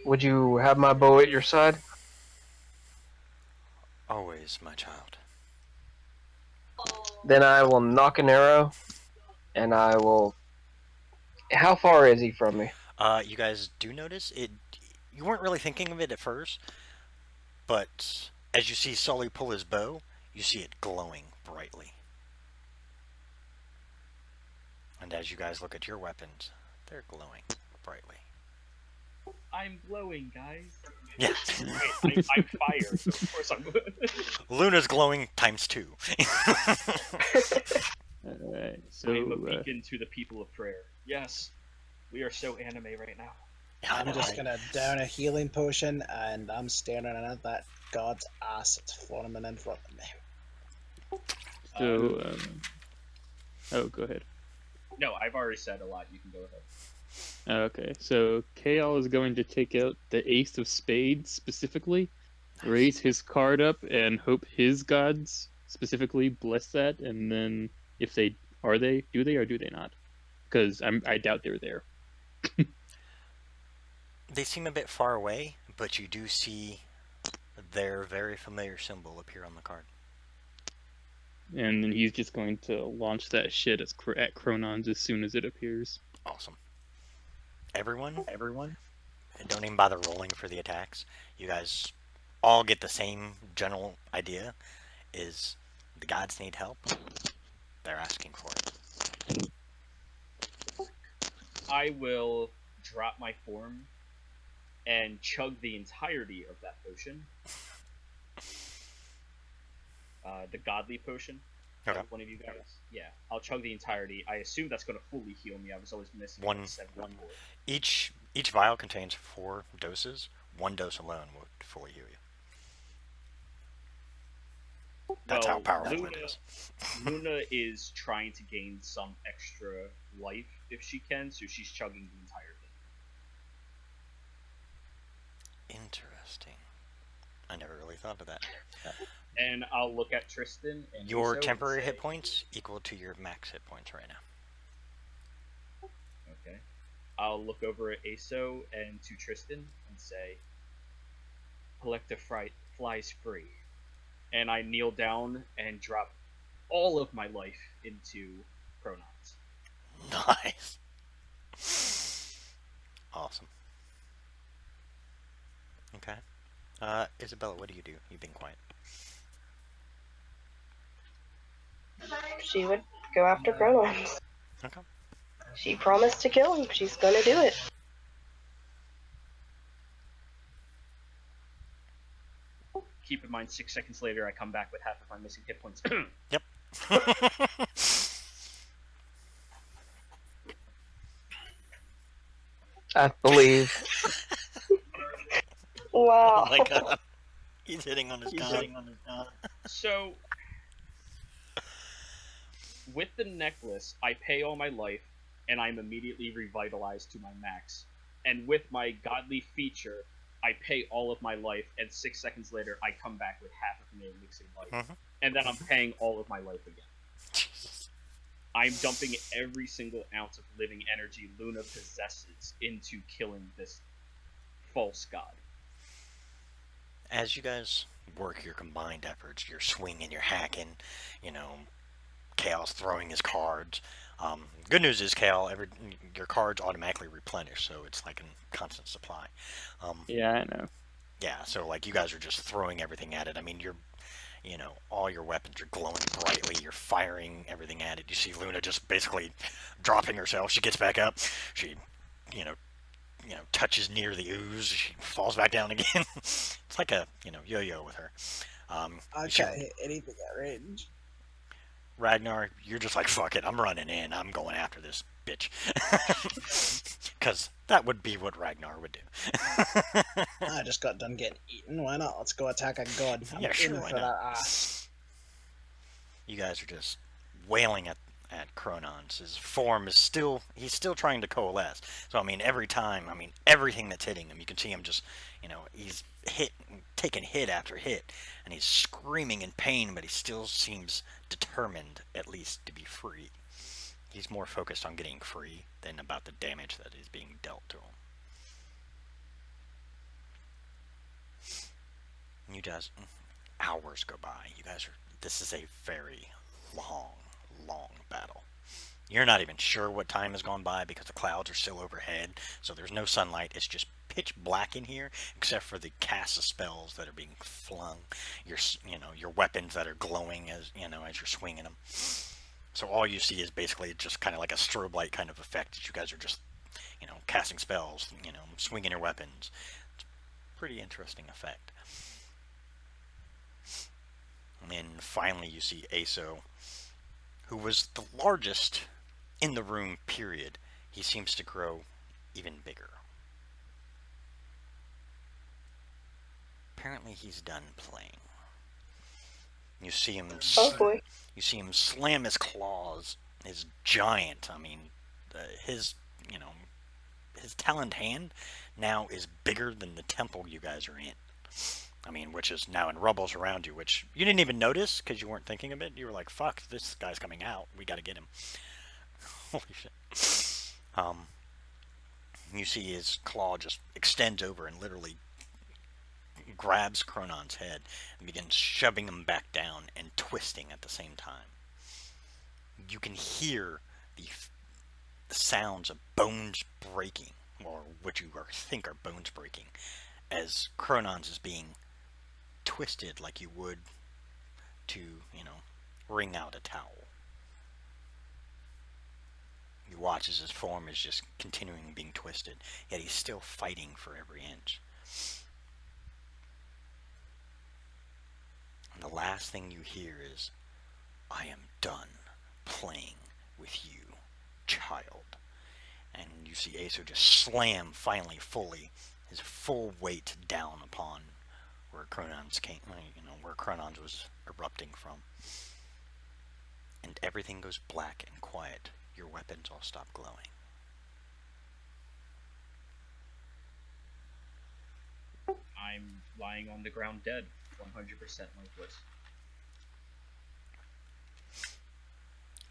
Speaker 1: Would you have my bow at your side?
Speaker 3: Always, my child.
Speaker 1: Then I will knock an arrow, and I will... How far is he from me?
Speaker 3: You guys do notice it. You weren't really thinking of it at first, but as you see Sully pull his bow, you see it glowing brightly. And as you guys look at your weapons, They're glowing brightly.
Speaker 9: I'm glowing, guys.
Speaker 3: Yeah.
Speaker 9: Wait, I'm fire, so of course I'm.
Speaker 3: Luna's glowing ×2.
Speaker 4: Alright,
Speaker 9: I am a
Speaker 4: so
Speaker 9: beacon to the people of prayer. Yes, we are so anime right now.
Speaker 2: I'm just gonna down a healing potion, and I'm staring at that god's ass that's forming in front of me.
Speaker 4: Oh, go ahead.
Speaker 9: No, I've already said a lot. You can go ahead.
Speaker 4: Okay, so Kael is going to take out the Ace of Spades specifically, raise his card up, and hope his gods specifically bless that. And then, if they do they or do they not? Because I doubt they're there.
Speaker 3: They seem a bit far away, but you do see their very familiar symbol appear on the card.
Speaker 4: And then he's just going to launch that shit at Chronons as soon as it appears.
Speaker 3: Awesome. Everyone, don't even bother rolling for the attacks. You guys all get the same general idea, is the gods need help. They're asking for it.
Speaker 9: I will drop my form and chug the entirety of that potion. The godly potion.
Speaker 3: Okay.
Speaker 9: One of you guys. Yeah, I'll chug the entirety. I assume that's going to fully heal me. I was always missing
Speaker 3: One.
Speaker 9: more.
Speaker 3: Each vial contains 4 doses. 1 dose alone will fully heal you. That's how powerful it is.
Speaker 9: Luna is trying to gain some extra life if she can, so she's chugging the entire thing.
Speaker 3: Interesting. I never really thought of that.
Speaker 9: And I'll look at Tristan and
Speaker 3: Your
Speaker 9: Iso
Speaker 3: temporary
Speaker 9: and say,
Speaker 3: hit points equal to your max hit points right now.
Speaker 9: Okay. I'll look over at Aso and to Tristan and say, Collective Fright flies free. And I kneel down and drop all of my life into Chronons.
Speaker 3: Nice. Awesome. Okay. Isabella, what do? You've been quiet.
Speaker 6: She would go after Chronons.
Speaker 3: Okay.
Speaker 6: She promised to kill him. She's gonna do it.
Speaker 9: Keep in mind, 6 seconds later, I come back with half of my missing hit points.
Speaker 3: Yep.
Speaker 1: I believe.
Speaker 6: Wow.
Speaker 3: Oh my god. He's hitting on his god.
Speaker 9: So, with the necklace, I pay all my life, and I'm immediately revitalized to my max. And with my godly feature, I pay all of my life, and 6 seconds later, I come back with half of my mixing life. And then I'm paying all of my life again.
Speaker 3: Jesus.
Speaker 9: I'm dumping every single ounce of living energy Luna possesses into killing this false god.
Speaker 3: As you guys work your combined efforts, you're swinging, you're hacking, you know, Kael's throwing his cards. Good news is, Kael, your cards automatically replenish, so it's like a constant supply.
Speaker 4: Yeah, I know.
Speaker 3: Yeah, so like you guys are just throwing everything at it. I mean, all your weapons are glowing brightly. You're firing everything at it. You see Luna just basically dropping herself. She gets back up. She, touches near the ooze. She falls back down again. It's like a, yo-yo with her.
Speaker 2: I can't hit anything at range.
Speaker 3: Ragnar, you're just like, fuck it, I'm running in. I'm going after this bitch. Because that would be what Ragnar would do.
Speaker 2: I just got done getting eaten. Why not? Let's go attack a god. I'm
Speaker 3: Yeah, sure,
Speaker 2: aiming
Speaker 3: why
Speaker 2: for
Speaker 3: not?
Speaker 2: that ass.
Speaker 3: You guys are just wailing at Chronons. His form is he's still trying to coalesce. So, everything that's hitting him, you can see him just, he's taking hit after hit, and he's screaming in pain, but he still seems determined, at least, to be free. He's more focused on getting free than about the damage that is being dealt to him. You guys, hours go by. This is a very long battle. You're not even sure what time has gone by because the clouds are still overhead, so there's no sunlight. It's just pitch black in here, except for the cast of spells that are being flung. Your weapons that are glowing as you're swinging them. So all you see is basically just kind of like a strobe light kind of effect. You guys are just you know, casting spells, you know, swinging your weapons. It's a pretty interesting effect. And then finally you see Aso, who was the largest in the room, period. He seems to grow even bigger. Apparently he's done playing. You see him
Speaker 6: Oh boy.
Speaker 3: you see him slam his claws, his giant, I mean, his, you know, his taloned hand now is bigger than the temple you guys are in. I mean, which is now in rubbles around you, which you didn't even notice because you weren't thinking of it. You were like, fuck, this guy's coming out. We gotta get him. Holy shit. You see his claw just extends over and literally grabs Cronon's head and begins shoving him back down and twisting at the same time. You can hear the sounds of bones breaking, or what you think are bones breaking, as Cronon's is being twisted like you would to, you know, wring out a towel. You watch as his form is just continuing being twisted, yet he's still fighting for every inch. And the last thing you hear is, "I am done playing with you, child." And you see Aso just slam, finally, fully, his full weight down upon where Cronon's came, you know, where Cronon's was erupting from. And everything goes black and quiet. Your weapons all stop glowing.
Speaker 9: I'm lying on the ground dead, 100% lifeless.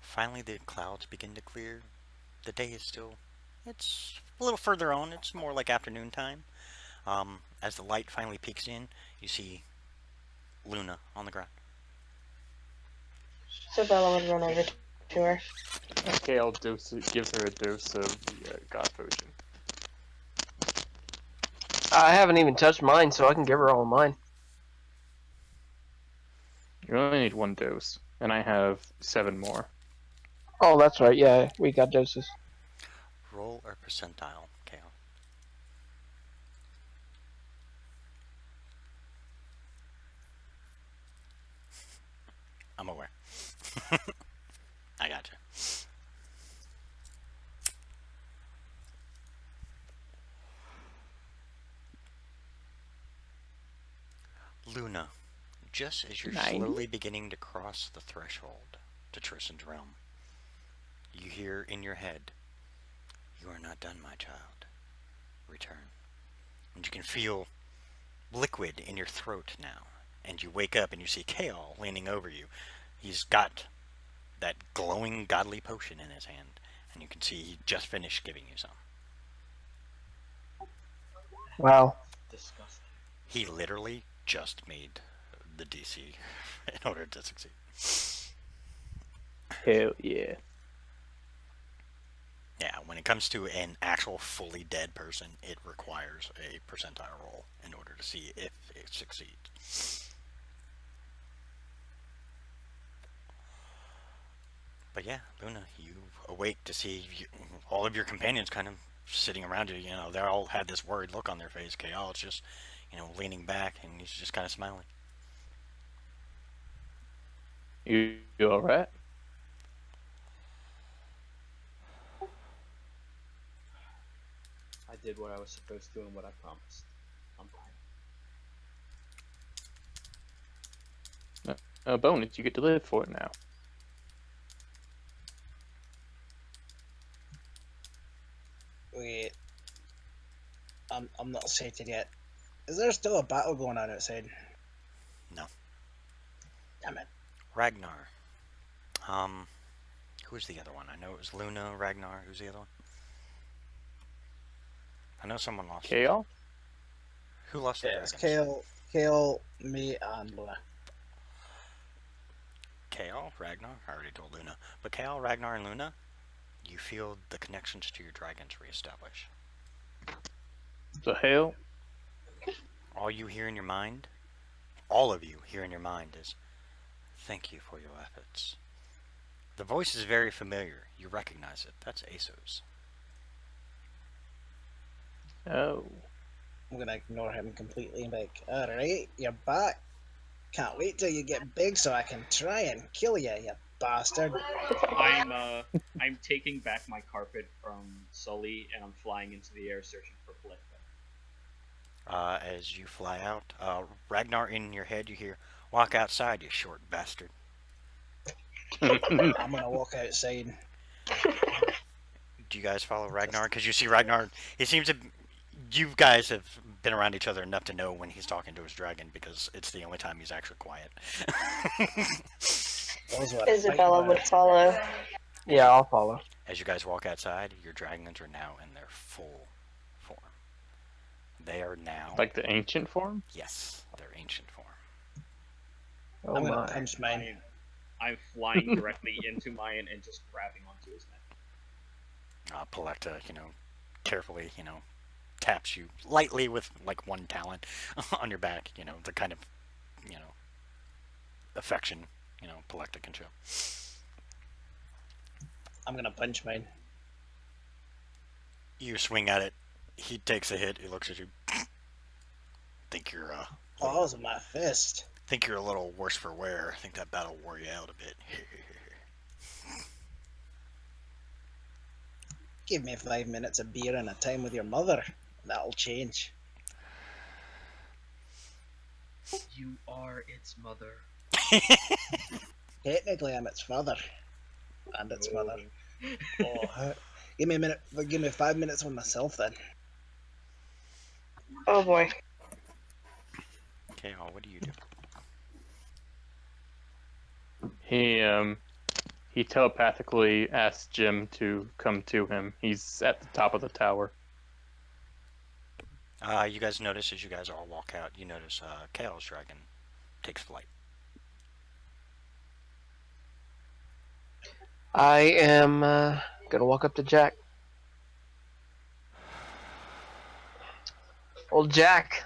Speaker 3: Finally, the clouds begin to clear. The day is still, it's a little further on. It's more like afternoon time. As the light finally peeks in, you see Luna on the ground.
Speaker 6: So Bella would run over to her.
Speaker 4: Okay, I'll give her a dose of the God Potion.
Speaker 1: I haven't even touched mine, so I can give her all of mine.
Speaker 4: You only need 1 dose, and I have 7 more.
Speaker 1: Oh, that's right. Yeah, we got doses.
Speaker 3: Roll or percentile, Kale. I'm aware. I gotcha. Luna, just as you're
Speaker 4: 90?
Speaker 3: slowly beginning to cross the threshold to Tristan's realm, you hear in your head, "You are not done, my child. Return." And you can feel liquid in your throat now. And you wake up and you see Kale leaning over you. He's got that glowing godly potion in his hand. And you can see he just finished giving you some.
Speaker 1: Wow.
Speaker 9: Disgusting.
Speaker 3: He literally just made the DC in order to succeed.
Speaker 4: Hell yeah.
Speaker 3: Yeah, when it comes to an actual fully dead person, it requires a percentile roll in order to see if it succeeds. But yeah, Luna, you awake to see all of your companions kind of sitting around you. You know, they all had this worried look on their face. Kale is just, you know, leaning back and he's just kind of smiling.
Speaker 4: You alright?
Speaker 9: I did what I was supposed to and what I promised. I'm fine.
Speaker 4: Bonus, you get to live for it now.
Speaker 2: Wait. I'm not sated yet. Is there still a battle going on outside?
Speaker 3: No.
Speaker 2: Damn it.
Speaker 3: Ragnar. Who's the other one? I know it was Luna, Ragnar. Who's the other one? I know someone lost.
Speaker 4: Kale?
Speaker 3: Who lost the
Speaker 2: Yeah, it's
Speaker 3: dragons?
Speaker 2: Kale, me, and Luna.
Speaker 3: Kale, Ragnar, I already told Luna. But Kale, Ragnar, and Luna, you feel the connections to your dragons reestablish.
Speaker 4: The hell?
Speaker 3: All you hear in your mind, all of you hear in your mind is, "Thank you for your efforts." The voice is very familiar. You recognize it. That's Aso's.
Speaker 4: Oh.
Speaker 2: I'm gonna ignore him completely and be like, alright, you're back. Can't wait till you get big so I can try and kill you, you bastard.
Speaker 9: I'm taking back my carpet from Sully and I'm flying into the air searching for Blitha.
Speaker 3: As you fly out, Ragnar, in your head, you hear, "Walk outside, you short bastard."
Speaker 2: I'm gonna walk outside.
Speaker 3: Do you guys follow Ragnar? Because you see Ragnar, he seems to. You guys have been around each other enough to know when he's talking to his dragon, because it's the only time he's actually quiet.
Speaker 6: Isabella would follow.
Speaker 1: Yeah, I'll follow.
Speaker 3: As you guys walk outside, your dragons are now in their full form. They are now...
Speaker 4: Like the ancient form?
Speaker 3: Yes, their ancient form.
Speaker 1: Oh
Speaker 2: I'm
Speaker 1: my.
Speaker 2: gonna punch mine.
Speaker 9: I'm flying directly into mine and just grabbing onto his neck.
Speaker 3: Peletta, carefully, taps you lightly with, like, one talon on your back, the kind of, affection, Peletta can show.
Speaker 2: I'm gonna punch mine.
Speaker 3: You swing at it, he takes a hit, he looks at you. Think you're,
Speaker 2: Oh, that was my fist.
Speaker 3: think you're a little worse for wear. I think that battle wore you out a bit.
Speaker 2: Give me 5 minutes of beer and a time with your mother. That'll change.
Speaker 7: You are its mother.
Speaker 2: Technically, I'm its father. And its mother. Oh, give me a minute. Give me 5 minutes with myself then.
Speaker 6: Oh boy.
Speaker 3: Okay, what do you do?
Speaker 4: He telepathically asks Jim to come to him. He's at the top of the tower.
Speaker 3: You guys notice, as you guys all walk out, you notice Kale's dragon takes flight.
Speaker 1: I am gonna walk up to Jack. Old Jack,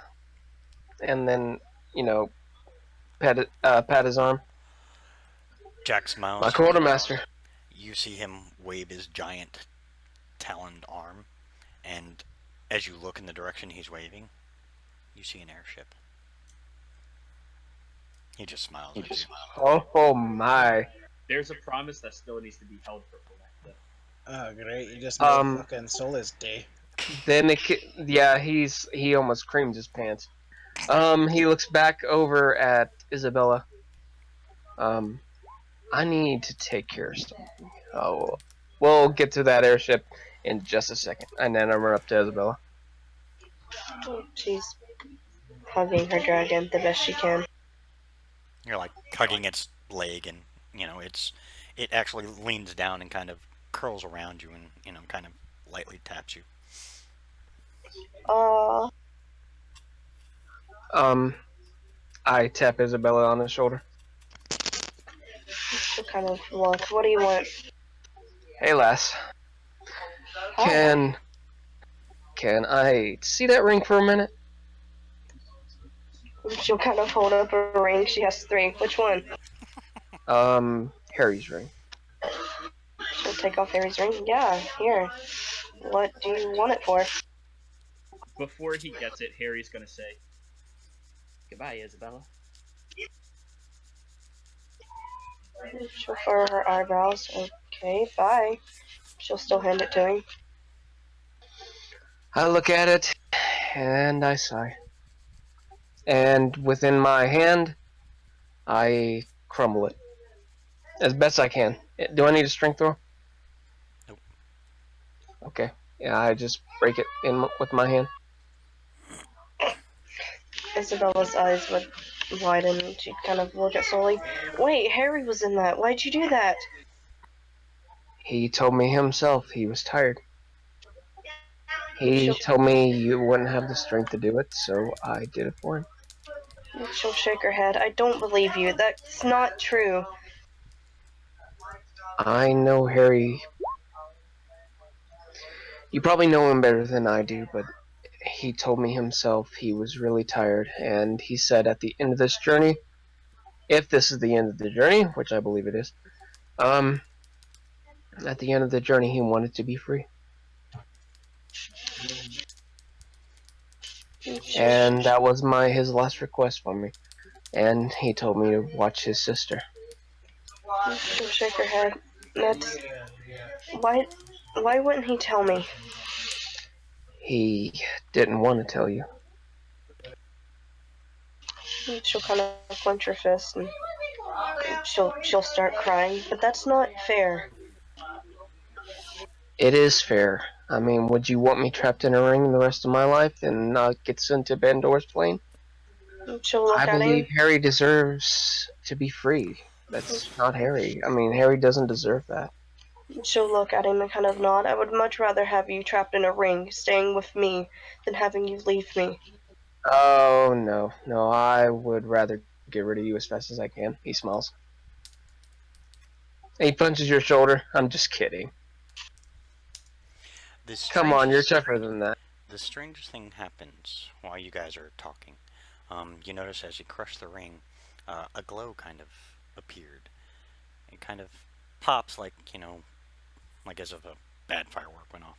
Speaker 1: and then pat his arm.
Speaker 3: Jack smiles.
Speaker 1: My quartermaster.
Speaker 3: You see him wave his giant taloned arm, and as you look in the direction he's waving, you see an airship. He just smiles.
Speaker 1: Oh my.
Speaker 9: There's a promise that still needs to be held for Peletta.
Speaker 2: Oh great, you just made fucking Solus day.
Speaker 1: Then he almost creamed his pants. He looks back over at Isabella. I need to take care of something. Oh, we'll get to that airship in just a second, and then I'm up to Isabella.
Speaker 6: She's hugging her dragon the best she can.
Speaker 3: You're like hugging its leg, and it actually leans down and kind of curls around you, and kind of lightly taps you.
Speaker 1: I tap Isabella on the shoulder.
Speaker 6: What kind of look? What do you want?
Speaker 1: Hey, lass. Can I see that ring for a minute?
Speaker 6: She'll kind of hold up a ring. She has 3. Which one?
Speaker 1: Harry's ring.
Speaker 6: She'll take off Harry's ring. Yeah, here. What do you want it for?
Speaker 9: Before he gets it, Harry's gonna say, "Goodbye, Isabella."
Speaker 6: She'll furrow her eyebrows. Okay, bye. She'll still hand it to him.
Speaker 1: I look at it, and I sigh. And within my hand, I crumble it. As best I can. Do I need a strength throw?
Speaker 3: Nope.
Speaker 1: Okay. Yeah, I just break it in with my hand.
Speaker 6: Isabella's eyes would widen. She'd kind of look at Sully. Wait, Harry was in that. Why'd you do that?
Speaker 1: He told me himself he was tired. He told me you wouldn't have the strength to do it, so I did it for him.
Speaker 6: She'll shake her head. I don't believe you. That's not true.
Speaker 1: I know Harry. You probably know him better than I do, but he told me himself he was really tired, and he said at the end of this journey, if this is the end of the journey, which I believe it is, at the end of the journey he wanted to be free. And that was his last request for me. And he told me to watch his sister.
Speaker 6: She'll shake her head. That's why wouldn't he tell me?
Speaker 1: He didn't want to tell you.
Speaker 6: She'll kind of clench her fist and she'll start crying. But that's not fair.
Speaker 1: It is fair. I mean, would you want me trapped in a ring the rest of my life and not get sent to Bandor's plane?
Speaker 6: She'll look
Speaker 1: I
Speaker 6: at
Speaker 1: believe
Speaker 6: him.
Speaker 1: Harry deserves to be free. That's not Harry. I mean, Harry doesn't deserve that.
Speaker 6: She'll look at him and kind of nod. I would much rather have you trapped in a ring, staying with me, than having you leave me.
Speaker 1: Oh, no. No, I would rather get rid of you as fast as I can. He smiles. He punches your shoulder. I'm just kidding. Come on, you're tougher than that.
Speaker 3: The strangest thing happens while you guys are talking. You notice as you crush the ring, a glow kind of appeared. It kind of pops like, you know, like as if a bad firework went off.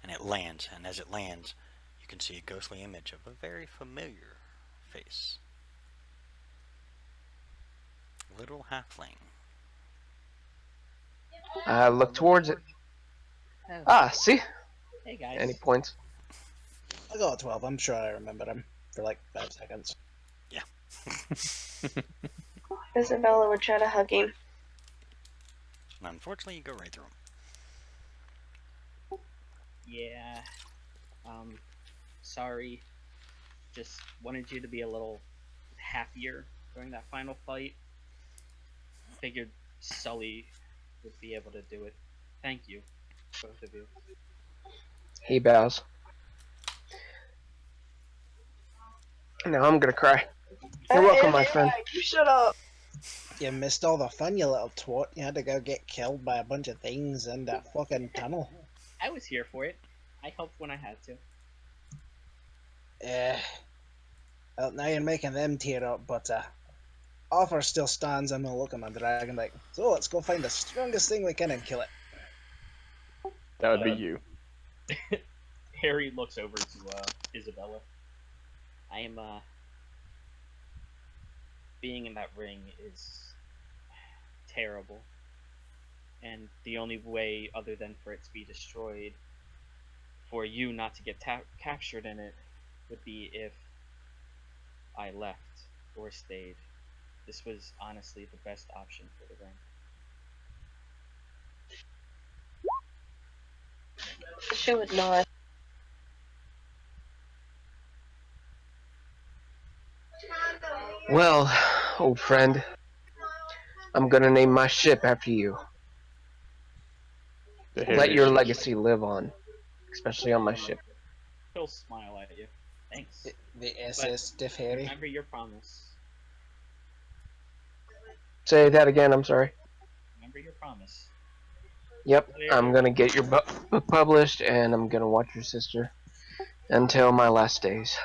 Speaker 3: And it lands, and as it lands, you can see a ghostly image of a very familiar face. Little halfling.
Speaker 1: I look towards it.
Speaker 10: Oh.
Speaker 1: Ah, see?
Speaker 10: Hey guys.
Speaker 1: Any points?
Speaker 2: I got a 12. I'm sure I remember him for like 5 seconds.
Speaker 3: Yeah.
Speaker 6: Isabella would try to hug him.
Speaker 3: Unfortunately, you go right through him.
Speaker 10: Yeah. Sorry. Just wanted you to be a little happier during that final fight. Figured Sully would be able to do it. Thank you, both of you.
Speaker 1: He bows. Now I'm gonna cry. You're welcome, my friend.
Speaker 6: You shut up.
Speaker 2: You missed all the fun, you little twat. You had to go get killed by a bunch of things in that fucking tunnel.
Speaker 10: I was here for it. I helped when I had to.
Speaker 2: Well, now you're making them tear up, but offer still stands. I'm gonna look at my dragon like, so let's go find the strongest thing we can and kill it.
Speaker 4: That would be you.
Speaker 9: Harry looks over to Isabella.
Speaker 10: I am, being in that ring is terrible. And the only way, other than for it to be destroyed, for you not to get captured in it, would be if I left or stayed. This was honestly the best option for the ring.
Speaker 6: She would not.
Speaker 1: Well, old friend, I'm gonna name my ship after you. Let your legacy live on, especially on my ship.
Speaker 10: He'll smile at you. Thanks.
Speaker 2: The SS Stiff Harry.
Speaker 10: Remember your promise.
Speaker 1: Say that again, I'm sorry.
Speaker 10: Remember your promise.
Speaker 1: Yep, I'm gonna get your book published, and I'm gonna watch your sister until my last days.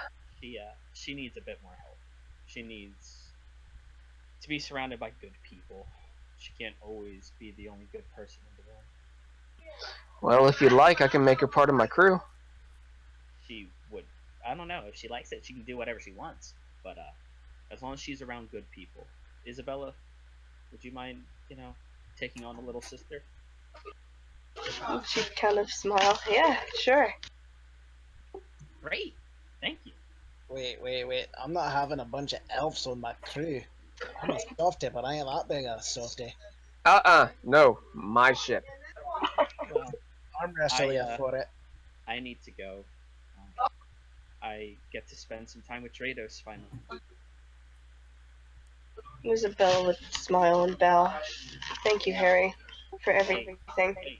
Speaker 10: She needs a bit more help. She needs to be surrounded by good people. She can't always be the only good person in the world.
Speaker 1: Well, if you'd like, I can make her part of my crew.
Speaker 10: She would. I don't know. If she likes it, she can do whatever she wants. But as long as she's around good people. Isabella, would you mind, taking on the little sister?
Speaker 6: She'd kind of smile. Yeah, sure.
Speaker 10: Great. Thank you.
Speaker 2: Wait. I'm not having a bunch of elves on my crew. I'm a softy, but I ain't that big a softy.
Speaker 1: No, my ship.
Speaker 10: Well,
Speaker 2: I'm wrestling for it.
Speaker 10: I need to go. I get to spend some time with Drados finally.
Speaker 6: Isabella would smile and bow. Thank you, Harry, for everything.
Speaker 10: Hey.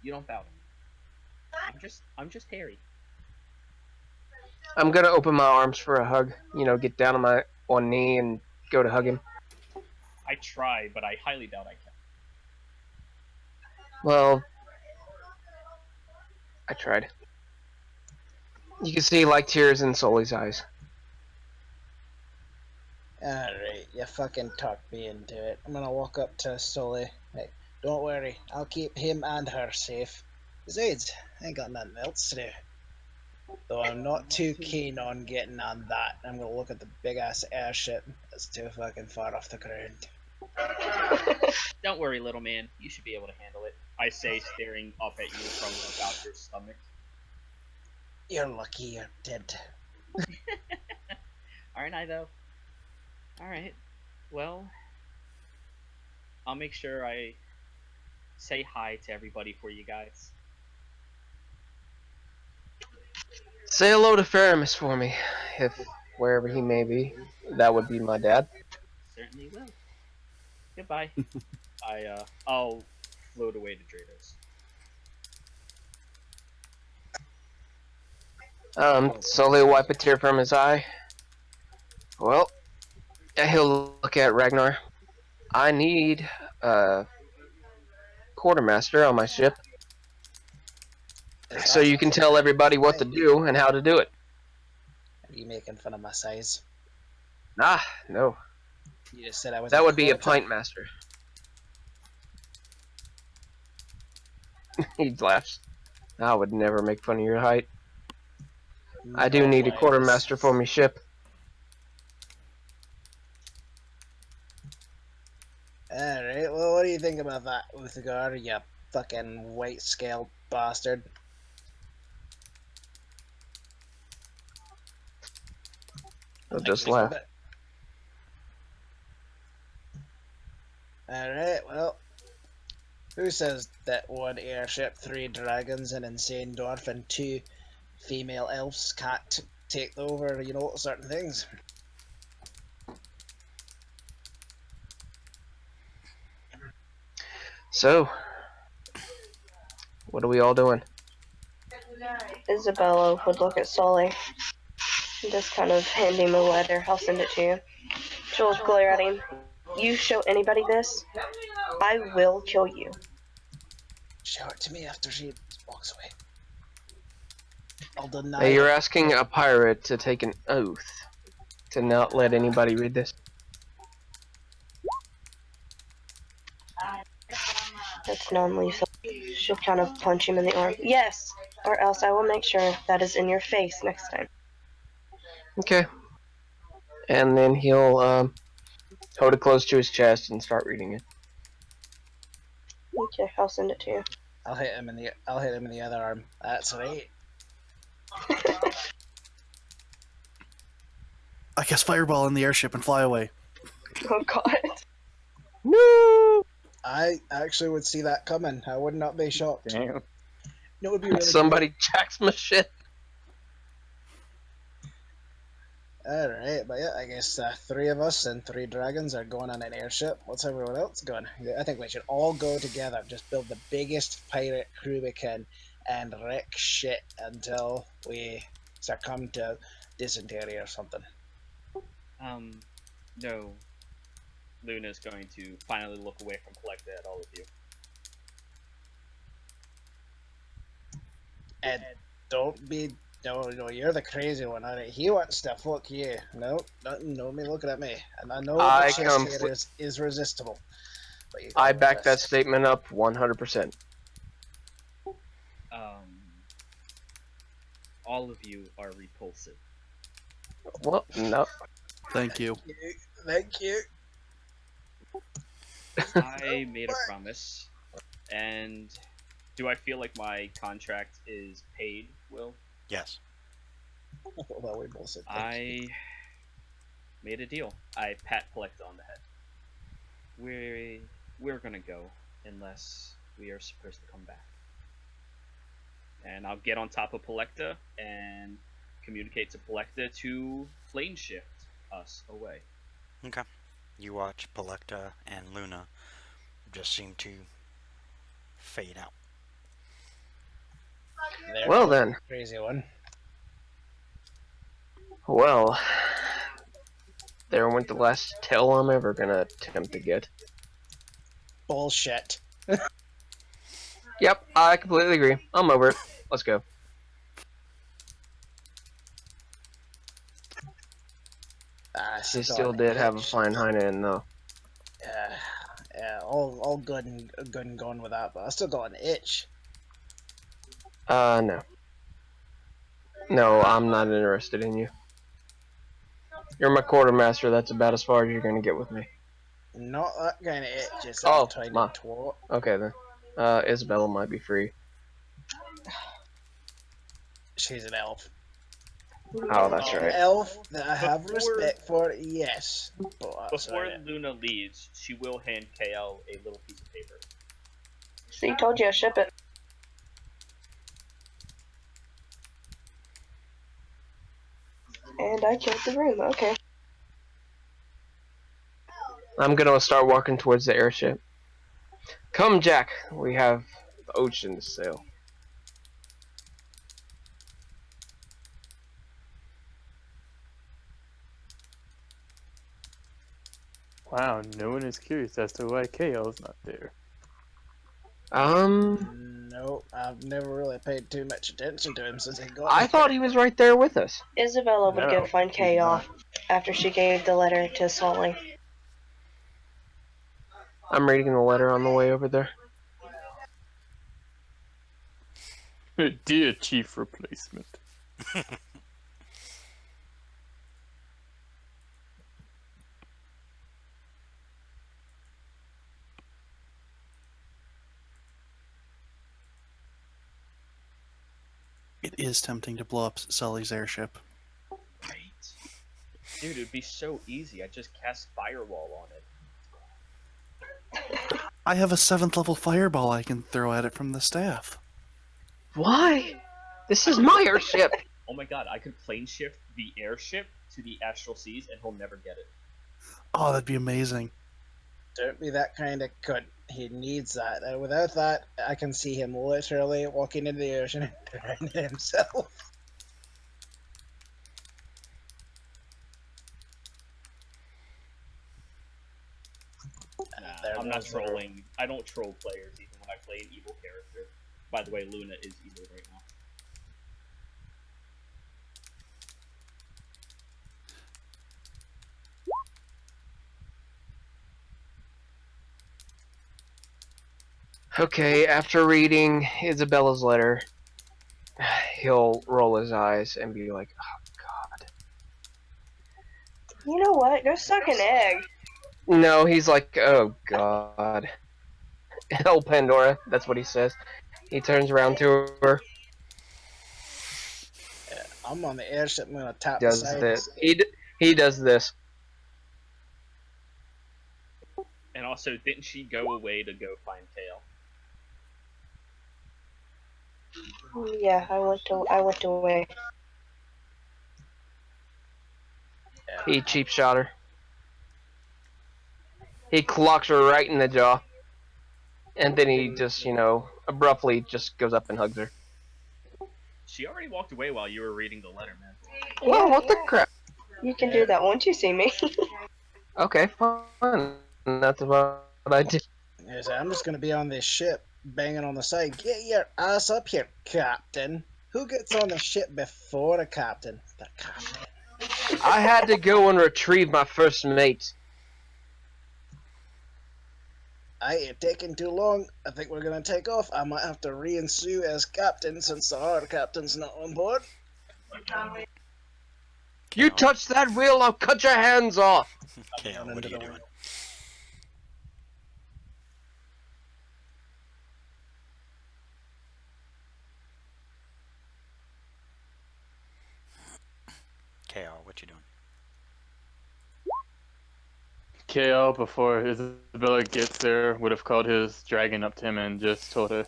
Speaker 10: You don't bow to me. I'm just Harry.
Speaker 1: I'm gonna open my arms for a hug. Get down on my one knee and go to hug him.
Speaker 9: I try, but I highly doubt I can.
Speaker 1: Well, I tried. You can see tears in Sully's eyes.
Speaker 2: Alright, you fucking talked me into it. I'm gonna walk up to Sully. Hey, don't worry, I'll keep him and her safe. Besides, I ain't got nothing else to do. Though I'm not too keen on getting on that. I'm gonna look at the big ass airship that's too fucking far off the ground.
Speaker 10: Don't worry, little man. You should be able to handle it. I say, staring up at you from about your stomach.
Speaker 2: You're lucky you're dead.
Speaker 10: Aren't I, though? Alright. Well, I'll make sure I say hi to everybody for you guys.
Speaker 1: Say hello to Faramus for me, if wherever he may be. That would be my dad.
Speaker 10: Certainly will. Goodbye. I'll float away to Drados.
Speaker 1: Slowly wipe a tear from his eye. Well, he'll look at Ragnar. I need a quartermaster on my ship, so you can tell everybody what to do and how to do it.
Speaker 2: Are you making fun of my size?
Speaker 1: Ah, no.
Speaker 2: You just said I was.
Speaker 1: That would be a pint master. He laughs. I would never make fun of your height. I do need a quartermaster for my ship.
Speaker 2: Alright, well, what do you think about that, Uthgar, you fucking white-scaled bastard?
Speaker 1: He'll just laugh.
Speaker 2: Alright, well, who says that one airship, 3 dragons, an insane dwarf, and 2 female elves can't take over, you know, certain things?
Speaker 1: So, what are we all doing?
Speaker 6: Isabella would look at Sully and just kind of hand him a letter. I'll send it to you. She'll glare at him. You show anybody this, I will kill you.
Speaker 2: Show it to me after she walks away. I'll deny
Speaker 1: Hey, you're asking a pirate to take an oath to not let anybody read this?
Speaker 6: That's non-lethal. She'll kind of punch him in the arm. Yes, or else I will make sure that is in your face next time.
Speaker 1: Okay. And then he'll hold it close to his chest and start reading it.
Speaker 6: Okay, I'll send it to you.
Speaker 2: I'll hit him in the other arm. That's right.
Speaker 5: I guess fireball in the airship and fly away.
Speaker 6: Oh god.
Speaker 1: No!
Speaker 2: I actually would see that coming. I would not be shocked.
Speaker 4: Damn.
Speaker 2: No, it would be really
Speaker 1: Somebody jacks my shit.
Speaker 2: Alright, but yeah, I guess 3 of us and 3 dragons are going on an airship. What's everyone else going? I think we should all go together. Just build the biggest pirate crew we can and wreck shit until we succumb to dysentery or something.
Speaker 10: No. Luna's going to finally look away from Collecta at all of you.
Speaker 2: And don't be... No, you're the crazy one. He wants to fuck you. No, no me looking at me. And I know the chest here is resistible. But
Speaker 1: I back that statement up 100%.
Speaker 10: All of you are repulsive.
Speaker 1: Well, no.
Speaker 5: Thank you.
Speaker 2: Thank you.
Speaker 10: I made a promise, and do I feel like my contract is paid, Will?
Speaker 3: Yes.
Speaker 2: Well, we both said
Speaker 10: I made a deal. I pat Collecta on the head. We're gonna go unless we are supposed to come back. And I'll get on top of Collecta and communicate to Collecta to plane shift us away.
Speaker 3: Okay. You watch Collecta and Luna just seem to fade out.
Speaker 1: Well then.
Speaker 2: Crazy one.
Speaker 1: Well, there went the last tail I'm ever gonna attempt to get.
Speaker 2: Bullshit.
Speaker 1: Yep, I completely agree. I'm over it. Let's go. She still did have a fine hind end though.
Speaker 2: Yeah, all good and gone with that, but I still got an itch.
Speaker 1: No. No, I'm not interested in you. You're my quartermaster. That's about as far as you're gonna get with me.
Speaker 2: Not that kind of itch, you
Speaker 1: Oh,
Speaker 2: tiny
Speaker 1: my.
Speaker 2: twat.
Speaker 1: Okay then. Isabella might be free.
Speaker 2: She's an elf.
Speaker 1: Oh, that's
Speaker 2: An
Speaker 1: right.
Speaker 2: elf that I have
Speaker 9: Before-
Speaker 2: respect for, yes. But that's
Speaker 9: Before
Speaker 2: about it.
Speaker 9: Luna leaves, she will hand KL a little piece of paper.
Speaker 6: See, told you I'd ship it. And I killed the room, okay.
Speaker 1: I'm gonna start walking towards the airship. Come, Jack. We have the ocean to sail.
Speaker 4: Wow, no one is curious as to why KL's not there.
Speaker 2: No, I've never really paid too much attention to him since he got
Speaker 1: I
Speaker 2: here.
Speaker 1: thought he was right there with us.
Speaker 6: Isabella would go
Speaker 4: No,
Speaker 6: find
Speaker 4: he's
Speaker 6: Kay
Speaker 4: not.
Speaker 6: off after she gave the letter to Sully.
Speaker 1: I'm reading the letter on the way over there.
Speaker 4: Dear Chief Replacement.
Speaker 5: It is tempting to blow up Sully's airship.
Speaker 9: Right. Dude, it'd be so easy. I just cast Firewall on it.
Speaker 5: I have a 7th level fireball I can throw at it from the staff.
Speaker 1: Why? This is my airship.
Speaker 9: Oh my god, I could plane shift the airship to the astral seas and he'll never get it.
Speaker 5: Oh, that'd be amazing.
Speaker 2: Don't be that kind of cunt. He needs that. Without that, I can see him literally walking into the ocean and drowning himself.
Speaker 9: I'm not trolling. I don't troll players even when I play an evil character. By the way, Luna is evil right now.
Speaker 1: Okay, after reading Isabella's letter, he'll roll his eyes and be like, oh god.
Speaker 6: You know what? Go suck an egg.
Speaker 1: No, he's like, oh god. Oh, Pandora, that's what he says. He turns around to her,
Speaker 2: I'm on the airship. I'm gonna tap
Speaker 1: does
Speaker 2: the side.
Speaker 1: this. He does this.
Speaker 9: And also, didn't she go away to go find Kale?
Speaker 6: Yeah, I went away.
Speaker 1: He cheap shot her. He clocks her right in the jaw. And then he just, abruptly just goes up and hugs her.
Speaker 9: She already walked away while you were reading the letter, man.
Speaker 1: Whoa, what the crap?
Speaker 6: You can do that once you see me.
Speaker 1: Okay, fine. That's about what I did.
Speaker 2: Yes, I'm just gonna be on this ship, banging on the side. Get your ass up here, Captain. Who gets on the ship before the captain? The captain.
Speaker 1: I had to go and retrieve my first mate.
Speaker 2: You're taking too long. I think we're gonna take off. I might have to reinsue as captain since our captain's not on board.
Speaker 1: You touch that wheel, I'll cut your hands off.
Speaker 3: Kale, what are you doing? Kale, what you doing?
Speaker 4: KL, before Isabella gets there, would have called his dragon up to him and just told her,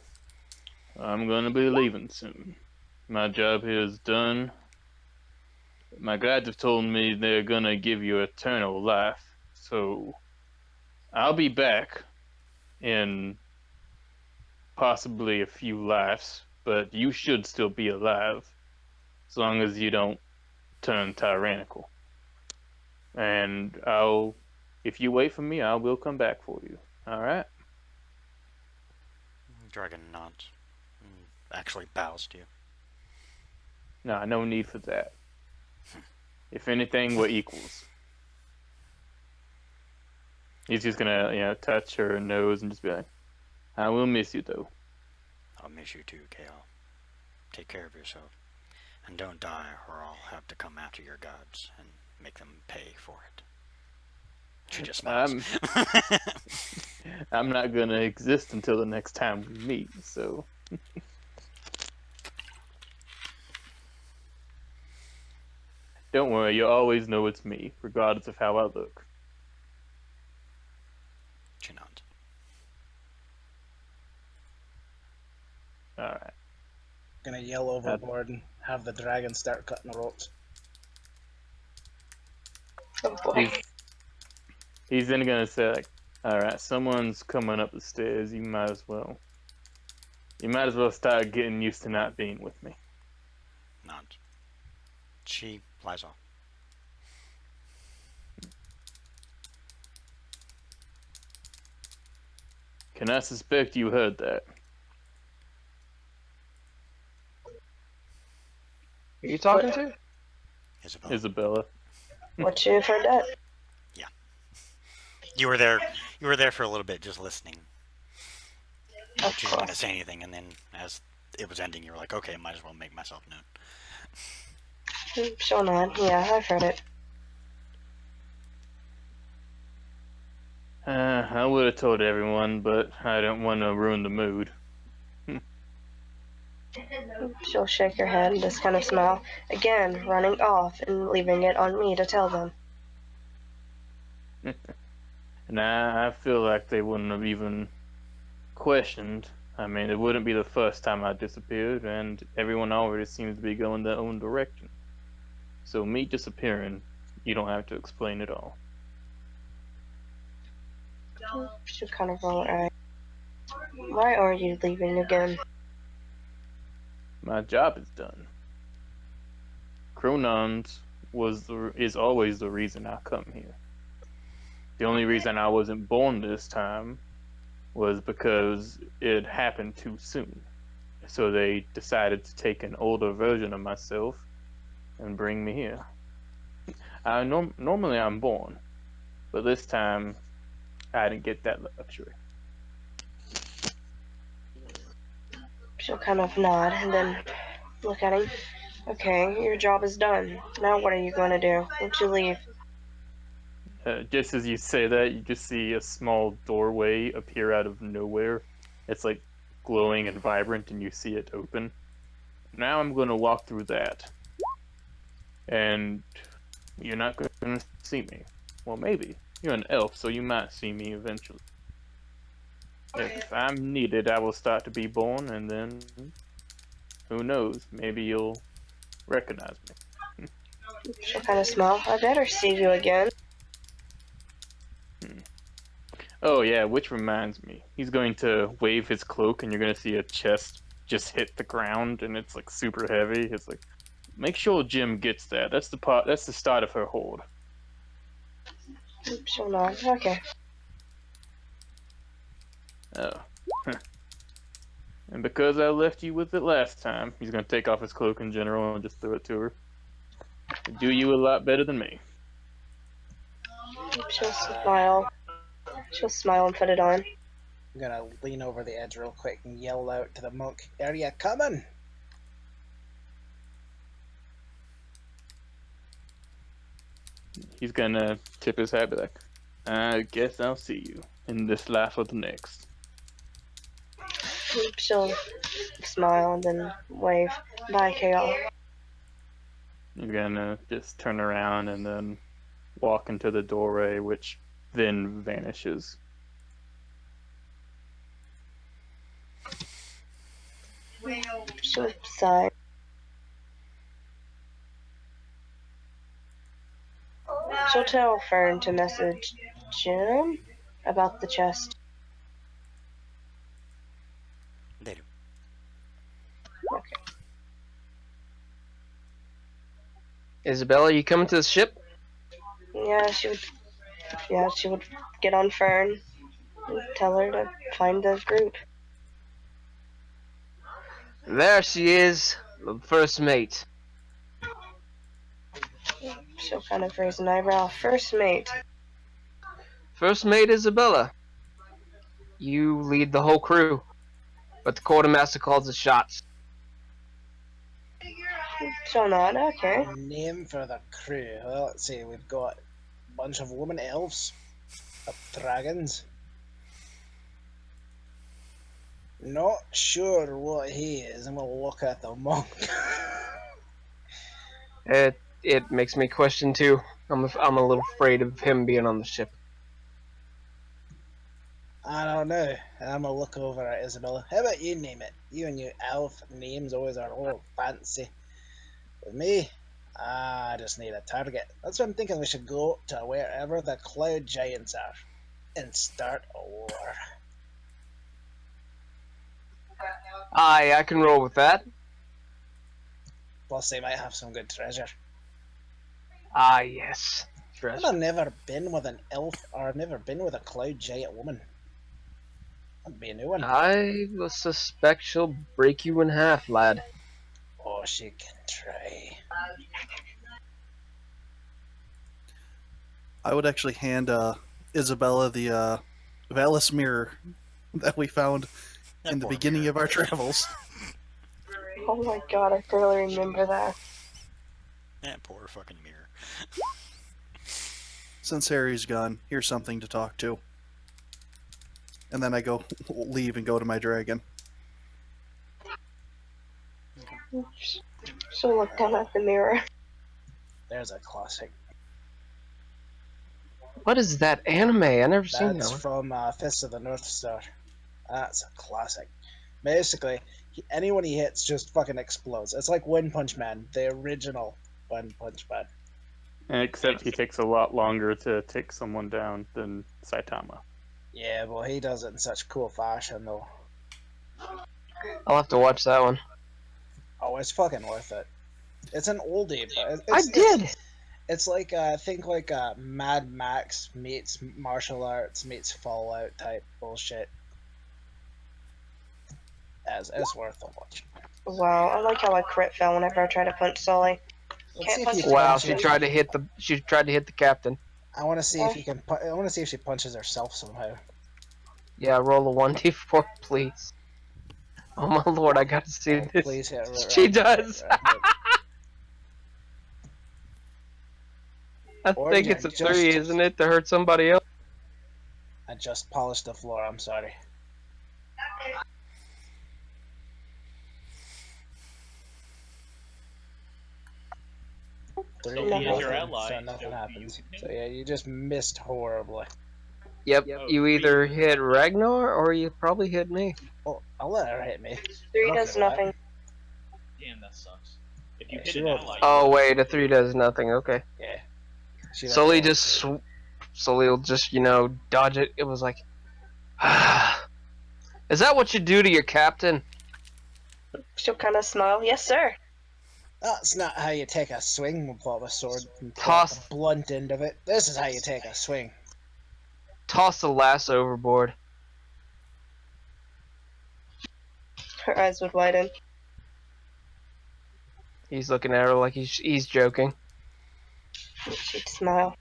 Speaker 4: I'm gonna be leaving soon. My job here is done. My guides have told me they're gonna give you eternal life, so I'll be back in possibly a few lives, but you should still be alive, as long as you don't turn tyrannical. And if you wait for me, I will come back for you. Alright?
Speaker 3: Dragon nods. Actually bows to you.
Speaker 4: No, no need for that. If anything, we're equals. He's just gonna, touch her nose and just be like, I will miss you, though.
Speaker 3: I'll miss you too, Kale. Take care of yourself. And don't die, or I'll have to come after your gods and make them pay for it. She just smiles.
Speaker 4: I'm not gonna exist until the next time we meet, so... Don't worry, you'll always know it's me, regardless of how I look.
Speaker 3: She nods.
Speaker 4: Alright.
Speaker 2: Gonna yell overboard and have the dragon start cutting the ropes.
Speaker 6: Oh boy.
Speaker 4: He's then gonna say, like, alright, someone's coming up the stairs, you might as well start getting used to not being with me.
Speaker 3: Nods. She flies off.
Speaker 4: Can I suspect you heard that?
Speaker 1: Who are you talking to?
Speaker 4: Isabella.
Speaker 6: What you've heard that?
Speaker 3: Yeah. You were there for a little bit just listening. She wasn't gonna say anything, and then as it was ending, you were like, okay, might as well make myself known.
Speaker 6: Sure not. Yeah, I've heard it.
Speaker 4: I would have told everyone, but I don't want to ruin the mood.
Speaker 6: She'll shake her head and just kind of smile. Again, running off and leaving it on me to tell them.
Speaker 4: And I feel like they wouldn't have even questioned. I mean, it wouldn't be the first time I disappeared, and everyone already seems to be going their own direction. So me disappearing, you don't have to explain it all.
Speaker 6: She'll kind of roll her eyes. Why are you leaving again?
Speaker 4: My job is done. Chronons is always the reason I come here. The only reason I wasn't born this time was because it happened too soon. So they decided to take an older version of myself and bring me here. Normally I'm born, but this time I didn't get that luxury.
Speaker 6: She'll kind of nod and then look at him. Okay, your job is done. Now what are you going to do? Won't you leave?
Speaker 4: Just as you say that, you just see a small doorway appear out of nowhere. It's like glowing and vibrant, and you see it open. Now I'm going to walk through that. And you're not going to see me. Well, maybe. You're an elf, so you might see me eventually. If I'm needed, I will start to be born, and then, who knows, maybe you'll recognize me.
Speaker 6: She'll kind of smile. I better see you again.
Speaker 4: Oh yeah, which reminds me, he's going to wave his cloak, and you're going to see a chest just hit the ground, and it's like super heavy. It's like, make sure Jim gets that. That's the start of her horde.
Speaker 6: She'll nod. Okay.
Speaker 4: Oh. And because I left you with it last time, he's going to take off his cloak in general and just throw it to her. Do you a lot better than me.
Speaker 6: She'll smile. She'll smile and put it on.
Speaker 2: I'm gonna lean over the edge real quick and yell out to the monk, "Are you coming?"
Speaker 4: He's gonna tip his hat, be like, I guess I'll see you in this life or the next.
Speaker 6: She'll smile and then wave. Bye, Chaos.
Speaker 4: You're gonna just turn around and then walk into the doorway, which then vanishes.
Speaker 6: She'll sigh. She'll tell Fern to message Jim about the chest.
Speaker 3: They do.
Speaker 6: Okay.
Speaker 1: Isabella, you coming to the ship?
Speaker 6: Yeah, she would get on Fern and tell her to find the group.
Speaker 1: There she is, the first mate.
Speaker 6: She'll kind of raise an eyebrow. First mate.
Speaker 1: First mate Isabella. You lead the whole crew, but the quartermaster calls the shots.
Speaker 6: Still not? Okay.
Speaker 2: Name for the crew. Well, let's see. We've got a bunch of woman elves, dragons. Not sure what he is. I'm gonna look at the monk.
Speaker 1: It makes me question too. I'm a little afraid of him being on the ship.
Speaker 2: I don't know. I'm gonna look over at Isabella. How about you name it? You and your elf names always are all fancy. With me, I just need a target. That's what I'm thinking. We should go to wherever the cloud giants are and start a war.
Speaker 1: Aye, I can roll with that.
Speaker 2: Plus, they might have some good treasure.
Speaker 1: Ah, yes. Treasure.
Speaker 2: I've never been with an elf, or I've never been with a cloud giant woman. That'd be a new one.
Speaker 1: I will suspect she'll break you in half, lad.
Speaker 2: Oh, she can try.
Speaker 5: I would actually hand Isabella the Valis mirror that we found in the beginning of our travels.
Speaker 6: Oh my god, I barely remember that.
Speaker 3: That poor fucking mirror.
Speaker 5: Since Harry's gone, here's something to talk to. And then I go leave and go to my dragon.
Speaker 6: So look down at the mirror.
Speaker 2: There's a classic.
Speaker 1: What is that anime? I never seen that
Speaker 2: That's
Speaker 1: one.
Speaker 2: from Fist of the North Star. That's a classic. Basically, anyone he hits just fucking explodes. It's like One Punch Man, the original One Punch Man.
Speaker 4: Except he takes a lot longer to take someone down than Saitama.
Speaker 2: Yeah, well, he does it in such cool fashion, though.
Speaker 1: I'll have to watch that one.
Speaker 2: Oh, it's fucking worth it. It's an oldie, but
Speaker 1: I did!
Speaker 2: It's like, think like Mad Max meets martial arts meets Fallout type bullshit. It's worth a watch.
Speaker 6: Wow, I like how I crit fell whenever I try to punch Sully.
Speaker 2: Let's see
Speaker 6: Can't
Speaker 2: if
Speaker 6: punch
Speaker 2: you
Speaker 1: Wow,
Speaker 2: punch
Speaker 1: she
Speaker 2: her.
Speaker 1: tried to hit the captain.
Speaker 2: I want to see if you can. I want to see if she punches herself somehow.
Speaker 1: Yeah, roll a 1d4, please. Oh my lord, I got to see this.
Speaker 2: Please hit her.
Speaker 1: She does. I
Speaker 2: Or
Speaker 1: think
Speaker 2: you
Speaker 1: it's a
Speaker 2: just-
Speaker 1: 3, isn't it, to hurt somebody else?
Speaker 2: I just polished the floor. I'm sorry.
Speaker 9: So
Speaker 2: Three,
Speaker 9: he is
Speaker 2: nothing,
Speaker 9: your ally,
Speaker 2: so
Speaker 9: so
Speaker 2: nothing
Speaker 9: you
Speaker 2: happens.
Speaker 9: can
Speaker 2: So yeah, you just missed horribly.
Speaker 1: Yep,
Speaker 9: Oh,
Speaker 1: you either hit Ragnar or you probably hit me.
Speaker 2: Oh, I'll let her hit me.
Speaker 6: 3
Speaker 2: I'm
Speaker 6: does
Speaker 2: okay with that.
Speaker 6: nothing.
Speaker 9: Damn, that sucks. If you
Speaker 2: Yeah,
Speaker 9: hit
Speaker 2: she
Speaker 9: an
Speaker 2: rolled-
Speaker 9: ally,
Speaker 1: Oh wait, a 3 does nothing, okay.
Speaker 2: Yeah. She let
Speaker 1: Sully
Speaker 2: go.
Speaker 1: just, Sully will just, dodge it. It was like, is that what you do to your captain?
Speaker 6: She'll kind of smile. Yes, sir.
Speaker 2: That's not how you take a swing with a sword and pull
Speaker 1: Toss-
Speaker 2: the blunt end of it. This is how you take a swing.
Speaker 1: Toss the lasso overboard.
Speaker 6: Her eyes would widen.
Speaker 1: He's looking at her like he's joking.
Speaker 6: She'd smile.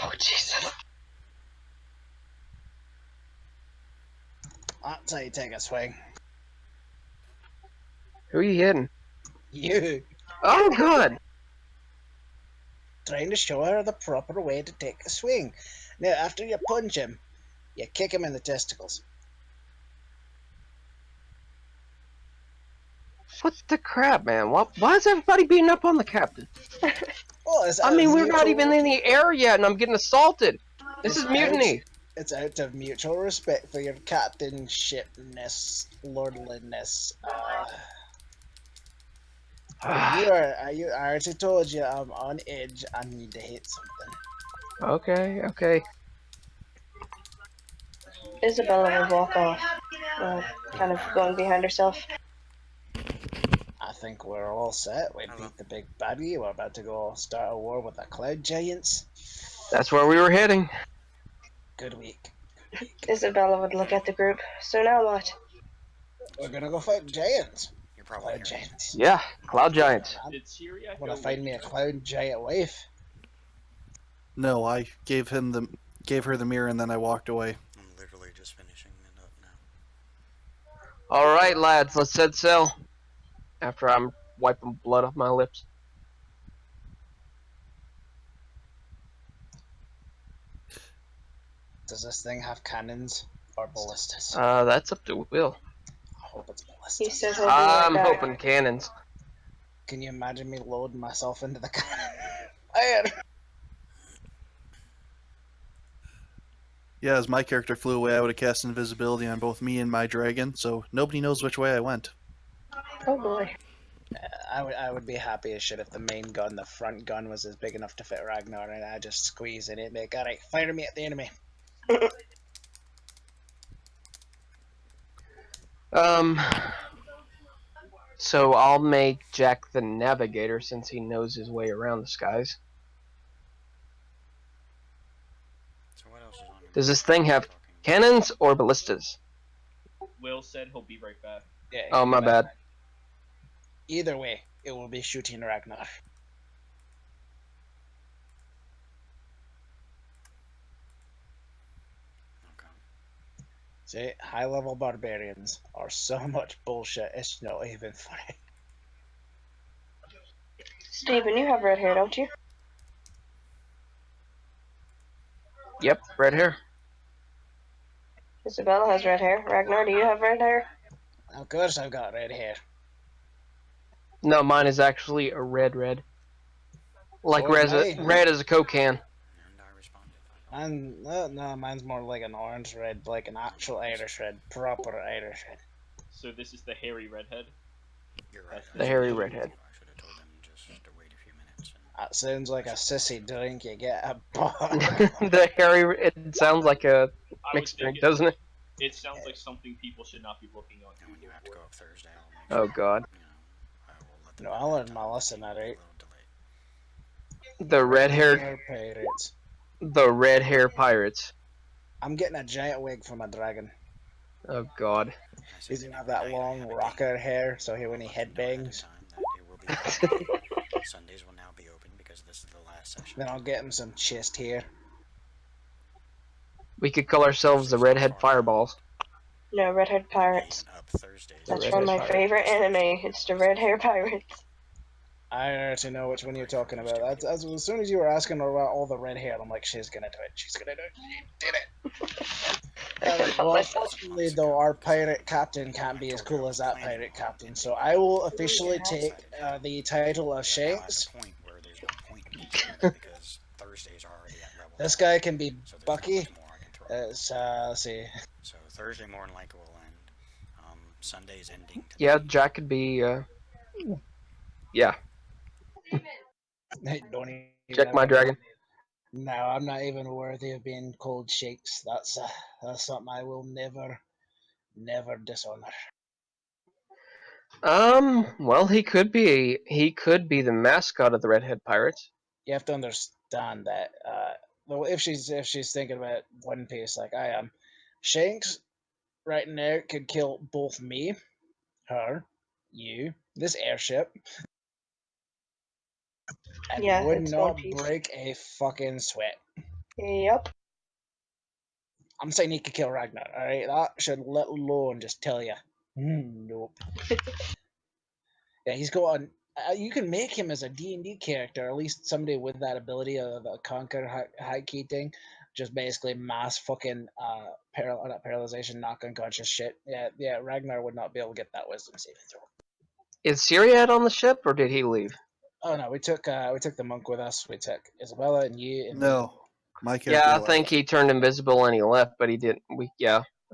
Speaker 6: Oh, Jesus.
Speaker 2: That's how you take a swing.
Speaker 1: Who are you hitting?
Speaker 2: You
Speaker 1: Oh, good.
Speaker 2: trying to show her the proper way to take a swing. Now, after you punch him, you kick him in the testicles.
Speaker 1: What the crap, man? Why is everybody beating up on the captain?
Speaker 2: Oh, it's
Speaker 1: I mean, we're not
Speaker 2: mutual-
Speaker 1: even in the air yet, and I'm getting assaulted. This is mutiny.
Speaker 2: It's out of mutual respect for your captainshipness, lordliness. I already told you I'm on edge. I need to hit something.
Speaker 1: Okay.
Speaker 6: Isabella would walk off, kind of going behind herself.
Speaker 2: I think we're all set. We beat the big baddie. We're about to go start a war with the cloud giants.
Speaker 1: That's where we were heading.
Speaker 2: Good week.
Speaker 6: Isabella would look at the group. So now what?
Speaker 2: We're gonna go fight giants.
Speaker 3: You're probably
Speaker 2: Cloud
Speaker 3: right.
Speaker 2: giants.
Speaker 1: Yeah, cloud giants.
Speaker 9: did Syria
Speaker 2: Wanna
Speaker 9: go
Speaker 2: find me a
Speaker 9: with her?
Speaker 2: cloud giant wife?
Speaker 5: No, I gave her the mirror and then I walked away.
Speaker 3: I'm literally just finishing it up now.
Speaker 1: All right, lads, let's set sail. after I'm wiping blood off my lips.
Speaker 2: Does this thing have cannons or ballistas?
Speaker 1: That's up to Will.
Speaker 2: I hope it's ballistas.
Speaker 6: He says he'll be right
Speaker 1: I'm
Speaker 6: back.
Speaker 1: hoping cannons.
Speaker 2: Can you imagine me loading myself into the cannon? Man.
Speaker 5: Yeah, as my character flew away, I would have cast invisibility on both me and my dragon, so nobody knows which way I went.
Speaker 6: Oh boy.
Speaker 2: I would be happy as shit if the main gun, the front gun, was as big enough to fit Ragnar, and I just squeeze in it and make, alright, fire me at the enemy.
Speaker 1: So I'll make Jack the navigator since he knows his way around the skies.
Speaker 3: So what else is on your
Speaker 1: Does this thing have cannons or ballistas?
Speaker 9: Will said he'll be right back.
Speaker 2: Yeah,
Speaker 1: Oh, my bad.
Speaker 2: Either way, it will be shooting Ragnar.
Speaker 3: Okay.
Speaker 2: See, high-level barbarians are so much bullshit, it's not even funny.
Speaker 6: Steven, you have red hair, don't you?
Speaker 1: Yep, red hair.
Speaker 6: Isabella has red hair. Ragnar, do you have red hair?
Speaker 2: Of course I've got red hair.
Speaker 1: No, mine is actually a red. Like
Speaker 2: Oh,
Speaker 1: red as a Coke can.
Speaker 3: And I responded.
Speaker 2: No, mine's more like an orange red, like an actual Irish red, proper Irish red.
Speaker 9: So this is the hairy redhead.
Speaker 3: You're right.
Speaker 1: The hairy redhead.
Speaker 3: I should have told them just to wait a few minutes. And...
Speaker 2: That sounds like a sissy drink you get at a bar.
Speaker 1: The hairy. It sounds like a
Speaker 9: I
Speaker 1: mixed
Speaker 9: would think
Speaker 1: drink, doesn't it?
Speaker 9: It sounds like something people should not be looking on.
Speaker 3: And when you have to go up Thursday, I'll make
Speaker 1: Oh
Speaker 3: sure,
Speaker 1: God.
Speaker 3: you know, I will let them
Speaker 2: No,
Speaker 3: know
Speaker 2: I learned
Speaker 3: that
Speaker 2: my
Speaker 3: I'm
Speaker 2: lesson at
Speaker 3: a
Speaker 2: 8.
Speaker 3: little delayed.
Speaker 1: The red-haired,
Speaker 2: Hair pirates.
Speaker 1: the red hair pirates.
Speaker 2: I'm getting a giant wig for my dragon.
Speaker 1: Oh God.
Speaker 3: I said
Speaker 2: He's
Speaker 3: that
Speaker 2: gonna have
Speaker 3: every
Speaker 2: that
Speaker 3: night I
Speaker 2: long
Speaker 3: have a
Speaker 2: rocker
Speaker 3: date.
Speaker 2: hair, so he when he
Speaker 3: I'll let them know ahead of
Speaker 2: headbangs,
Speaker 3: time that it will be open. Sundays will now be open because this is the last session.
Speaker 2: then I'll get him some chest hair.
Speaker 1: We could call ourselves the redhead fireballs.
Speaker 6: No, redhead pirates.
Speaker 3: And up Thursdays.
Speaker 6: That's
Speaker 1: Redhead
Speaker 6: from my
Speaker 1: pirates.
Speaker 6: favorite anime. It's the red hair pirates.
Speaker 2: I already know which one you're talking about. That's, as soon as you were asking her about all the red hair, I'm like, she's gonna do it. She's gonna do it. She did it. Well, unfortunately, though, our pirate captain can't be as cool as that pirate captain, so I will officially take the title of Shanks.
Speaker 3: Point where there's no point in doing it because Thursdays are already at level.
Speaker 2: This guy can be
Speaker 3: So there's not
Speaker 2: Bucky.
Speaker 3: much more I can throw.
Speaker 2: Let's see.
Speaker 3: So Thursday more than likely will end. Sunday's ending. Today.
Speaker 1: Yeah, Jack could be. Yeah,
Speaker 2: Hey, don't even
Speaker 1: check my dragon.
Speaker 2: No, I'm not even worthy of being called Shakes. That's something I will never dishonor.
Speaker 1: Well, he could be the mascot of the Redhead Pirates.
Speaker 2: You have to understand that. Well, if she's thinking about One Piece like I am, Shanks right now could kill both me, her, you, this airship, and
Speaker 6: Yeah,
Speaker 2: would
Speaker 6: it's
Speaker 2: not
Speaker 6: One Piece.
Speaker 2: break a fucking sweat.
Speaker 6: Yep.
Speaker 2: I'm saying he could kill Ragnar. All right, that should let alone just tell you. Nope. Yeah, he's got an. You can make him as a D&D character, at least somebody with that ability of a conquer high key thing, just basically mass fucking not paralyzation, knock unconscious shit. Yeah, Ragnar would not be able to get that wisdom saving throw.
Speaker 1: Is Syriad on the ship, or did he leave?
Speaker 2: Oh no, we took the monk with us. We took Isabella and you. And
Speaker 5: No, my character.
Speaker 1: Yeah, I
Speaker 5: left.
Speaker 1: think he turned invisible and he left, but he didn't. I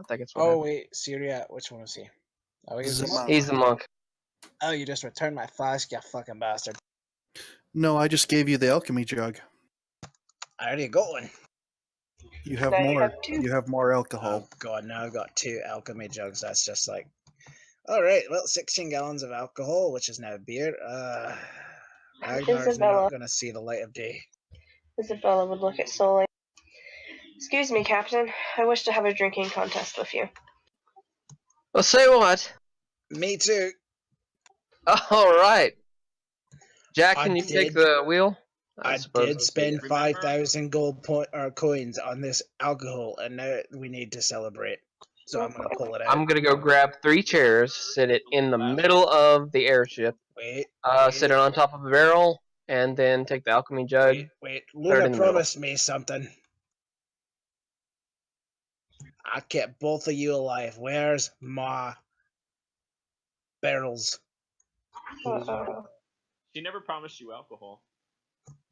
Speaker 1: think it's what
Speaker 2: Oh
Speaker 1: happened.
Speaker 2: wait, Syria. Which one was he? Oh, he's the
Speaker 5: Zimmer.
Speaker 2: monk.
Speaker 1: He's the monk.
Speaker 2: Oh, you just returned my flask, you fucking bastard.
Speaker 5: No, I just gave you the alchemy jug.
Speaker 2: I already got one.
Speaker 5: You have
Speaker 6: Now you
Speaker 5: more.
Speaker 6: have two.
Speaker 5: You have more alcohol.
Speaker 2: Oh god, now I've got 2 alchemy jugs. That's just like, all right. Well, 16 gallons of alcohol, which is now beer. Ragnar's
Speaker 6: Isabella.
Speaker 2: not gonna see the light of day.
Speaker 6: Isabella would look at Sully. Excuse me, Captain. I wish to have a drinking contest with you.
Speaker 1: Well, say what?
Speaker 2: Me too.
Speaker 1: All right. Jack,
Speaker 2: I
Speaker 1: can you take
Speaker 2: did-
Speaker 1: the wheel?
Speaker 2: I
Speaker 1: suppose
Speaker 2: did
Speaker 1: that's
Speaker 2: spend
Speaker 9: Remember-
Speaker 2: 5,000 gold coins on this alcohol, and now we need to celebrate. So I'm gonna pull it out.
Speaker 1: I'm gonna go grab 3 chairs, sit it in the middle of the airship,
Speaker 2: Wait.
Speaker 1: sit it on top of a barrel, and then take the alchemy jug.
Speaker 2: Wait.
Speaker 1: Throw it
Speaker 2: Luna
Speaker 1: in the middle.
Speaker 2: promised me something. I kept both of you alive. Where's my barrels?
Speaker 9: She never promised you alcohol.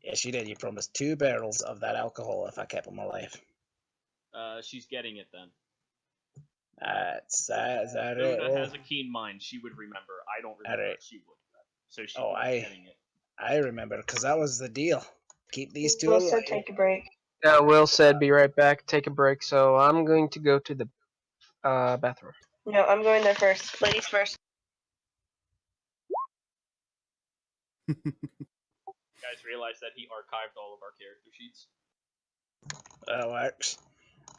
Speaker 2: Yes, you did. You promised 2 barrels of that alcohol if I kept them alive.
Speaker 9: She's getting it then.
Speaker 2: Is that it?
Speaker 9: Luna has a keen mind. She would remember. I don't remember.
Speaker 2: Alright.
Speaker 9: She would. So she would be getting it.
Speaker 2: I remember, because that was the deal. Keep these 2
Speaker 6: Will
Speaker 2: alive.
Speaker 6: said take a break.
Speaker 1: Will said be right back, take a break, so I'm going to go to the bathroom.
Speaker 6: No, I'm going there first. Ladies first.
Speaker 9: You guys realize that he archived all of our character sheets?
Speaker 2: That works.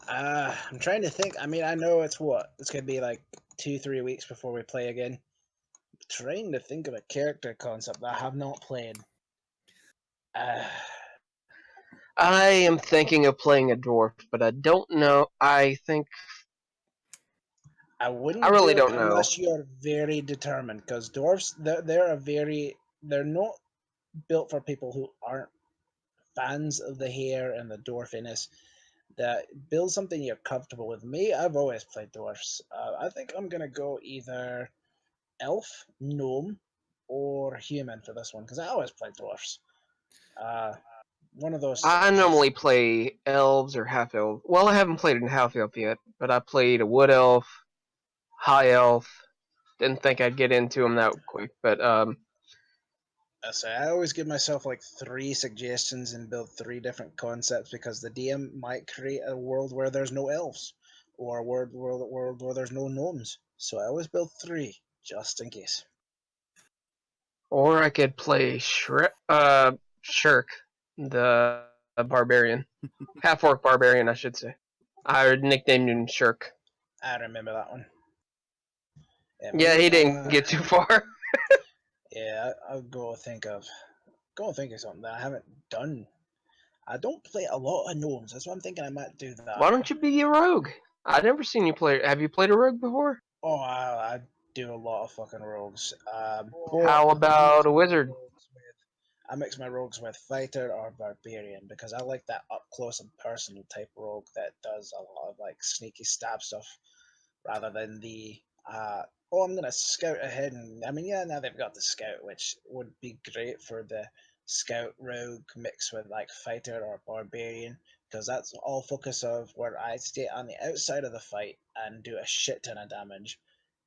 Speaker 2: I'm trying to think. I mean, I know it's what? It's going to be like 2-3 weeks before we play again. I'm trying to think of a character concept that I have not played.
Speaker 1: I am thinking of playing a dwarf, but I don't know. I think
Speaker 2: I wouldn't.
Speaker 1: I really
Speaker 2: do it
Speaker 1: don't know.
Speaker 2: unless you're very determined, because dwarves they're not built for people who aren't fans of the hair and the dwarfiness. That build something you're comfortable with. Me, I've always played dwarfs. I think I'm gonna go either elf, gnome, or human for this one, because I always play dwarfs. One of those.
Speaker 1: I normally play elves or half elves. Well, I haven't played a half elf yet, but I played a wood elf, high elf. Didn't think I'd get into them that quick, but
Speaker 2: So I always give myself like 3 suggestions and build 3 different concepts, because the DM might create a world where there's no elves, or a world where there's no gnomes. So I always build 3 just in case.
Speaker 1: or I could play Shirk, the barbarian, half orc barbarian, I should say. I nicknamed him Shirk.
Speaker 2: I remember that one.
Speaker 1: Yeah, he didn't get too far.
Speaker 2: Yeah, I'll go think of something that I haven't done. I don't play a lot of gnomes. That's why I'm thinking I might do that.
Speaker 1: Why don't you be a rogue? I've never seen you play. Have you played a rogue before?
Speaker 2: Oh, I do a lot of fucking rogues.
Speaker 1: How about a wizard?
Speaker 2: I mix my rogues with fighter or barbarian, because I like that up close and personal type rogue that does a lot of like sneaky stab stuff, rather than the I'm gonna scout ahead. And I mean, yeah, now they've got the scout, which would be great for the scout rogue mixed with like fighter or barbarian, because that's all focus of where I stay on the outside of the fight and do a shit ton of damage,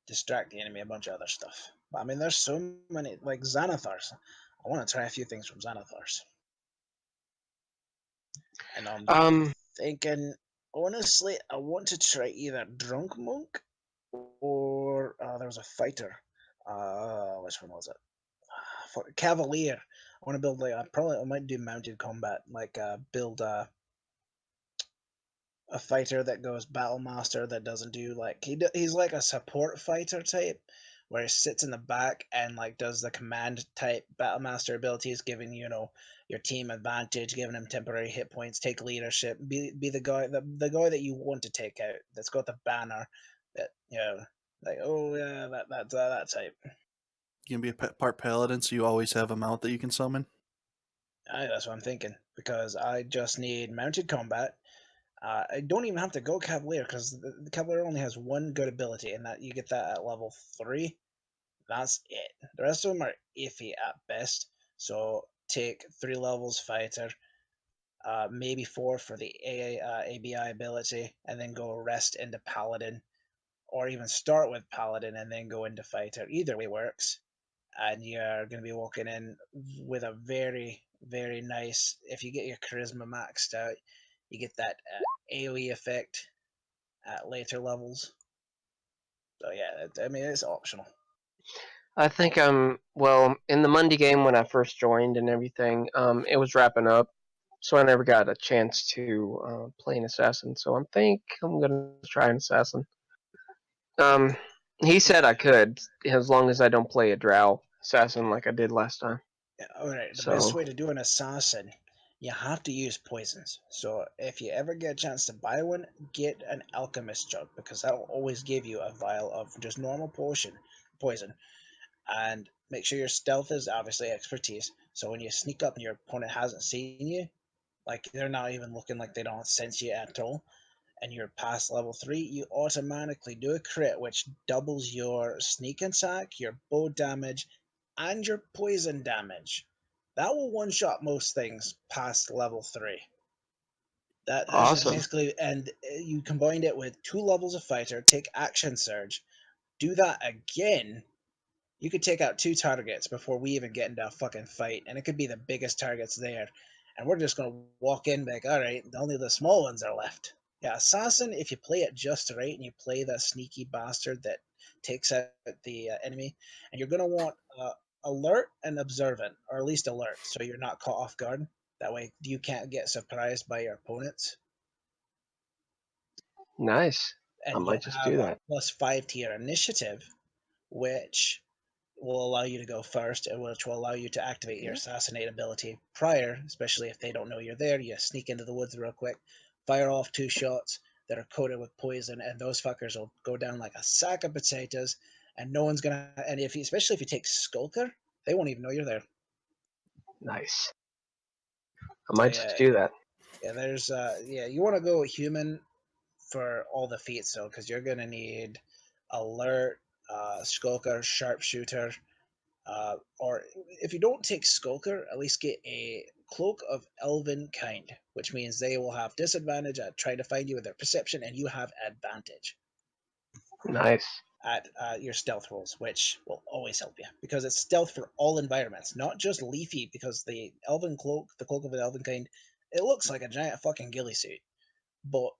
Speaker 2: distract the enemy, a bunch of other stuff. But I mean, there's so many, like Xanathars. I want to try a few things from Xanathars. And I'm thinking, honestly, I want to try either Drunk Monk or there was a fighter. Which one was it? Cavalier. I want to build like I might do mounted combat, like build a fighter that goes battle master, that doesn't do like he's like a support fighter type, where he sits in the back and like does the command type battle master abilities, giving your team advantage, giving him temporary hit points, take leadership, be the guy that you want to take out, that's got the banner, that like, oh yeah, that type.
Speaker 5: You can be a part paladin, so you always have a mount that you can summon.
Speaker 2: That's what I'm thinking, because I just need mounted combat. I don't even have to go Cavalier, because the Cavalier only has 1 good ability, and that you get that at level 3. That's it. The rest of them are iffy at best. So take 3 levels fighter, maybe 4 for the ABI ability, and then go rest into paladin, or even start with paladin and then go into fighter. Either way works, and you're going to be walking in with a very, very nice. If you get your charisma maxed out, you get that AoE effect at later levels. So yeah, I mean, it's optional.
Speaker 1: I think in the Monday game when I first joined and everything, it was wrapping up, so I never got a chance to play an assassin. So I think I'm gonna try an assassin. He said I could, as long as I don't play a drow assassin like I did last time.
Speaker 2: Yeah, all right. The best way to do an assassin you have to use poisons. So if you ever get a chance to buy one, get an alchemist jug, because that will always give you a vial of just normal poison. And make sure your stealth is obviously expertise. So when you sneak up and your opponent hasn't seen you, like they're not even looking like they don't sense you at all, and you're past level 3, you automatically do a crit, which doubles your sneak attack, your bow damage, and your poison damage. That will one-shot most things past level 3. That's
Speaker 1: Awesome.
Speaker 2: basically, and you combined it with 2 levels of fighter, take action surge, do that again. You could take out 2 targets before we even get into a fucking fight, and it could be the biggest targets there. And we're just gonna walk in like, alright, only the small ones are left. Yeah, Assassin, if you play it just right and you play the sneaky bastard that takes out the enemy, and you're gonna want alert and observant, or at least alert, so you're not caught off guard. That way you can't get surprised by your opponents.
Speaker 1: Nice.
Speaker 2: And
Speaker 1: I might just do that.
Speaker 2: +5 to your initiative, which will allow you to go first, and which will allow you to activate your assassinate ability prior, especially if they don't know you're there. You sneak into the woods real quick, fire off 2 shots that are coated with poison, and those fuckers will go down like a sack of potatoes, and no one's gonna. And especially if you take Skulker, they won't even know you're there.
Speaker 1: Nice. I might just do that.
Speaker 2: Yeah, there's you want to go human for all the feats though, because you're gonna need alert, Skulker, sharpshooter. Or if you don't take Skulker, at least get a Cloak of Elven Kind, which means they will have disadvantage at trying to find you with their perception, and you have advantage.
Speaker 1: Nice.
Speaker 2: At your stealth rolls, which will always help you, because it's stealth for all environments, not just Leafy, because the Elven Cloak, the Cloak of an Elven Kind, it looks like a giant fucking ghillie suit, but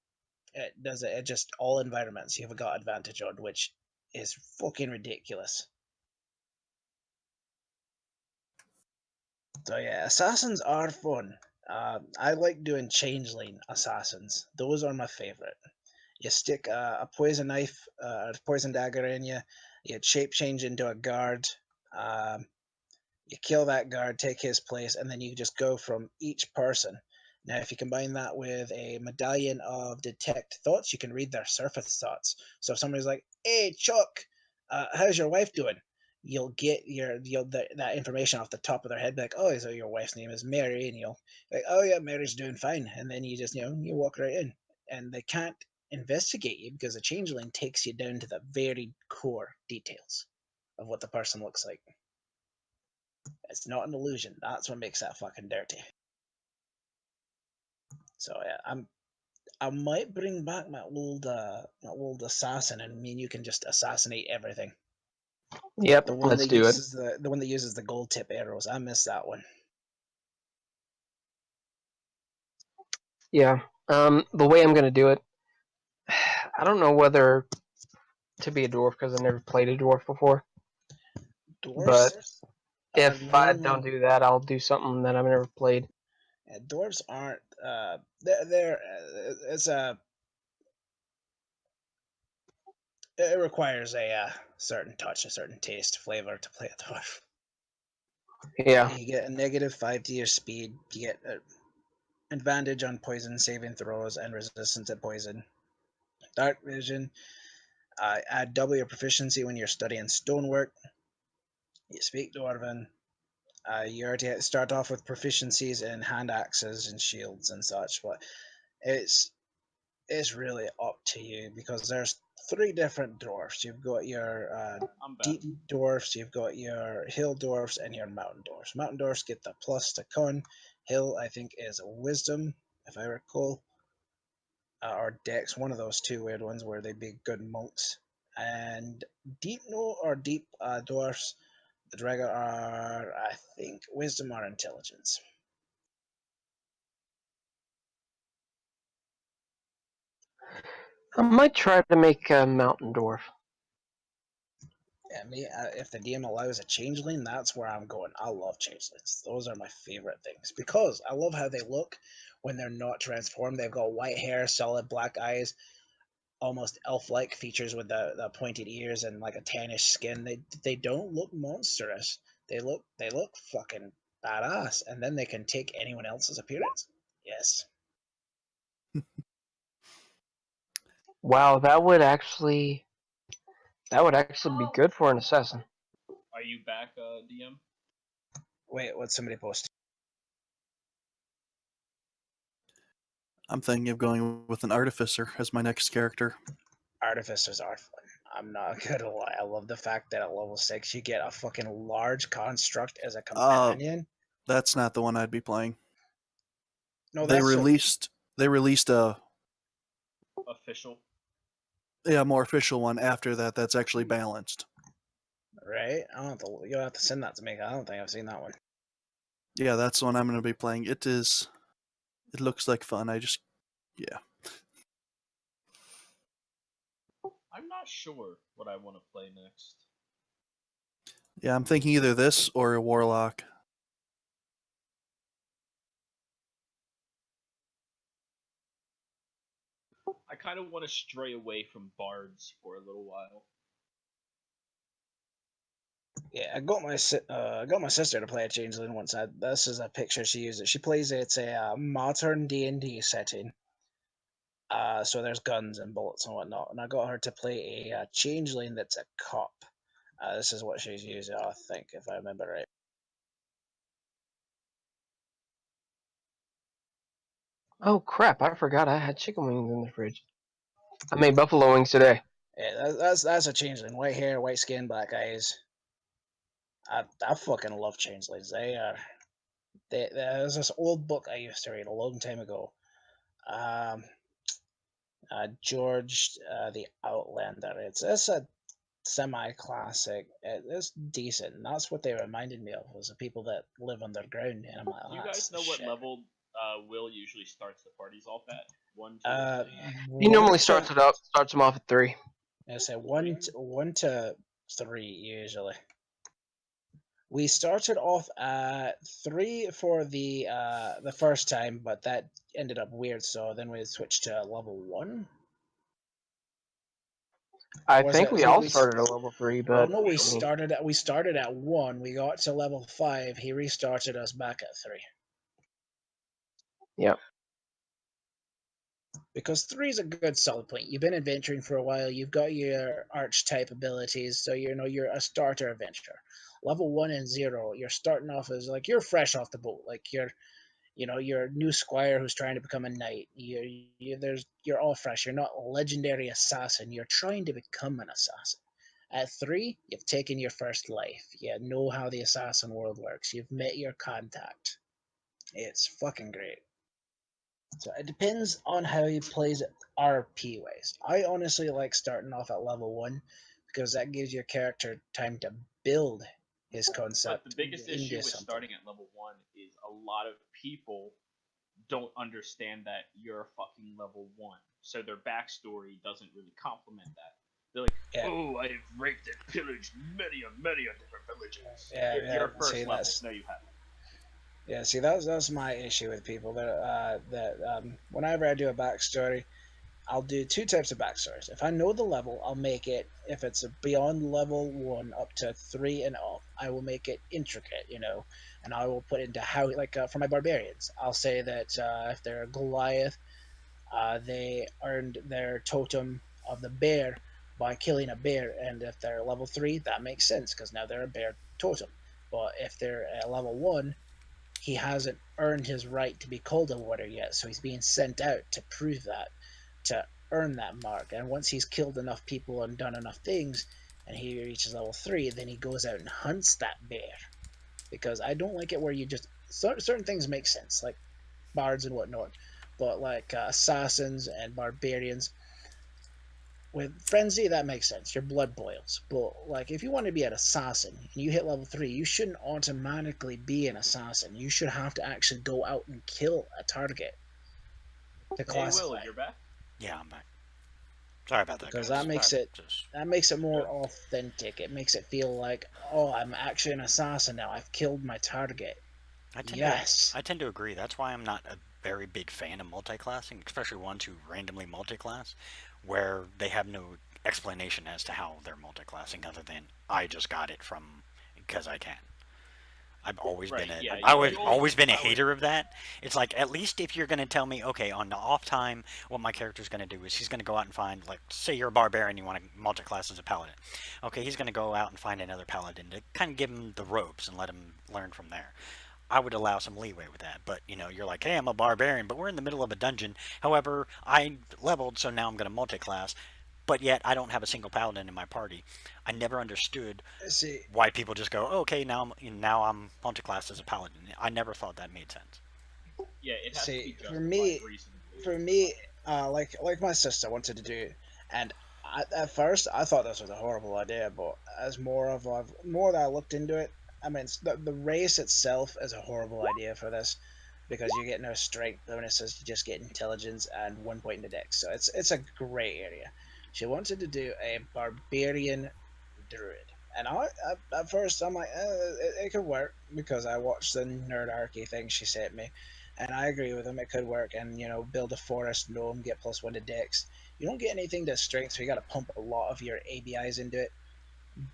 Speaker 2: it does it just all environments you've got advantage on, which is fucking ridiculous. So yeah, assassins are fun. I like doing changeling assassins. Those are my favorite. You stick a poison knife, a poison dagger in you. You shape change into a guard. You kill that guard, take his place, and then you just go from each person. Now, if you combine that with a medallion of detect thoughts, you can read their surface thoughts. So if somebody's like, "Hey, Chuck, how's your wife doing?" You'll get that information off the top of their head, like, "Oh, so your wife's name is Mary," and you'll like, "Oh yeah, Mary's doing fine," and then you just you walk right in, and they can't investigate you because the changeling takes you down to the very core details of what the person looks like. It's not an illusion. That's what makes that fucking dirty. So yeah, I might bring back my old assassin, and me and you can just assassinate everything.
Speaker 1: Yep,
Speaker 2: the one
Speaker 1: let's
Speaker 2: that
Speaker 1: do
Speaker 2: uses the one that uses the gold tip arrows. I miss that one.
Speaker 1: Yeah. The way I'm gonna do it, I don't know whether to be a dwarf because I never played a dwarf before.
Speaker 2: Dwarves
Speaker 1: but if I
Speaker 2: normal-
Speaker 1: don't do that, I'll do something that I've never played.
Speaker 2: Yeah, dwarves aren't. They're it's a. It requires a certain touch, a certain taste, flavor to play a dwarf.
Speaker 1: Yeah.
Speaker 2: You get a -5 to your speed. You get an advantage on poison saving throws and resistance to poison. Dark vision. Add double your proficiency when you're studying stonework. You speak Dwarven. You already start off with proficiencies in hand axes and shields and such, but it's really up to you, because there's 3 different dwarfs. You've got your deep dwarfs, you've got your hill dwarfs, and your mountain dwarfs. Mountain dwarfs get the plus to con. Hill, I think, is wisdom, if I recall, or dex, one of those 2 weird ones where they'd be good monks. And deep dwarfs, the Draga are, I think, wisdom or intelligence.
Speaker 1: I might try to make a mountain dwarf.
Speaker 2: Yeah, me. If the DM allows a changeling, that's where I'm going. I love changelings. Those are my favorite things, because I love how they look when they're not transformed. They've got white hair, solid black eyes, almost elf-like features with the pointed ears and like a tannish skin. They don't look monstrous. They look fucking Badass. And then they can take anyone else's appearance? Yes.
Speaker 1: Wow, that would actually be good for an assassin.
Speaker 9: Are you back, DM?
Speaker 2: Wait, what's somebody posted?
Speaker 5: I'm thinking of going with an artificer as my next character.
Speaker 2: Artificers are fun. I'm not gonna lie. I love the fact that at level 6 you get a fucking large construct as a companion.
Speaker 5: That's not the one I'd be playing.
Speaker 2: No,
Speaker 5: they
Speaker 2: that's
Speaker 5: released a
Speaker 9: official.
Speaker 5: Yeah, more official one after that. That's actually balanced.
Speaker 2: Right? You'll have to send that to me. I don't think I've seen that one.
Speaker 5: Yeah, that's the one I'm going to be playing. It looks like fun. Yeah.
Speaker 9: I'm not sure what I want to play next.
Speaker 5: Yeah, I'm thinking either this or a warlock.
Speaker 9: I kind of want to stray away from bards for a little while.
Speaker 2: Yeah, I got my sister to play a changeling once. This is a picture she uses. She plays it's a modern D&D setting. So there's guns and bullets and whatnot, and I got her to play a changeling that's a cop. This is what she's using, I think, if I remember right.
Speaker 1: Oh crap! I forgot I had chicken wings in the fridge. I made buffalo wings today.
Speaker 2: Yeah, that's a changeling. White hair, white skin, black eyes. I fucking love changelings. There's this old book I used to read a long time ago. George the Outlander. It's a semi-classic. It's decent. And that's what they reminded me of, was the people that live underground. And I'm like,
Speaker 9: you guys know what level Will usually starts the parties off at? 1, 2,
Speaker 1: he normally starts them off at 3.
Speaker 2: I say 1 to 3 usually. We started off at 3 for the first time, but that ended up weird. So then we switched to level 1.
Speaker 1: I think we all started at level 3, but
Speaker 2: no, we started at 1. We got to level 5. He restarted us back at 3.
Speaker 1: Yep.
Speaker 2: Because 3 is a good solid point. You've been adventuring for a while. You've got your archetype abilities, so you're a starter adventurer. Level 1 and 0, you're starting off as like you're fresh off the boat. Like you're a new squire who's trying to become a knight. You're all fresh. You're not a legendary assassin. You're trying to become an assassin. At 3, you've taken your first life. You know how the assassin world works. You've met your contact. It's fucking great. So it depends on how he plays it RP ways. I honestly like starting off at level 1 because that gives your character time to build his concept.
Speaker 9: But the biggest issue with starting at level 1 is a lot of people don't understand that you're fucking level 1. So their backstory doesn't really complement that. They're like, oh, I have raped and pillaged many different villages. You're first level. No, you haven't.
Speaker 2: Yeah, see, that's my issue with people. That whenever I do a backstory, I'll do 2 types of backstories. If I know the level, I'll make it, if it's beyond level 1 up to 3 and up, I will make it intricate, and I will put into how, like for my barbarians, I'll say that if they're a Goliath, they earned their totem of the bear by killing a bear, and if they're level 3, that makes sense, because now they're a bear totem. But if they're at level 1, he hasn't earned his right to be called a warrior yet, so he's being sent out to prove that, to earn that mark. And once he's killed enough people and done enough things, and he reaches level 3, then he goes out and hunts that bear. Because I don't like it where you just... Certain things make sense, like bards and whatnot, but like assassins and barbarians... With Frenzy, that makes sense. Your blood boils. But, like, if you want to be an assassin and you hit level 3, you shouldn't automatically be an assassin. You should have to actually go out and kill a target to classify.
Speaker 9: Hey, Will, you're back?
Speaker 3: Yeah, I'm back. Sorry about that,
Speaker 2: because
Speaker 3: guys.
Speaker 2: that makes it more authentic. It makes it feel like, oh, I'm actually an assassin now. I've killed my target.
Speaker 3: I tend to agree. That's why I'm not a very big fan of multiclassing, especially ones who randomly multiclass, where they have no explanation as to how they're multiclassing other than I just got it from because I can. I've always
Speaker 9: Right,
Speaker 3: been a
Speaker 9: yeah,
Speaker 3: I've
Speaker 9: you'll-
Speaker 3: always been a
Speaker 9: I would-
Speaker 3: hater of that. It's like, at least if you're going to tell me, okay, on the off time, what my character's going to do is he's going to go out and find, like, say you're a barbarian, you want to multi-class as a paladin. Okay, he's going to go out and find another paladin to kind of give him the ropes and let him learn from there. I would allow some leeway with that, but you know, you're like, hey, I'm a barbarian, but we're in the middle of a dungeon. However, I leveled, so now I'm going to multi-class, but yet I don't have a single paladin in my party. I never understood
Speaker 2: See,
Speaker 3: why people just go, oh, okay, now I'm multi-class as a paladin. I never thought that made sense.
Speaker 9: Yeah, it has to be
Speaker 2: see,
Speaker 9: justified reasonably.
Speaker 2: for me, like my sister wanted to do it, and at first I thought this was a horrible idea, but as more that I looked into it, I mean, the race itself is a horrible idea for this, because you get no strength bonuses, you just get intelligence and 1 point in the dex, so it's a gray area. She wanted to do a barbarian druid, and at first I'm like, it could work, because I watched the Nerdarchy thing she sent me, and I agree with him, it could work, and you know, build a forest gnome, get +1 to dex. You don't get anything to strength, so you got to pump a lot of your ABIs into it.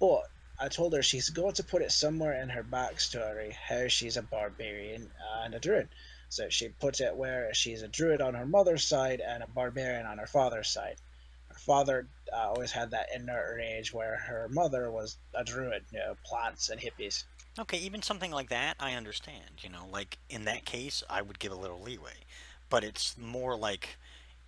Speaker 2: But I told her she's got to put it somewhere in her backstory how she's a barbarian and a druid. So she puts it where she's a druid on her mother's side and a barbarian on her father's side. Her father always had that inner rage where her mother was a druid, you know, plants and hippies.
Speaker 3: Okay, even something like that, I understand. You know, like, in that case, I would give a little leeway. But it's more like,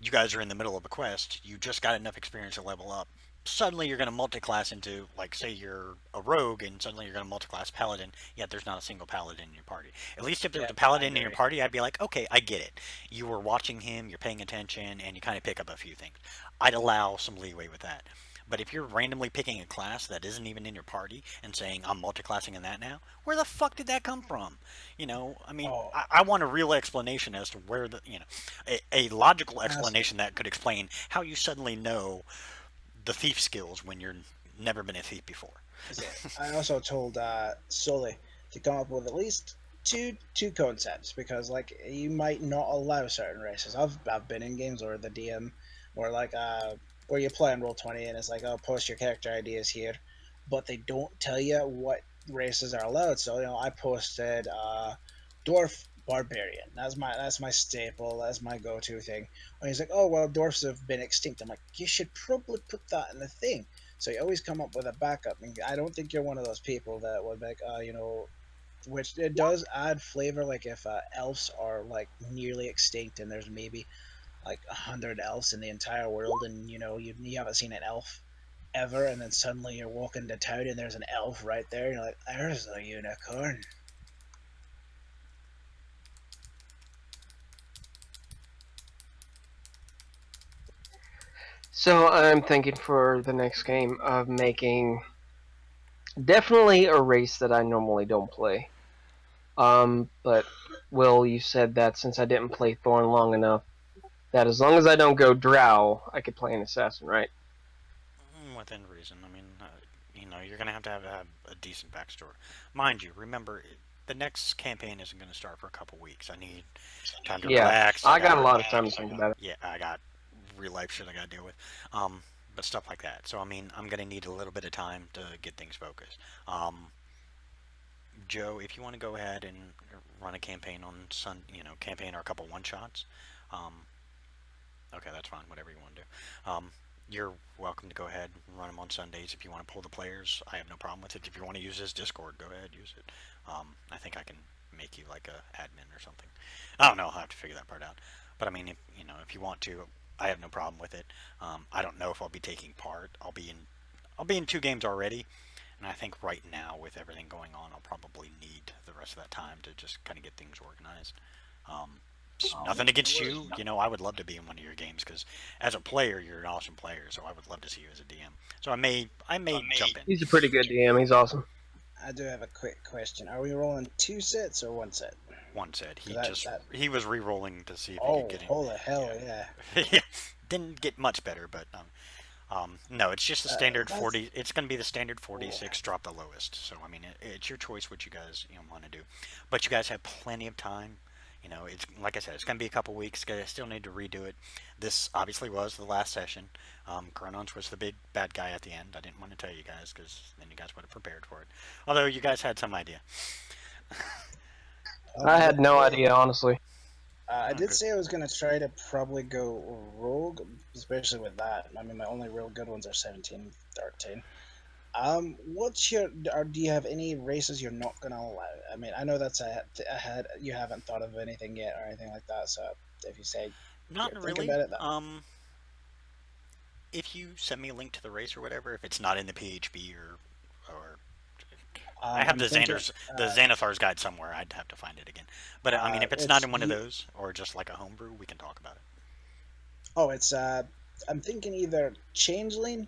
Speaker 3: you guys are in the middle of a quest, you just got enough experience to level up. Suddenly you're going to multi-class into, like, say you're a rogue, and suddenly you're going to multi-class paladin, yet there's not a single paladin in your party. At least if there was a paladin in your party, I'd be like, okay, I get it. You were watching him, you're paying attention, and you kind of pick up a few things. I'd allow some leeway with that. But if you're randomly picking a class that isn't even in your party and saying, I'm multi-classing in that now, where the fuck did that come from? You know, I mean, I want a real explanation as to where the, you know, a logical explanation that could explain how you suddenly know the thief skills when you're never been a thief before.
Speaker 2: I also told Sully to come up with at least two concepts, because like, you might not allow certain races. I've been in games where the DM, or like where you play on Roll20 and it's like, oh, post your character ideas here, but they don't tell you what races are allowed. So you know, I posted dwarf barbarian. That's my staple. That's my go-to thing. And he's like, oh well, dwarfs have been extinct. I'm like, you should probably put that in the thing. So you always come up with a backup. And I don't think you're one of those people that would like, you know, which it does add flavor. Like if elves are like nearly extinct and there's maybe like 100 elves in the entire world, and you know, you haven't seen an elf ever, and then suddenly you're walking to town and there's an elf right there, and you're like, there's a unicorn.
Speaker 1: So I'm thinking for the next game of making definitely a race that I normally don't play. But Will, you said that since I didn't play Thorn long enough, that as long as I don't go Drow, I could play an assassin, right?
Speaker 3: Within reason. I mean, you know, you're going to have a decent backstory. Mind you, remember, the next campaign isn't going to start for a couple weeks. I need time to relax.
Speaker 1: I got a lot of time to think about it.
Speaker 3: Yeah, I got real life shit I got to deal with. But stuff like that. So, I mean, I'm going to need a little bit of time to get things focused. Joe, if you want to go ahead and run a campaign on campaign or a couple one-shots, okay, that's fine, whatever you want to do. You're welcome to go ahead and run them on Sundays. If you want to pull the players, I have no problem with it. If you want to use this Discord, go ahead, use it. I think I can make you like a admin or something. I don't know, I'll have to figure that part out. But I mean, if you want to, I have no problem with it. I don't know if I'll be taking part. I'll be in 2 games already, and I think right now with everything going on, I'll probably need the rest of that time to just kind of get things organized. Nothing against you. You know, I would love to be in one of your games, because as a player, you're an awesome player. So I would love to see you as a DM. So I may jump in.
Speaker 1: He's a pretty good DM. He's awesome.
Speaker 2: I do have a quick question. Are we rolling 2 sets or 1 set?
Speaker 3: 1 set. He was re-rolling to see if he could get in.
Speaker 2: Holy hell, yeah.
Speaker 3: Yeah. Didn't get much better, but no, it's just the standard 40. It's going to be the standard 46. Drop the lowest. So I mean, it's your choice what you guys want to do, but you guys have plenty of time. You know, it's like I said, it's going to be a couple weeks. I still need to redo it. This obviously was the last session. Chronons was the big bad guy at the end. I didn't want to tell you guys, because then you guys would have prepared for it. Although you guys had some idea.
Speaker 1: I had no idea, honestly.
Speaker 2: I did say I was gonna try to probably go rogue, especially with that. I mean, my only real good ones are 17, 13. What's your? Do you have any races you're not gonna allow? I mean, I know that's ahead. You haven't thought of anything yet or anything like that. So if you say
Speaker 3: Not
Speaker 2: think
Speaker 3: really.
Speaker 2: about it,
Speaker 3: If you send me a link to the race or whatever, if it's not in the PHB or I have
Speaker 2: I'm
Speaker 3: the
Speaker 2: thinking,
Speaker 3: Xanathar's guide somewhere. I'd have to find it again. But I mean, if it's not in one of those or just like a homebrew, we can talk about it.
Speaker 2: Oh, it's I'm thinking either Changeling,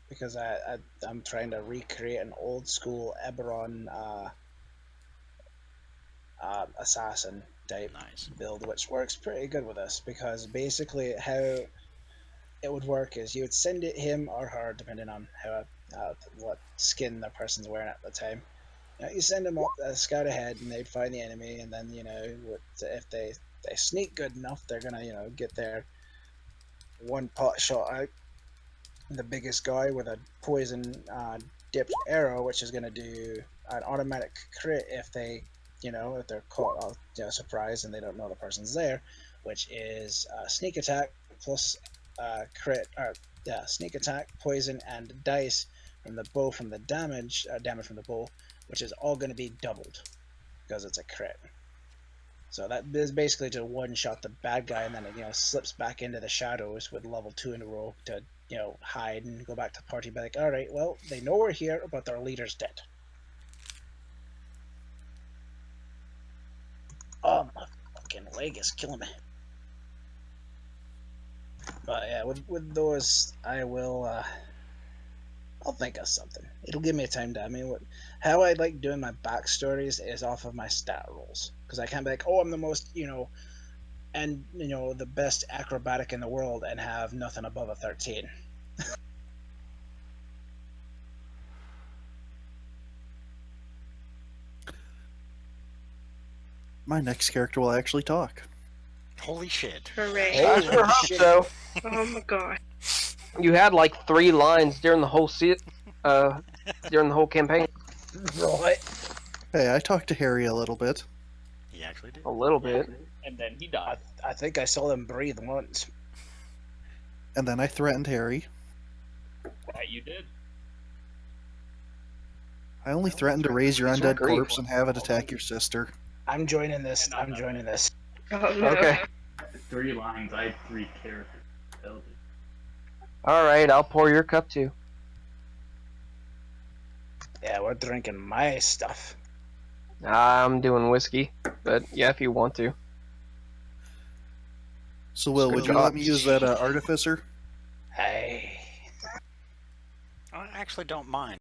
Speaker 2: because I'm trying to recreate an old school Eberron assassin type build, which works pretty good with us, because basically how it would work is you would send it him or her, depending on how what skin the person's wearing at the time. You send them up, scout ahead, and they'd find the enemy, and then if they sneak good enough, they're gonna get their one pot shot out. The biggest guy with a poison dipped arrow, which is gonna do an automatic crit if they if they're caught surprised and they don't know the person's there, which is sneak attack plus crit, or sneak attack, poison, and dice from the bow from the damage from the bow, which is all going to be doubled because it's a crit. So that is basically to one shot the bad guy, and then it slips back into the shadows with level 2 in a row to hide and go back to the party. Be like, all right, well, they know we're here, but their leader's dead. Oh, my fucking leg is killing me. But yeah, with those, I will. I'll think of something. It'll give me time to. I mean, how I like doing my backstories is off of my stat rolls, because I can't be like, oh, I'm the most, and the best acrobatic in the world, and have nothing above a 13.
Speaker 5: My next character will actually talk.
Speaker 3: Holy shit.
Speaker 6: Hooray.
Speaker 1: I sure hope so.
Speaker 6: Oh my god.
Speaker 1: You had like 3 lines during the whole during the whole campaign.
Speaker 2: Right.
Speaker 5: Hey, I talked to Harry a little bit.
Speaker 3: He actually did.
Speaker 1: A little bit.
Speaker 9: And then he died.
Speaker 2: I think I saw them breathe once.
Speaker 5: And then I threatened Harry.
Speaker 9: That you did.
Speaker 5: I only threatened to raise your
Speaker 1: He's
Speaker 5: undead
Speaker 1: great.
Speaker 5: corpse and have it attack your sister.
Speaker 2: I'm joining this. I'm joining this.
Speaker 6: Oh no.
Speaker 1: Okay.
Speaker 7: 3 lines. I had 3 characters.
Speaker 1: Alright, I'll pour your cup too.
Speaker 2: Yeah, we're drinking my stuff.
Speaker 1: I'm doing whiskey, but yeah, if you want to.
Speaker 5: So, Will,
Speaker 1: Good
Speaker 5: would you
Speaker 1: job.
Speaker 5: let me use that artificer?
Speaker 2: Hey.
Speaker 3: I actually don't mind.